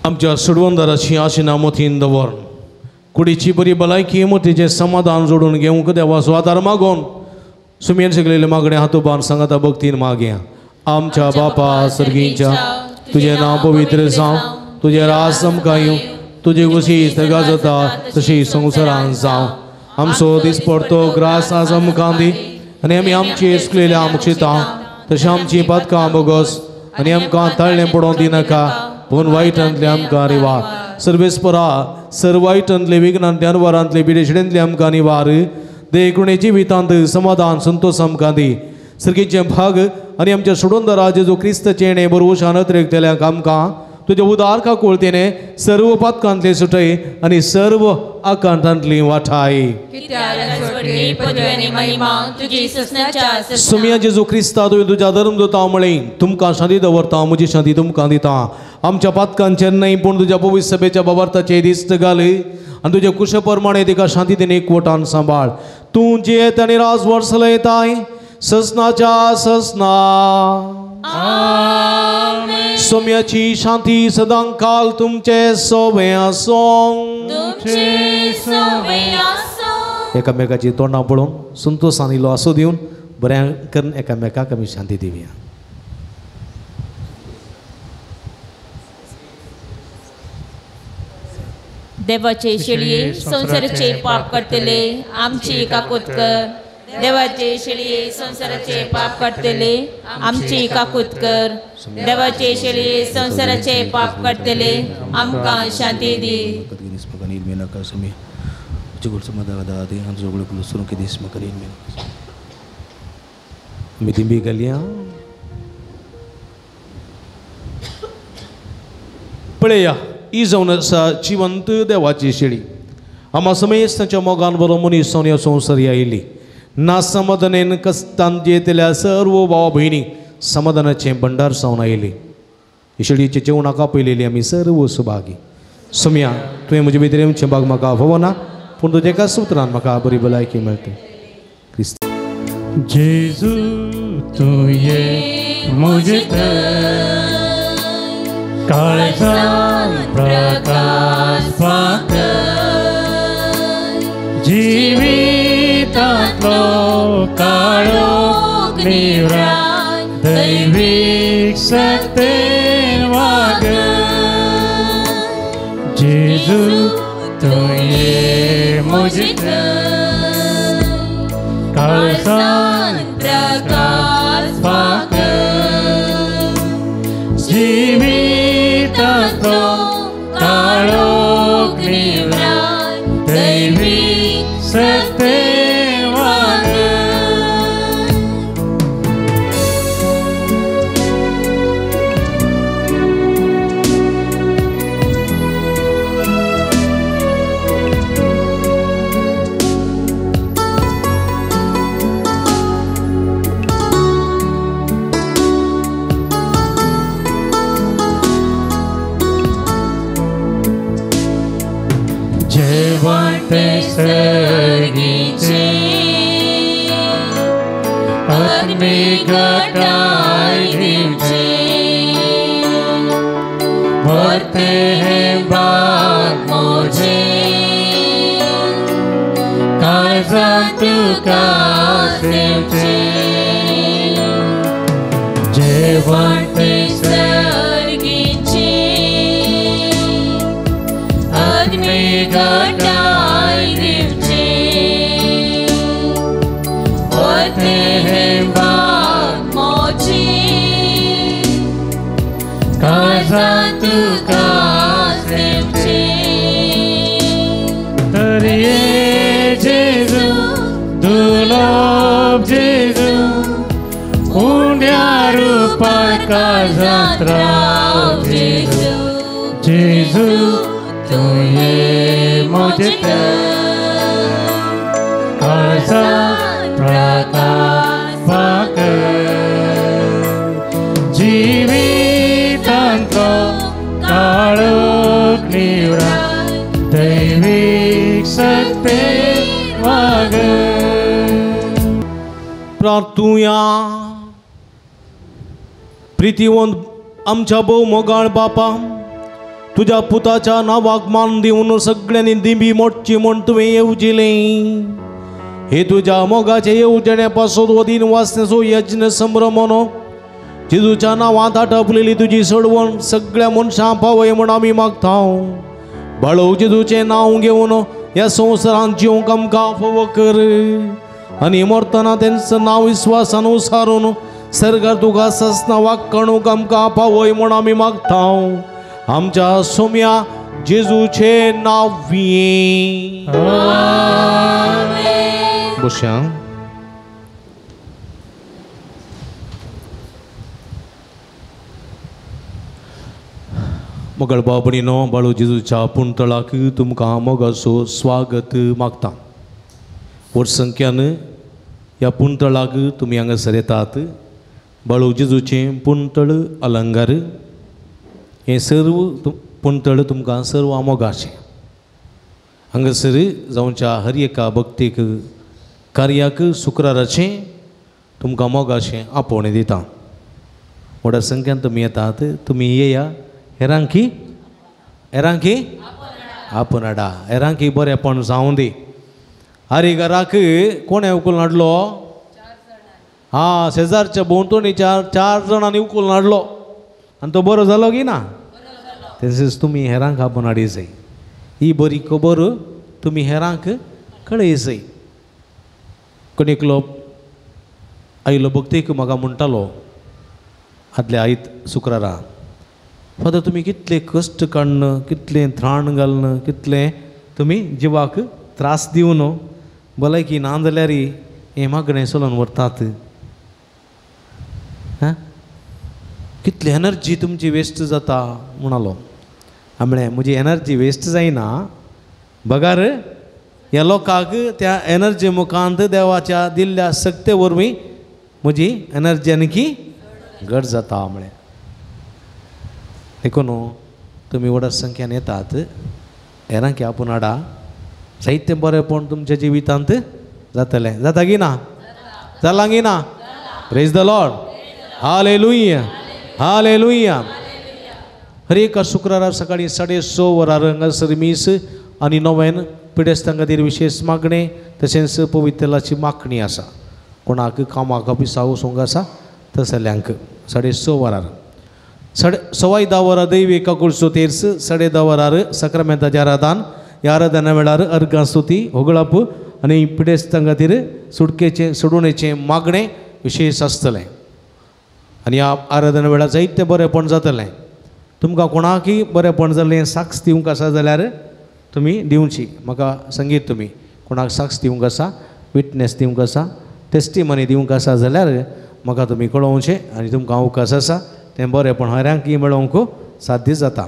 आमच्या सुडवंदराची आशिना मोतीन दवर कुडीची बरी भलायकी मोतीचें समाधान जोडून घेवंक देवा स्वादार मागोवन सुमेन सगळेले मागणे हातोबान सांगता भक्तीन मागया आमच्या बापा सर्गीच्या तुझे नाव पवित्र जावं, तुझे राज समकायूं, तुझे कुशी सगळा जाता तशी संवसारान जावं. आमचो दिसपडतो ग्रास आज आमकां दी, आनी आमी आमची इसकलेल्या आमचिता तशी आमची पदकां बोगस, आनी आमकां तळ्ळें पडोवंक दिनाका, पूण वायटांतले आमकां रिवार. सर्वेस्परा सर्व वायटांतले विघ्नांतले अनवरांतले बिडेशिडेंतले आमकां निवार. देखुणे जिवितांत समाधान संतोष आमकां दी. सर्गीचे भाग आनी आमच्या सोडून राजे जो क्रिस्ताचे येणे बरोवशान अतिरेकतेल्यांक आमकां तुझे उदार का कोळतेने सर्व पदकांतले सुटय आनी सर्व आकांतांतली वाठाय. सुमिया जेजू क्रिस्ता तुवें तुज्या धर्मदूता म्हळें तुमकां शांती दवरता, म्हजी शांती तुमकां दिता. आमच्या पदकांचेर न्हय पूण तुज्या पवित्र सभेच्या बाबार्थाचे दिश्ट घाल आनी तुज्या कुशे प्रमाणे तिका शांतीन एकवटान सांबाळ. तूं जियेत आनी राज वर्सला येताय ससनाच्या ससना. सोम्याची शांती सदां काल तुमचे सोबे आसूं. एकामेकाची तोंडां पळोवन संतोषान इल्लो आसो दिवन बऱ्या करून एकामेकाक आमी शांती दिवया. देवाचे शेळये संसाराचे पाप करतले आमची काकूत कर. देवाचे शेळये संसाराचे पाप करतले आमची काकूत कर. देवाचे शेळये संसाराचे पाप करतले आमकां शांती दी. पळया ही जावन आसा जिवंत देवाची शेळी. आमा समेस ताच्या मोगान बरो मनीस जावन ह्या संवसारी आयली. ना समाधानेन कस्तान जेतल्या सर्व भाव भयणी समाधानाचें भंडार जावन आयली. ही शेळयेचे जेवणाक आपयलेली आमी सर्व सुभागी. सोम्या तुवें म्हजे भितर येवचें भाग म्हाका आफवना, पूण तुज्या एका सुत्रान म्हाका बरी भलायकी मेळटा. क्रिस्त जेजू तुये मुझे काळजान प्रकाश पाकर. जिवितांतलो काळोख निवराय दैवीक सत्तेन वाग. जेजू तुये मुझे काळजान प्रकाश पाकर. जिवितांतलो काळोख निवराय दैवीक सत्तेन वाग. जेवंते सर्गीचे अग्नि घटाय दिवचे. भरते हैं बाग मोजे काळजान तुका सेवचे. जेवंते सर्गीचे अग्नि घटाय दिवचे. भरते हैं बाग मोजे काळजान तुका सेवचे. तरिये जेजू दुर्लभ जेजू उंड्या रूपात काळजांत राव जेजू. जेजू तुये मुझे काळजांत प्रकाश पाकर. जिवितांतलो काळोख निवराय दैवीक सत्तेन वाग. प्रार्थुया. प्रितीवंत आमच्या भोव मोगाळ बापा, तुझ्या पुताच्या नावाक मान दिवन सगळ्यांनी दिंबी मोडची म्हण तुवें येवजिलें. हे तुझ्या मोगाचे येवजणे पासून वदीन वाचण्याचो यज्ञ संभ्रमनो जेजूच्या नांवांत आटपलेली तुजी सोडवण सगळ्या मनशां पावय म्हूण आमी मागतांव. बाळो जेजूचें नांव घेवन ह्या संवसारांत जिवंक आमकां फोव कर आनी मरतना तेंचं नांव विस्वासान उसारून सर्गार तुका ससना वागणूक आमकां पावय म्हूण आमी मागतांव. आमच्या सोम्या जेजूचे नांवी. बशा मोगळ बाबडीनो बाळू जेजूच्या पुंतळाक तुमकां मोगाचो स्वागत मागता. व्हड संख्यान ह्या पुंतळाक तुमी हांगासर येतात. बाळू जेजूचें पुंतळ अलंकार हें सर्व पुंतळ तुमकां सर्व मोगाचें. हांगासर जावच्या हर एका भक्तीक कार्याक शुक्राराचें तुमकां मोगाचें आपोवणें दिता. व्हड संख्यान तुमी येतात. तुमी येया. हेरांकी आपणाडा. हेरांकी बरेंपण जावं दी. आरे घराक कोणें उखलून हाडलो? शेजारच्या भोंवतणी चार जाणांनी उखलून हाडलो आनी तो बरो जालो की ना? तशेंच तुमी हेरांक आपणाडी जाय. ही बरी खबर तुमी हेरांक कळय जाय. कोण एकलो आयलो भक्तीक म्हाका म्हणटालो आदल्या आयत शुक्रारा, फादर तुमी कितले कश्ट काडन, कितलें त्राण घालन, कितलें तुमी जिवाक त्रास दिवन भलायकी ना जाल्यार हें मागणें चलोवन व्हरतात. कितली एनर्जी तुमची वेस्ट जाता म्हणलो. म्हळें म्हजी एनर्जी वेस्ट जायना. बगार ह्या लोकांक त्या एनर्जी मुखांत देवाच्या दिल्ल्या शक्ती वरवीं म्हजी एनर्जी आनी घट जाता. म्हळें देखून तुमी व्हड संख्यान येतात. हेरांक आपूण हाडा. जायते बरेंपण तुमच्या जिवितांत जातलें. जाता की ना? जालां की ना? Praise the lord. हालेलुया हालेलुया. हर एका शुक्रारा सकाळी 6:30 वरार हांगासर मीस आनी 9 पिडेस्तां खातीर विशेश मागणें तशेंच पवित्रलाची मागणी आसा. कोणाक कामाक ऑफिसाक वचूंक आसा तसल्यांक 6:30 वरार. 10:15 वरार दैविक कुळसो तेर्स. 10:30 वरार सक्रामेंताचें आराधन. ह्या आराधना वेळार अर्गां स्तुती होगळाप आनी पिडेस्तां खातीर सुटकेचें सोडवणेचें मागणें विशेश आसतलें. आनी ह्या आराधना वेळार जायतें बरेंपण जातलें. तुमकां कोणाकय बरेंपण जाल्लें साक्ष दिवंक आसा जाल्यार तुमी दिवची. म्हाका सांगीत तुमी कोणाक साक्ष दिवंक आसा, विटनेस दिवंक आसा, टेस्टिमनी दिवंक आसा जाल्यार म्हाका तुमी कळोवचें आनी तुमकां अवकाश आसा तें बरेंपण हेरांकय मेळोवंक साध्य जाता.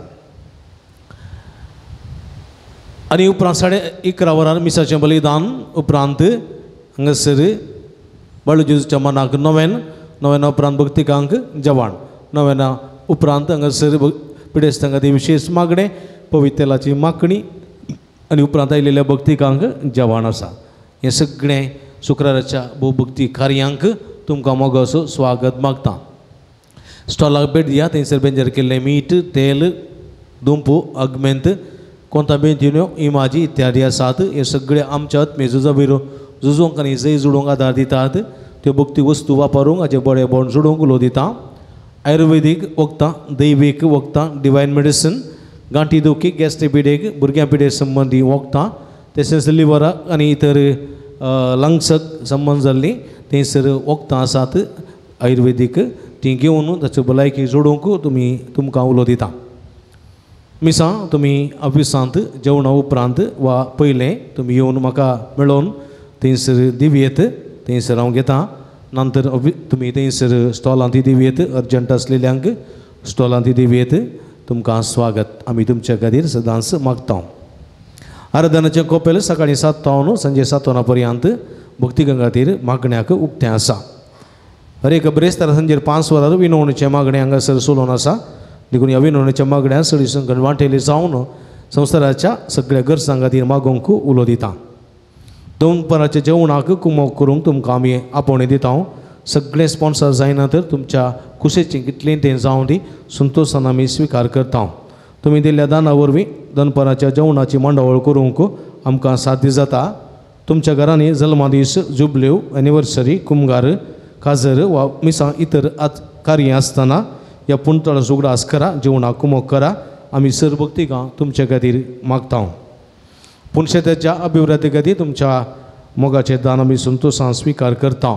आनी उपरांत 11:30 वरार मिसाचें बलिदान उपरांत हांगासर बाळू जेजूच्या मनाक 9 उपरांत भक्तिकांक जेवण. 9 उपरांत हांगासर पिडेस्तां खातीर विशेश मागणें, पवित्रलाची मागणी आनी उपरांत आयिल्ल्या भक्तिकांक जेवण आसा. हें सगळें शुक्राराच्या भोवभक्ती कार्यांक तुमकां मोगाचो स्वागत मागता. स्टॉलाक भेट दिया. थंयसर बेंजार केल्लें मीठ, तेल, दुंपू, अगमेंत, कोंताबेंजिन्यो, इमाजी इत्यादी आसात. हे सगळे आमच्या आत्मेचो जबेरो झुजोवंक आनी जय जुडोवंक आदार दितात. त्यो भक्ती वस्तू वापरूंक हाचे बरें बोण जुडोवंक उलो दिता. आयुर्वेदीक वखदां, दैवीक वखदां, डिवायन मेडिसीन, गांठी दुखीक, गॅस्ट्रिपिडेक, भुरग्यां पिडे संबंदी वखदां, तशेंच लिव्हराक आनी इतर लंग्साक संबंद जाल्लीं थंयसर वखदां आसात आयुर्वेदीक. ती घेवन ताच्यो भलायकी जोडूंक तुमकां उलो दिता. मिसां तुमी ऑफिसांत जेवणा उपरांत वा पयलें तुमी येवन म्हाका मेळोवन थंयसर दिवयेत. थंयसर हांव घेता. नंतर तुमी थंयसर स्टॉलांत दिवयेत. अर्जंट आसलेल्यांक स्टॉलांत दिवयेत. तुमकां स्वागत आमी तुमच्या खातीर सदांच मागता. आराधनाचें कोपेल सकाळीं 7 वरां सांजे 7 वरां पर्यंत भक्तिकां खातीर मागण्याक उक्तें आसा. हर एक ब्रेस्तार सांजेर 5 वरार विनवणेचें मागणें हांगासर चलोवन आसा. देखून ह्या विनवणेच्या मागण्यां सडी संकट वांटेली जावन संवसाराच्या सगळ्या गरजां खातीर मागोवंक उलो दिता. दनपाराच्या जेवणाक कुमक करूंक तुमकां आमी आपोवणें दिता. सगळे स्पॉन्सर जायना तर तुमच्या कुशेचें कितलें तें जावं दी संतोशान आमी स्विकार करता. तुमी दिल्ल्या दाना वरवीं दनपाराच्या जेवणाची मांडावळ करूंक आमकां साध्य जाता. तुमच्या घरांनी जल्मा दीस, जुबल्यो, एनिवर्सरी, कुमगार, काजर वा मिसां इतर कार्य आसतना ह्या पुणतळाचो उगडास करा, जेवणाक कुमक करा. आमी सरभक्तीका तुमचे खातीर मागता. पुणशेत्याच्या अभिवृद्धी खातीर तुमच्या मोगाचें दान आमी संतोशान स्विकार करता.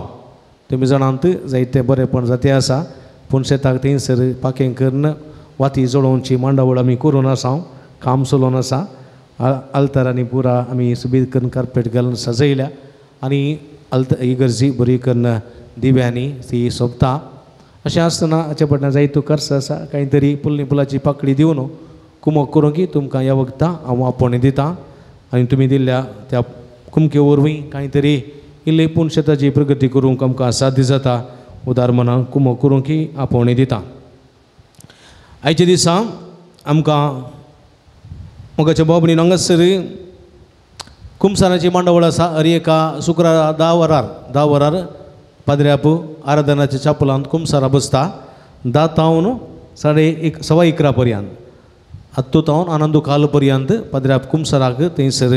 तुमी जाणांत जायते बरेपण जाते आसा. पुणशेताक थंयसर पाखें करून वाती जोडोवची मांडावळ आमी करून आसा. काम चलोवन आसा. आल्तारांनी पुरा आमी सुबीत करून कार्पेट घालून सजयल्या आनी इगर्जी बरी करून दिव्यांनी ती सोंपता. अशें आसतना हाचे फाटल्यान जायतो खर्च आसा. कांय तरी पुल्ली पुलाची पाकळी दिवन कुमक करूं की तुमकां ह्या वखदां हांव आपोवणी दितां. आनी तुमी दिल्ल्या त्या कुमके वरवीं कांय तरी इल्ली पुणशेताची प्रगती करूंक आमकां साध्य जाता. उदार मनान कुमक करूं की आपोवणी दितां. आयच्या दिसा आमकां मोगाच्या बाबणीन हांगासर कुमसाराची मांडावळ आसा. हर एका शुक्रार 10 वरार पाद्र्याप आराधनाच्या चापलांत कुमसारा बसता. 10 तावन 11:15 पर्यंत हत्तो तावन आनंदू काल पर्यंत पाद्र्याप कुमसाराक थंयसर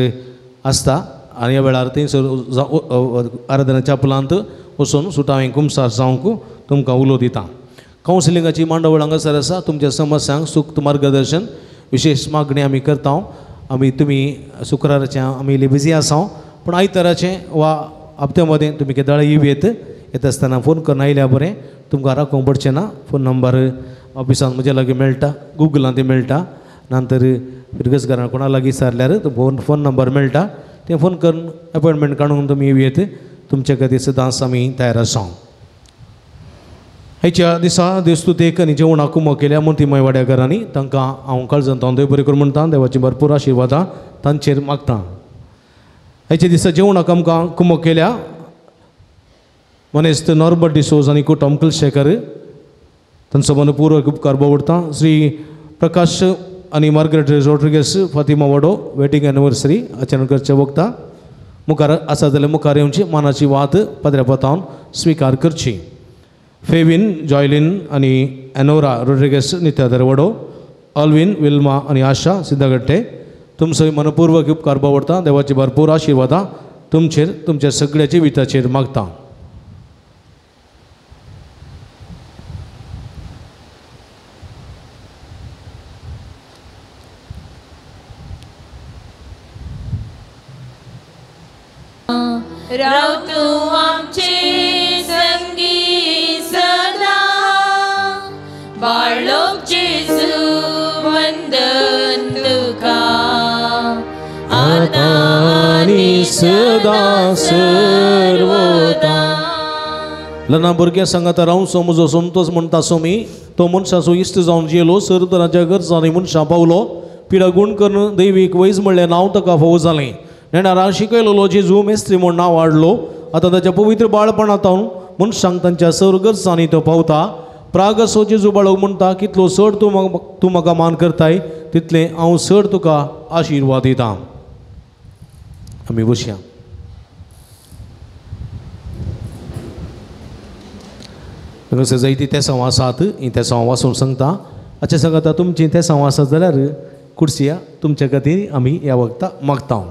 आसता. आनी ह्या वेळार थंयसर आराधनाच्या चापलांत वचून सुटावें कुमसार जावंक तुमकां उलो दिता. कावन्सिलिंगाची मांडावळ हांगासर आसा. तुमच्या समस्यांक सूक्त मार्गदर्शन विशेष मागणी आमी करता. आमी तुमी शुक्राराचें आमी इल्ली बिजी आसा, पूण आयताराचें वा हप्त्या मदें तुमी केदाळ येता आसतना फोन करून आयल्या बरें. तुमकां राखूंक पडचें ना. फोन नंबर ऑफिसान म्हज्या लागीं मेळटा, गुगलांत मेळटा. नंतर फिरगसकारां कोणा लागीं विचारल्यार फोन नंबर मेळटा. तें फोन करून अपॉयंटमेंट काडून तुमी येवयेत. तुमचे खातीर सदांच आमी तयार आसा. हेच्या दिसा देवस्तुतेक आनी जेवणाक कुमक केल्या मोतीमय वाड्याकारांनी तांकां हांव काळजांत देव बरें करूं म्हणटा. देवाची भरपूर आशिर्वादां तांचेर मागता. हेच्या दिसा जेवणाक आमकां कुमक केल्या मनेस्त नॉर्बर्ट डिसोज आनी कुटुंब कुलशेखर तांचो मनपूर्वक उपकार भोगता. श्री प्रकाश आनी मार्गरेट रॉड्रिगेस फातिमा वाडो वेडिंग एनिवर्सरी आचरण करचे वखदां मुखार आसा जाल्यार मुखार येवची मानाची वात पाद्र्यापातावन स्विकार करची. फेविन जॉयलिन आनी एनोरा रॉड्रिगेस नित्याधर वडो, ऑल्विन विल्मा आनी आशा सिद्धगट्टे तुमचो मनपूर्वक उपकार भोगता. देवाची भरपूर आशिर्वादां तुमचेर तुमच्या सगळ्या जिविताचेर मागता. राव तूं आमचे संगी सदा, बाळोक जेजू वंदन तुका आतां आनी सदा सर्वदा. ल्हान भुरग्या सांगाता रावचो म्हजो संतोष म्हणटा सोमी. तो मनशाचो इश्ट जावन जियेलो, सरतराच्या गरजांनी मनशां पावलो. पिडा गूण करून दैवीक वैज म्हणलें नांव ताका फावो जालें. नेणारा शिकयलेलो जेजू मेस्त्री म्हूण नांव वाडलो. आतां ताच्या पवित्र बाळपणांतावन मनशांक तांच्या सर गरजांनी तो पावता. प्राग असो जेजू बाळग म्हणटा, कितलो चड तूं म्हाका मान करताय तितलें हांव चड तुका आशिर्वाद दितां. आमी बसया. हांगासर जायतीं तेसांव आसात. हीं तेसांव वाचून सांगता. अच्छा सांगाता तुमचीं तेसांव आसात जाल्यार कुर्सिया तुमच्या खातीर आमी ह्या वखदां मागता.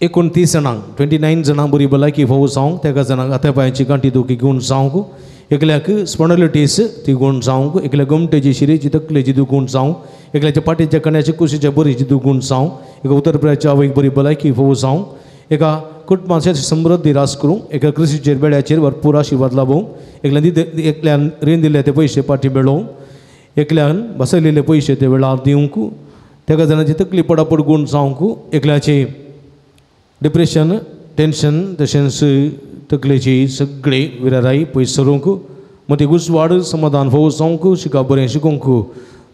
29 जाणांक 29 जाणांक बरी भलायकी फावो जावंक, तेका जाणांक हात्या पांयाची गांठी दुखी गूण जावंक, एकल्याक स्पॉन्डिलायटीस ती गूण जावंक, एकल्याक गमटेची शिरेची तकलेची दुखूण जावंक, एकल्याच्या पाठीच्या कण्याच्या कुशीच्या बरीची दुखूण जावंक, एका उतरप्राच्या आवयक बरी भलायकी फावो जावंक, एका कुटुंबाचे समृद्धी रास करूंक, एका कृषीचेर बेड्याचेर भरपूर आशिर्वाद लाभूंक, एकल्यान रीण दिल्ले ते पयशे पाठी मेळोवंक, एकल्यान बसयलेले पयशे ते वेळार दिवंक, तेका जाणांची तकली पडापड गूण जावंक, एकल्याचे डिप्रेशन टेन्शन तशेंच तकलेची सगळी विराराई पयस सरूंक, मती घुसवाड समाधान फावो जावंक, शिकप बरें शिकूंक,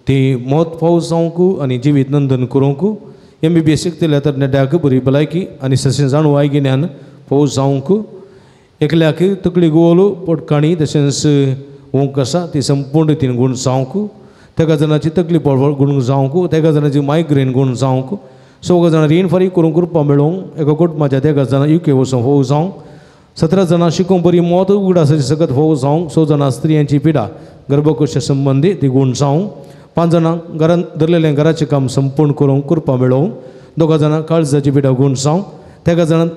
ती मौत फावो जावंक आनी जिवीत नंदन करूंक, MBBS शिकतल्या तर नेड्याक बरी भलायकी आनी सशें जाणवाय गिन्यान फावो जावंक, एकल्याक तकली गोल पोटकाणी तशेंच होंक आसा ती संपूर्ण रितीन गूण जावंक, तेका जाणांची तकली पळवळ गूण जावंक, तेका जाणांची मायग्रेन गूण जावंक, 6 जाणां रीण फारीक करूंक करपा मेळोवंक, एका कुटुंबाच्या 13 जाणां UK वचूंक फावो जावंक, 17 जाणां शिकूंक बरी मौत उगडासाची सकत फावो जावंक, 6 जाणां स्त्रियांची पिडा गर्भकोशा संबंदी ती गूण जावंक, 5 जाणां घरांत धरलेलें घराचें काम संपूर्ण करूंक करपा मेळोवंक, 2 जाणां काळजाची पिडा गूण जावंक, तेका जाणां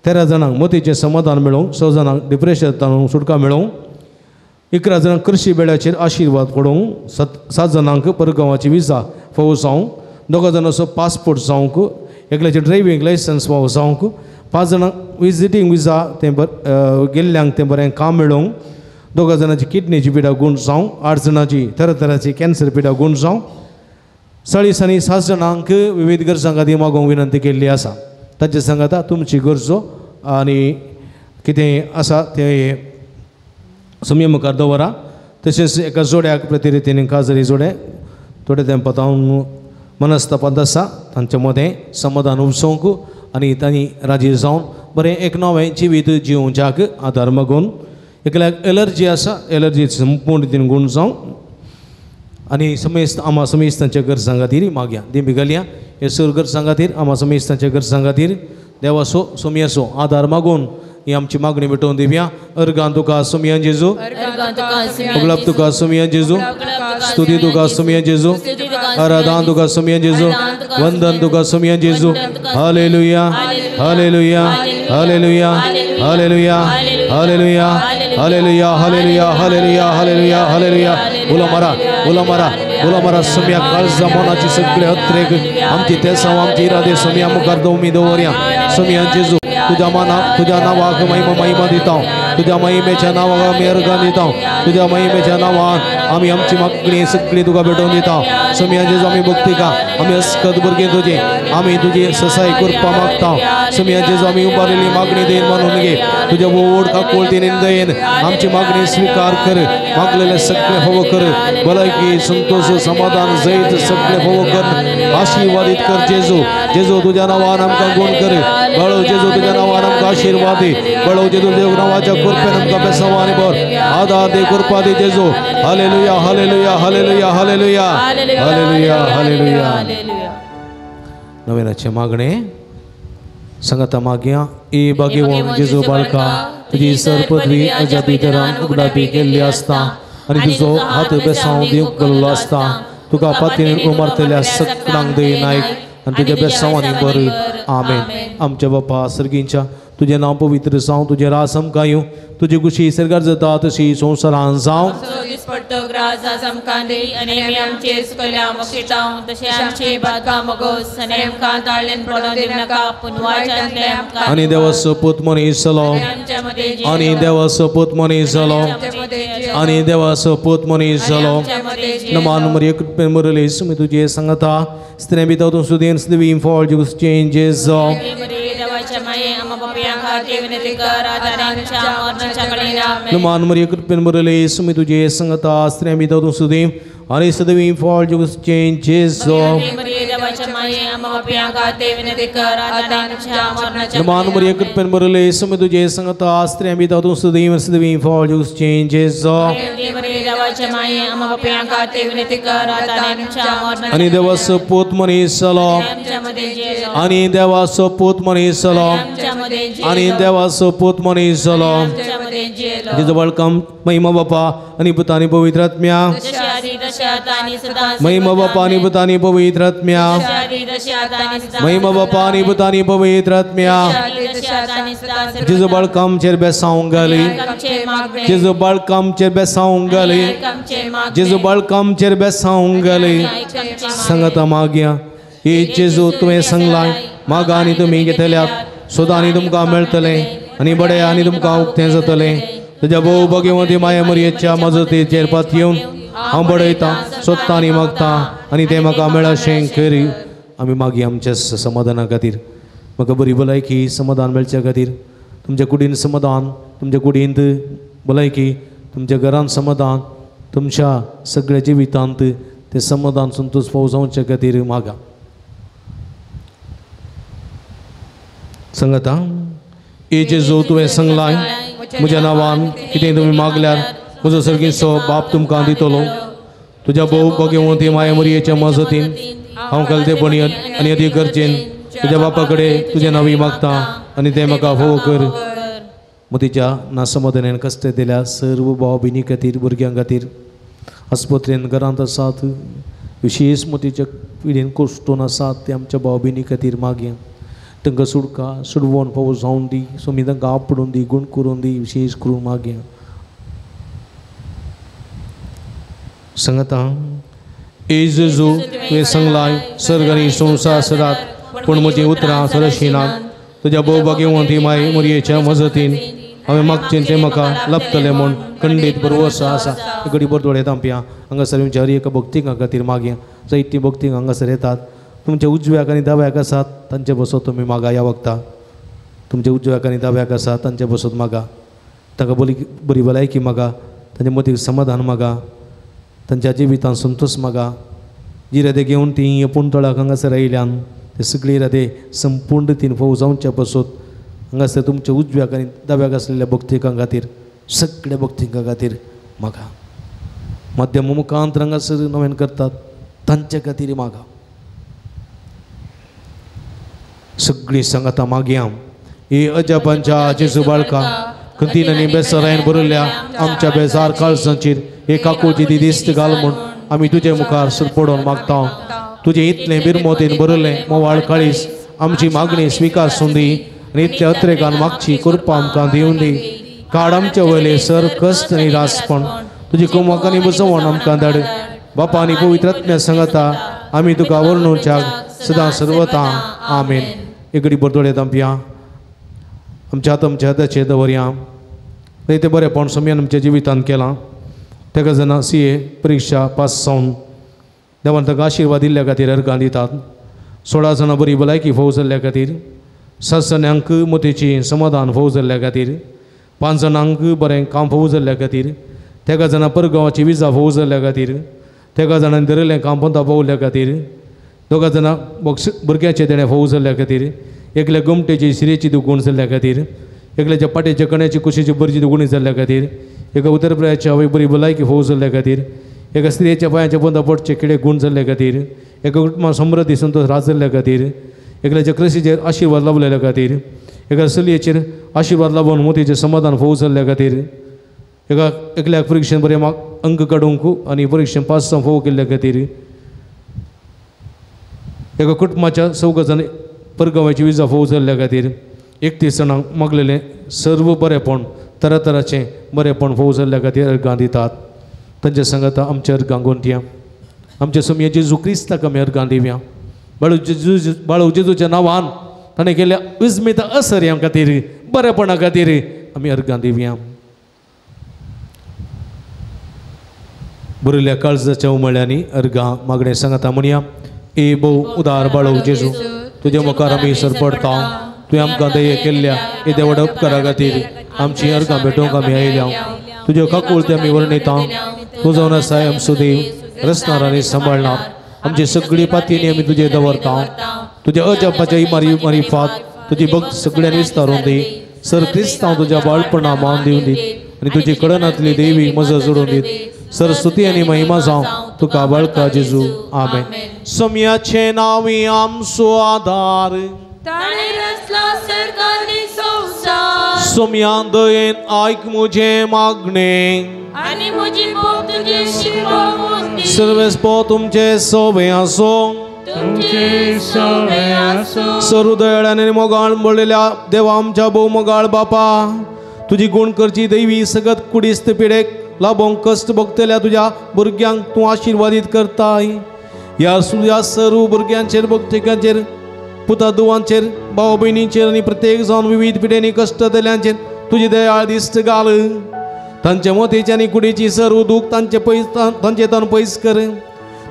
13 जाणांक मतीचें समाधान मेळोवंक, 6 जाणांक डिप्रेशनांतल्यान सुटका मेळोवंक, 11 जाणांक कृशी बेड्याचेर आशिर्वाद पडोवंक, 7 जाणांक परगांवाची विजा फावो जावंक, 2 जाणांचो पासपोर्ट जावंक, एकल्याचें ड्रायव्हिंग लायसन्स फावो जावंक, 5 जाणांक विजिटींग विजा तें गेल्ल्यांक तें बरें काम मेळोवंक, 2 जाणांची किडनीची पिडा गूण जावंक, 8 जाणांची तरातराची कॅन्सर पिडा गूण जावंक, 40 आनी 7 जाणांक विविध गरजां खातीर मागोवंक विनंती केल्ली आसा. ताचे सांगाता तुमची गरजो आनी कितें आसा तें समया मुखार दवरा. तशेंच एका जोड्याक प्रतिरितीन काजरी जोडे थोडे तेंपातावन मनस्तापांत आसा तांच्या मदें समाधान उपसोवंक आनी तांणी राजी जावन बरें एक नवें जिवीत जिवोवच्याक आदार मागून, एकल्याक एलर्जी आसा एलर्जी संपूर्ण रितीन गूण जावं आनी समेस्त आमा समेस्तांच्या गरजां खातीर मागया. देवी घालया हे सर गरजां खातीर आमा समेस्तांच्या गरजां खातीर देवाचो सोमयाचो आदार मागून ही आमची मागणी मिटोवन दिवया. अर्गां तुका सोमया जेजू, उगलाप तुका सोमया जेजू, स्तुती तुका सोमया जेजू, आराधना तुका सोमया जेजू, वंदन तुका सोमया जेजू. हालेलुया हालेलुया हालेलुया हालेलुया हालेलुया हालेलुया हालेलुया हालेलुया हालेलुया हालेलुया. बोला मारा सोमया काळजा मनाची सगळे हत्रेक आमची तेसांव आमची इरादे सोमया मुखार दोमी दवरया. सोमया जेजू तुझ्या नावाक महिमा दिता, तुझ्या महिमेच्या नावाक आमी अर्गां दिता, तुझ्या महिमेच्या नांवान आमी आमची मागणी सगळी तुका भेटोवन दिता. सोमया जेजू आमी भक्तिका आमी अस्कत भुरगीं तुजी आमी तुजी ससाय करपा मागता. सोमया जेजू आमी उबारिल्ली मागणी देन मानून घे, तुज्या व्हड काकुळतीन दयेन आमची मागणी स्वीकार कर, मागलेले सगळे फावो कर, भलायकी संतोष समाधान जैत सगळे फावो कर, आशिर्वादीत कर. जेजू तुझ्या नांवान आमकां गुण कर, बळो जेजू तुझ्या नांवान आमकां आशिर्वाद दी, बळो जेजू देव नांवाच्या कृपेन आमकां बेसांवानी भर, आदार दे, कृपा दे जेजू. हालेलुया हालेलुया हालेलुया हालेलुया हालेलुया हालेलुया. नवीनाचे मागणे सांगता मागया. ए भाग्यवान जेजू बाळका, तुजी सर पदवी अजा भितरान उगडापी केल्ली आसता आनी तुजो हात बेसांव दिवंक गेल्लो आसता. तुका पातीन उमारतल्या सगळ्यांक दय नायक आनी तुज्या बेसांवांनी बर. आमेन. आमच्या बापा सर्गींच्या तुजें नांव पवित्र जावं, तुजें रास आमकां येवं, तुजी कुशी सरकार जाता तशी संवसारांत जावं. पडतो ग्रास आमकां दी आनी आमी आमचे सुकल्या बक्षितांव तशें आमची बादकां मोगोस आनी आमकां ताळ्ळेन पडोवन दिवं नाका, पूण वायटांतले आमकां आनी देवाचो पूत मनीस जालो, आनी देवाचो पूत मनीस जालो, आनी देवाचो पूत मनीस जालो. नमान मरिया कृपेन मरले सुमी तुजे सांगता स्त्रे भितर तूं Sudin slewing for juice changes जावं. नमान मरिया कृपेन मरले सुमी तुजे सांगता स्त्रे भितर तूं सुदीन आनी सदवी फॉल जूस चेंजेस जावं. नमान मरिया कृपेन मरले सुमी तुजे सांगता स्त्रे भितर तूं सुदीन सदवी फॉल जूस चेंजेस जावं. आनी देवाचो पूत मनीस जालो, आनी देवाचो पूत मनीस जालो, आनी देवाचो पूत मनीस जालो. जेजू वेलकम महिमा बापा आनी पुता आनी पवित्र आत्म्या, महिमा बापा आनी पुता आनी पवित्र आत्म्या, महिमा बापा आनी पुता आनी पवित्र आत्म्या. जेजू वेलकम चेर बेसांव घाली, जेजू वेलकम चेर बेसांव घाली, जेजू वेलकम चेर बेसांव घाली. सांगता मागया. हे जेजू तुवें सांगलां मागा आनी तुमी घेतल्यात, सोदा आनी तुमकां मेळटलें आनी बडे आनी तुमकां उक्तें जातलें. तुज्या भोव भाग्यवंती माया मरियेच्या मजतीचेर पात येवन हांव बडयतां, सोदतां आनी मागतां आनी तें म्हाका मेळशें कर. आमी मागया आमच्या समाधाना खातीर, म्हाका बरी भलायकी समाधान मेळच्या खातीर. तुमच्या कुडीन समाधान, तुमच्या कुडींत भलायकी, तुमच्या घरांत समाधान, तुमच्या सगळ्या जिवितांत तें समाधान संतोष फावो जावच्या खातीर मागा. सांगता. ए जेजू तुवें सांगलां म्हज्या नांवान कितें तुमी मागल्यार म्हजो सर्गीचो बाप तुमकां दितलो. तुज्या भोव भाग्यवंती माया मरियेच्या मजतीन हांव कालतेपणी आनी अदीक गरजेन तुज्या बापा कडेन तुजें नांवी मागता आनी तें म्हाका फोव कर. मतीच्या नासमाधानान कश्ट दिल्या सर्व भाव भयणी खातीर, भुरग्यां खातीर, आस्पत्रेन घरांत आसात, विशेश मतीच्या पिडीन कोश्टून आसात ते आमच्या भाव भयणी खातीर मागया. तांकां सुडका सुडवून पावस जावन दी सोमी तांकां आपडून दी गूण करून दी विशेश करून मागया सांगता ए जेजू तुवें सांगलाय सर्ग आनी संवसार सदात पूण म्हजीं उतरां सरशिनात तुज्या भोवभाग्यवंती माय मरयेच्या मजतीन हांवें मागचें तें म्हाका लाभतलें म्हूण खंडीत भरवोसो आसा घडी परतोळे तांपया हांगासर तुमच्या हर एका भक्तीकां खातीर मागया जायतीं भक्तीक हांगासर येतात तुमच्या उजव्याक आनी दाव्याक आसात तांचे बसत तुमी मागा ह्या वखदां तुमच्या उजव्याक आनी दाव्याक आसात तांचे बसत मागा तांकां बरी भलायकी मागा तांच्या मतीक समाधान मागा तांच्या जिवितांत संतोश मागा जी रदे घेवन ती पुणतळाक हांगासर आयल्यान ते सगळी रदे संपूर्ण रितीन फोव जावच्या बसत हांगासर तुमच्या उजव्याक आनी दाव्याक आसलेल्या भक्तिकां खातीर सगळ्या भक्तिकां खातीर मागा माध्यम मुखांत हांगासर नवें करतात तांचे खातीर मागा सगळीं सांगाता मागया हे अजापांच्या जेजू बाळका खंतीन आनी बेसरायन बरयल्या आमच्या बेजार काळजांचेर हे काकोची ती दिस्त घाल म्हूण आमी तुजे मुखार सुर पडोवन मागता तुजे इतलें बिरमोतीन बरयलें मोवाळ काळीस आमची मागणी स्विकारसून दी आनी इतल्या अत्रेकान मागची कृपा आमकां दिवन दी काड आमचे वयले सर कश्ट आनी रासपण तुजी कुमकांनी बसोवन आमकां धाड बापा आनी पवित्र आत्म्या सांगता आमी तुका वर्णुच्याक सदां सर्वता आमेन एकडी परतोळे तांपया आमच्या आमच्या हाताचेर दवरया ते बरेपण समयान आमच्या जिवितांत केलां तेका जाणां CA परिक्षा पास जावन देवान ताका आशिर्वाद दिल्ल्या खातीर अर्गां दितात 16 जाणां बरी भलायकी फोव जाल्ल्या खातीर 7 जाणांक मतीची समाधान फोव जाल्ल्या खातीर 5 जाणांक बरें काम फोव जाल्ल्या खातीर तेका जाणां परगांवाची विजा फोव जाल्ल्या खातीर तेका जाणांनी धरलें काम पंथा पावल्या खातीर 2 जाणां भुरग्याचे देणे फोव जाल्ल्या खातीर एकल्या गमटेची शिरेची दुखूण जाल्ल्या खातीर एकल्याच्या पाट्याच्या कण्याची कुशीची बरची दुखणी जाल्ल्या खातीर एका उत्तर प्रदेशाच्या बरी भलायकी फोव जाल्ल्या खातीर एका स्त्रियेच्या पांयाच्या पंथा पडचे किडे गुण जाल्ल्या खातीर एका कुटुंबात समृद्धी संतोष राज जाल्ल्या खातीर एकल्याच्या कृषीचेर आशिर्वाद लाभलेल्या खातीर एका चलयेचेर आशिर्वाद लाभून मोतीचें समाधान फोव जाल्ल्या खातीर एकल्याक परिक्षेन बरें अंक काडूंक आनी परिक्षेन पास जावन फोव केल्ल्या खातीर एका कुटुंबाच्या 4 जाण परगांवाची विजा फोव जाल्ल्या खातीर 31 जाणांक मागलेलें सर्व बरेपण तरातराचें बरेपण फोव जाल्ल्या खातीर अर्गां दितात तांचे सांगता आमच्या अर्गांक गोंतया आमच्या समया जेजू क्रिस्ताक आमी अर्गां दिवया बाळू जेजूच्या नांवान ताणें केल्या उजमेत असर्यां खातीर बरेपणा खातीर आमी अर्गां दिवया बरयल्या काळजाच्या उमळ्यांनी अर्गां मागणें सांगता म्हणया ए भोव उदार बाळू जेजू तुजे मुखार आमी सरपडटा तुवें आमकां दये केल्ल्या हे देवड उपकारा खातीर आमची अर्गां भेटोवंक आमी आयल्या तुज्यो काकुळते आमी वर्णयता तूं जावन आसाय आमचो देव रचणार आनी सांबाळणार आमची सगळी पातयेनी आमी तुजे दवरता तुज्या अजापाच्या इमारी फात तुजी भक्त सगळ्यांनी विस्तारून दी सर क्रिस्तांव तुज्या बाळपणा मान दिवन दी आनी तुजी कडनांतली देवी मजा जोडून दीत सर स्तुती आनी महिमा जावं तुका बाळका जेजू आमेन समयाचे नावी आमचो आदार ताणे रचला सर्ग आनी संवसार सोम्या दयेन आयक मुझे मागणे आनी म्हजी भोव तुजे शिरवण दी सर्वेस्पो तुमचे सोबे आसो तुमचे सोबे आसो सर्वदयाळाने मोगाळ बोललेल्या देवा आमच्या भोव मोगाळ बापा तुझी गुण करची दैवी सगत कुडिस्त पिडेक लाभोंक कश्ट भोगतल्या तुझ्या भुरग्यांक तूं आशिर्वादीत करताय या सर्व भुरग्यांचेर भक्तिकांचेर पुता दुवांचेर भाव भयणींचेर आनी प्रत्येक जावन विविध पिढेनी कश्ट दिल्यांचेर तुजी दयाळ दिश्ट घाल तांच्या मतीची आनी कुडीची सर्व दूख तांचे तन पयस कर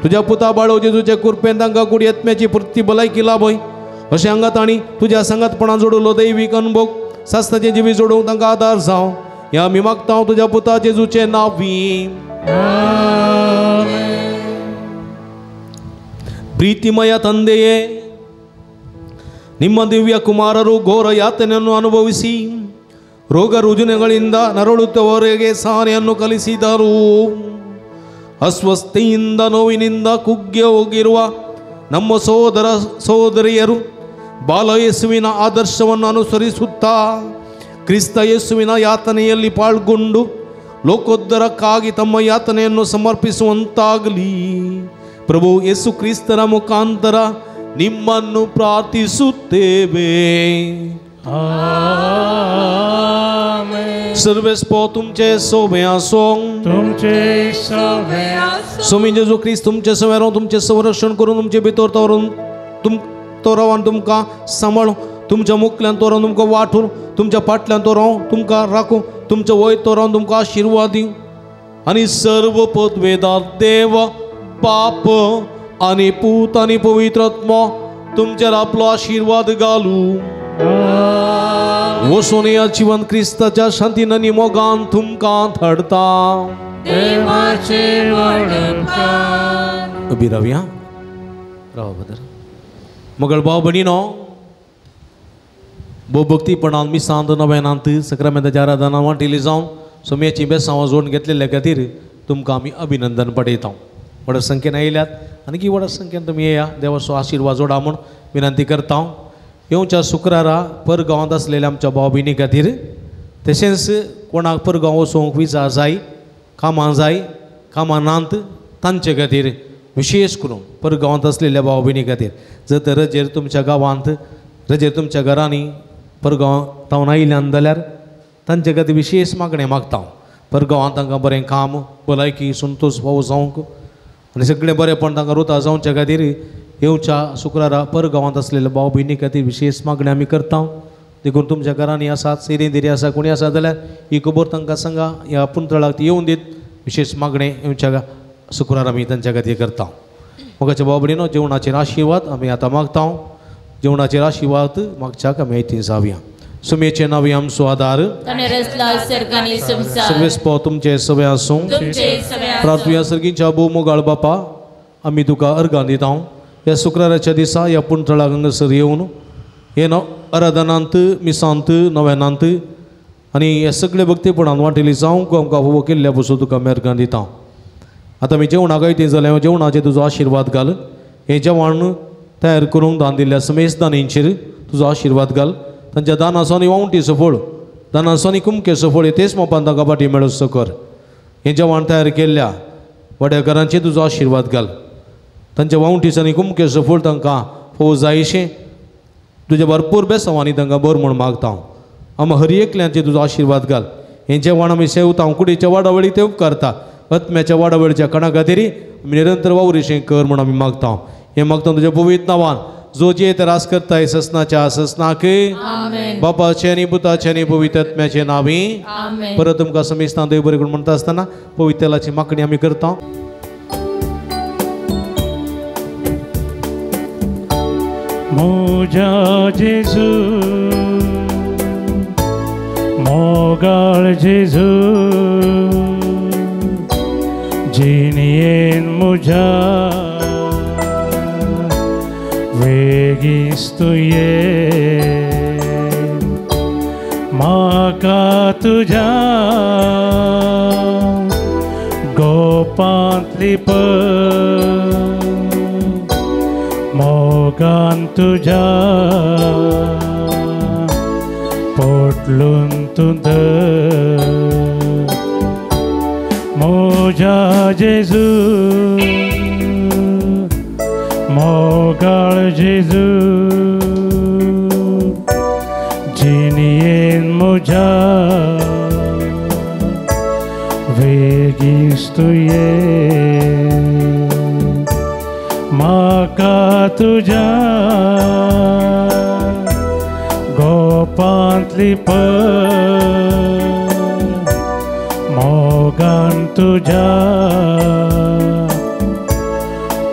तुज्या पुता बाळो जेजूच्या कृपेन तांकां कुडी आत्म्याची प्रती भलायकी लाभय अशें हांगा तांणी तुज्या संगतपणान जोडलो दैवीक अनुभव सास्ताचे जिवी जोडूंक तांकां आदार जावं हें आमी मागता तुज्या पुता जेजूचे नांवी ಪ್ರೀತಿಮಯ ತಂದೆಯೇ ನಿಮ್ಮ ದಿವ್ಯ ಕುಮಾರರು ಘೋರ ಯಾತನೆಯನ್ನು ಅನುಭವಿಸಿ ರೋಗ ರುಜಿನಗಳಿಂದ ನರಳುತ್ತವರೆಗೆ ಸಹನೆಯನ್ನು ಕಲಿಸಿದರು ಅಸ್ವಸ್ಥತೆಯಿಂದ ನೋವಿನಿಂದ ಕುಗ್ಗಿ ಹೋಗಿರುವ ನಮ್ಮ ಸಹೋದರ ಸಹೋದರಿಯರು ಬಾಲ ಯೇಸುವಿನ ಆದರ್ಶವನ್ನು ಅನುಸರಿಸುತ್ತಾ ಕ್ರಿಸ್ತ ಯೇಸುವಿನ ಯಾತನೆಯಲ್ಲಿ ಪಾಲ್ಗೊಂಡು ಲೋಕೋದ್ಧಾರಕ್ಕಾಗಿ ತಮ್ಮ ಯಾತನೆಯನ್ನು ಸಮರ್ಪಿಸುವಂತಾಗಲಿ. ಪ್ರಭು ಯೇಸು ಕ್ರಿಸ್ತರ ಮುಖಾಂತರ ನಿಮ್ಮನ್ನು ಪ್ರಾರ್ಥಿಸುತ್ತೇವೆ. सर्वेस्पो तुमचे सोबे आसों तुमचे सोबे आसों स्वामी जेजू ख्रिस्त तुमचे सवेरो तुमचे संरक्षण करून तुमचे भितर तोरून तोरावन तुमकां सांबाळूं तुमच्या मुखल्यान तोरावन तुमकां वाठून तुमच्या फाटल्यान तोरावन तुमकां राखूं तुमच्या वयर तोरावन तुमकां आशिर्वाद दिवं आनी सर्व पदवेदार देव बाप आनी पूत आनी पवित्र आत्मा तुमचेर आपलो आशिर्वाद घालूं. वचून या जीवन क्रिस्ताच्या शांतीन आनी मोगान तुमकां धाडता. देवाचे वडणकार उबी रावया राव बदर मगळ भाव भणीनो भोव भक्तीपणान मिसांत नव्यानांत सक्रामेंताच्या आराधना वांटिली जावन सोम्याची बेसांव जोडून घेतलेल्या खातीर तुमकां आमी अभिनंदन पठयता. व्हड संख्येन आयल्यात आनी की व्हड संख्येन तुमी येया देवाचो आशिर्वाद जोडा म्हूण विनंती करता. येवच्या शुक्रारा परगांवांत आसलेल्या आमच्या भाव भयणी खातीर तशेंच कोणाक परगांव वचोंक विजा जाय कामां नात तांचे खातीर विशेश करून परगांवांत आसलेल्या भाव भयणी खातीर जर तर रजेर तुमच्या गांवांत रजेर तुमच्या घरांनी परगांवांत आयल्यान जाल्यार तांचे खातीर विशेश मागणें मागता. परगांवांत तांकां बरें काम भलायकी संतोश भाव जावंक आनी सगळें बरेंपण तांकां रुता जावच्या खातीर येवच्या शुक्रारा परगांवांत आसलेल्या भाव भयणी खातीर विशेश मागणी आमी करता. देखून तुमच्या घरांनी आसात सेरींदेरी आसा कोणी आसा जाल्यार ही खबर तांकां सांगा ह्या पुंतळाक येवन दीत विशेष मागणें येवच्या शुक्रार आमी तांच्या खातीर करता. मोगाच्या भाव भयणीनो जेवणाचेर आशिर्वाद आमी आतां मागता. जेवणाचेर आशिर्वाद मागच्याक आमी येती जावया. सुमेचे नांव आमचो आदार सर्वेस्पो तुमचे सवे आसूं प्रार्थुया सर्गीच्या भोव मोगाळ बापा आमी तुका अर्गां दिता. ह्या शुक्राराच्या दिसा ह्या पुंतळाक हांगासर येवन हे आराधनांत मिसांत नव्यानांत आनी हे सगळे भक्तीपणान वांटिली जावंक आमकां फोव केल्ल्या बसून तुका मेरगां दिता. आतां आमी जेवणाक येती जाल्यार जेवणाचेर तुजो आशिर्वाद घाल. हें जेवण तयार करूंक दान दिल्ल्या समेस्त दानींचेर तुजो आशिर्वाद घाल. तांच्या दानासानी वावंटीचो फळ दानासानी कुमकेचो फळ तेच मोपान तांकां फाटी मेळोचो कर. हें जेवण तयार केल्ल्या व्हड्या घरांचेर तुजो आशिर्वाद घाल. तांच्या वावंटीसांनी कुमकेचो फळ तांकां फोव जायशें तुज्या भरपूर बेसांवांनी तांकां बर म्हूण मागता. आमी हर एकल्याचेर तुजो आशिर्वाद घाल. हें जेवण आमी सेवता कुडीच्या वाडावळी ते उपकारता. आत्म्याच्या वाडावळीच्या कणा खातीर आमी निरंतर वावरीशें कर म्हूण आमी मागता. हें मागता तुज्या पवित्र नांवान जो जे त्रास करताय ससनाच्या ससनाक बापाचे आनी पुताचे आनी पवित्र आत्म्याचे नांवी परत तुमकां समेस्तां देव बरें करून म्हणटा आसतना पवित्र तेलाची मागणी आमी करता. मोजा जेजू मोगाळ जेजू जिणयेन म्हज्या वेगीस तुये म्हाका तुज्या गोपांतली मोगान तुज्या पोटलून तुंद मोजा जेजू मोगाळ जेजू जिणयेन म्हज्या वेगीस तुये म्हाका तुज्या गोपांतली मोगान तुज्या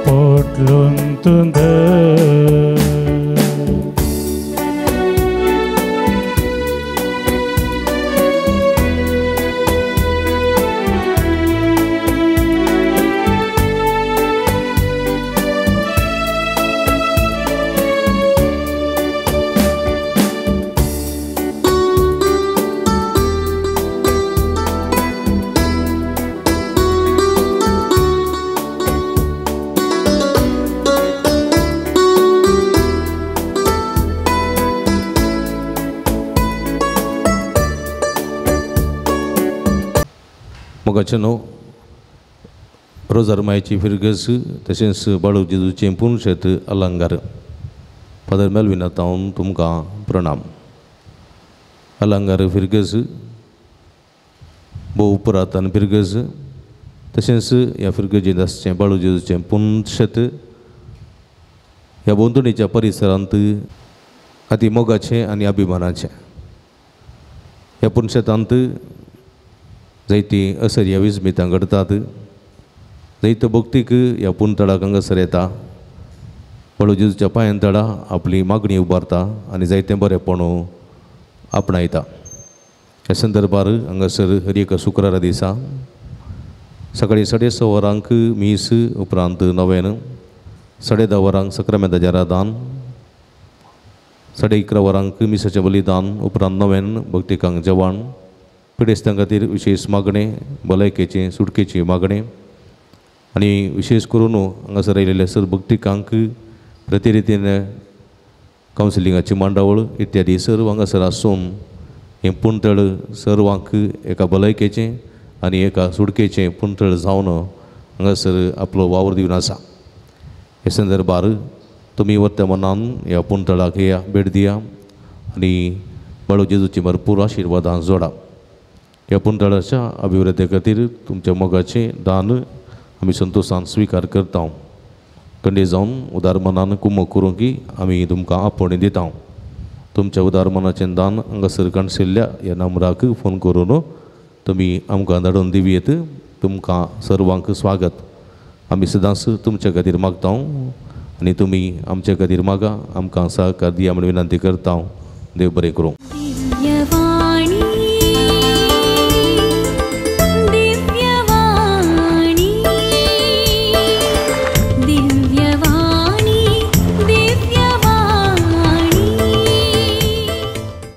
पोटलून तुंद मोगाचे न्हू रोजार मायची फिरगस तशेंच बाळू जेजूचें पुणशेत अलंकार फादर मेलविना तावन तुमकां प्रणाम. अलंगार फिरगस भोव पुरातन फिरगस तशेंच ह्या फिरगजींत आसचें बाळू जेजूचें पुनशेत ह्या बोंदणीच्या परिसरांत अति मोगाचें आनी अभिमानाचें. ह्या पुनशेतांत जायतीं असर्या विस्मितां घडटात. जायत्यो भक्तीक ह्या पुनतळाक हांगासर येता. बाळू जेजूच्या पांयांतळा आपली मागणी उबारता आनी जायतें बरेंपण आपणायता. ह्या संदर्भार हांगासर हर एक शुक्रारा दिसा सकाळीं 6:30 वरांक मीस उपरांत नवेन 10:30 वरांक सक्रामेंताचें आराधन 11:30 वरांक मिसाचें बलिदान उपरांत नवेन भक्तिकांक जेवण पिडेस्तां खातीर विशेश मागणें भलायकेचें सुटकेची मागणें आनी विशेश करून हांगासर आयिल्ल्या सर भक्तिकांक प्रतिरितीन कावन्सिलिंगाची मांडावळ इत्यादी सर्व हांगासर आसून हें पुनतळ सर्वांक एका भलायकेचें आनी एका सुटकेचें पुनतळ जावन हांगासर आपलो वावर दिवन आसा. हे संदर्भार तुमी वर्तमानान ह्या पुनतळाक येया, भेट दिया आनी बाळू जेजूची भरपूर आशिर्वादां जोडा. ह्या पुनतळाच्या अभिवृद्धी खातीर तुमच्या मोगाचें दान आमी संतोशान स्विकार करता. खंडे जावन उदार मनान कुमक करूं की आमी तुमकां आपोवणी दिता. तुमच्या उदार मनाचें दान हांगासर काणशिल्ल्या ह्या नंबराक फोन करून तुमी आमकां धाडून दिवयेत. तुमकां सर्वांक स्वागत. आमी सदांच तुमच्या खातीर मागता आनी तुमी आमच्या खातीर मागा. आमकां सहकार दिया म्हण विनंती करता. देव बरें करूं.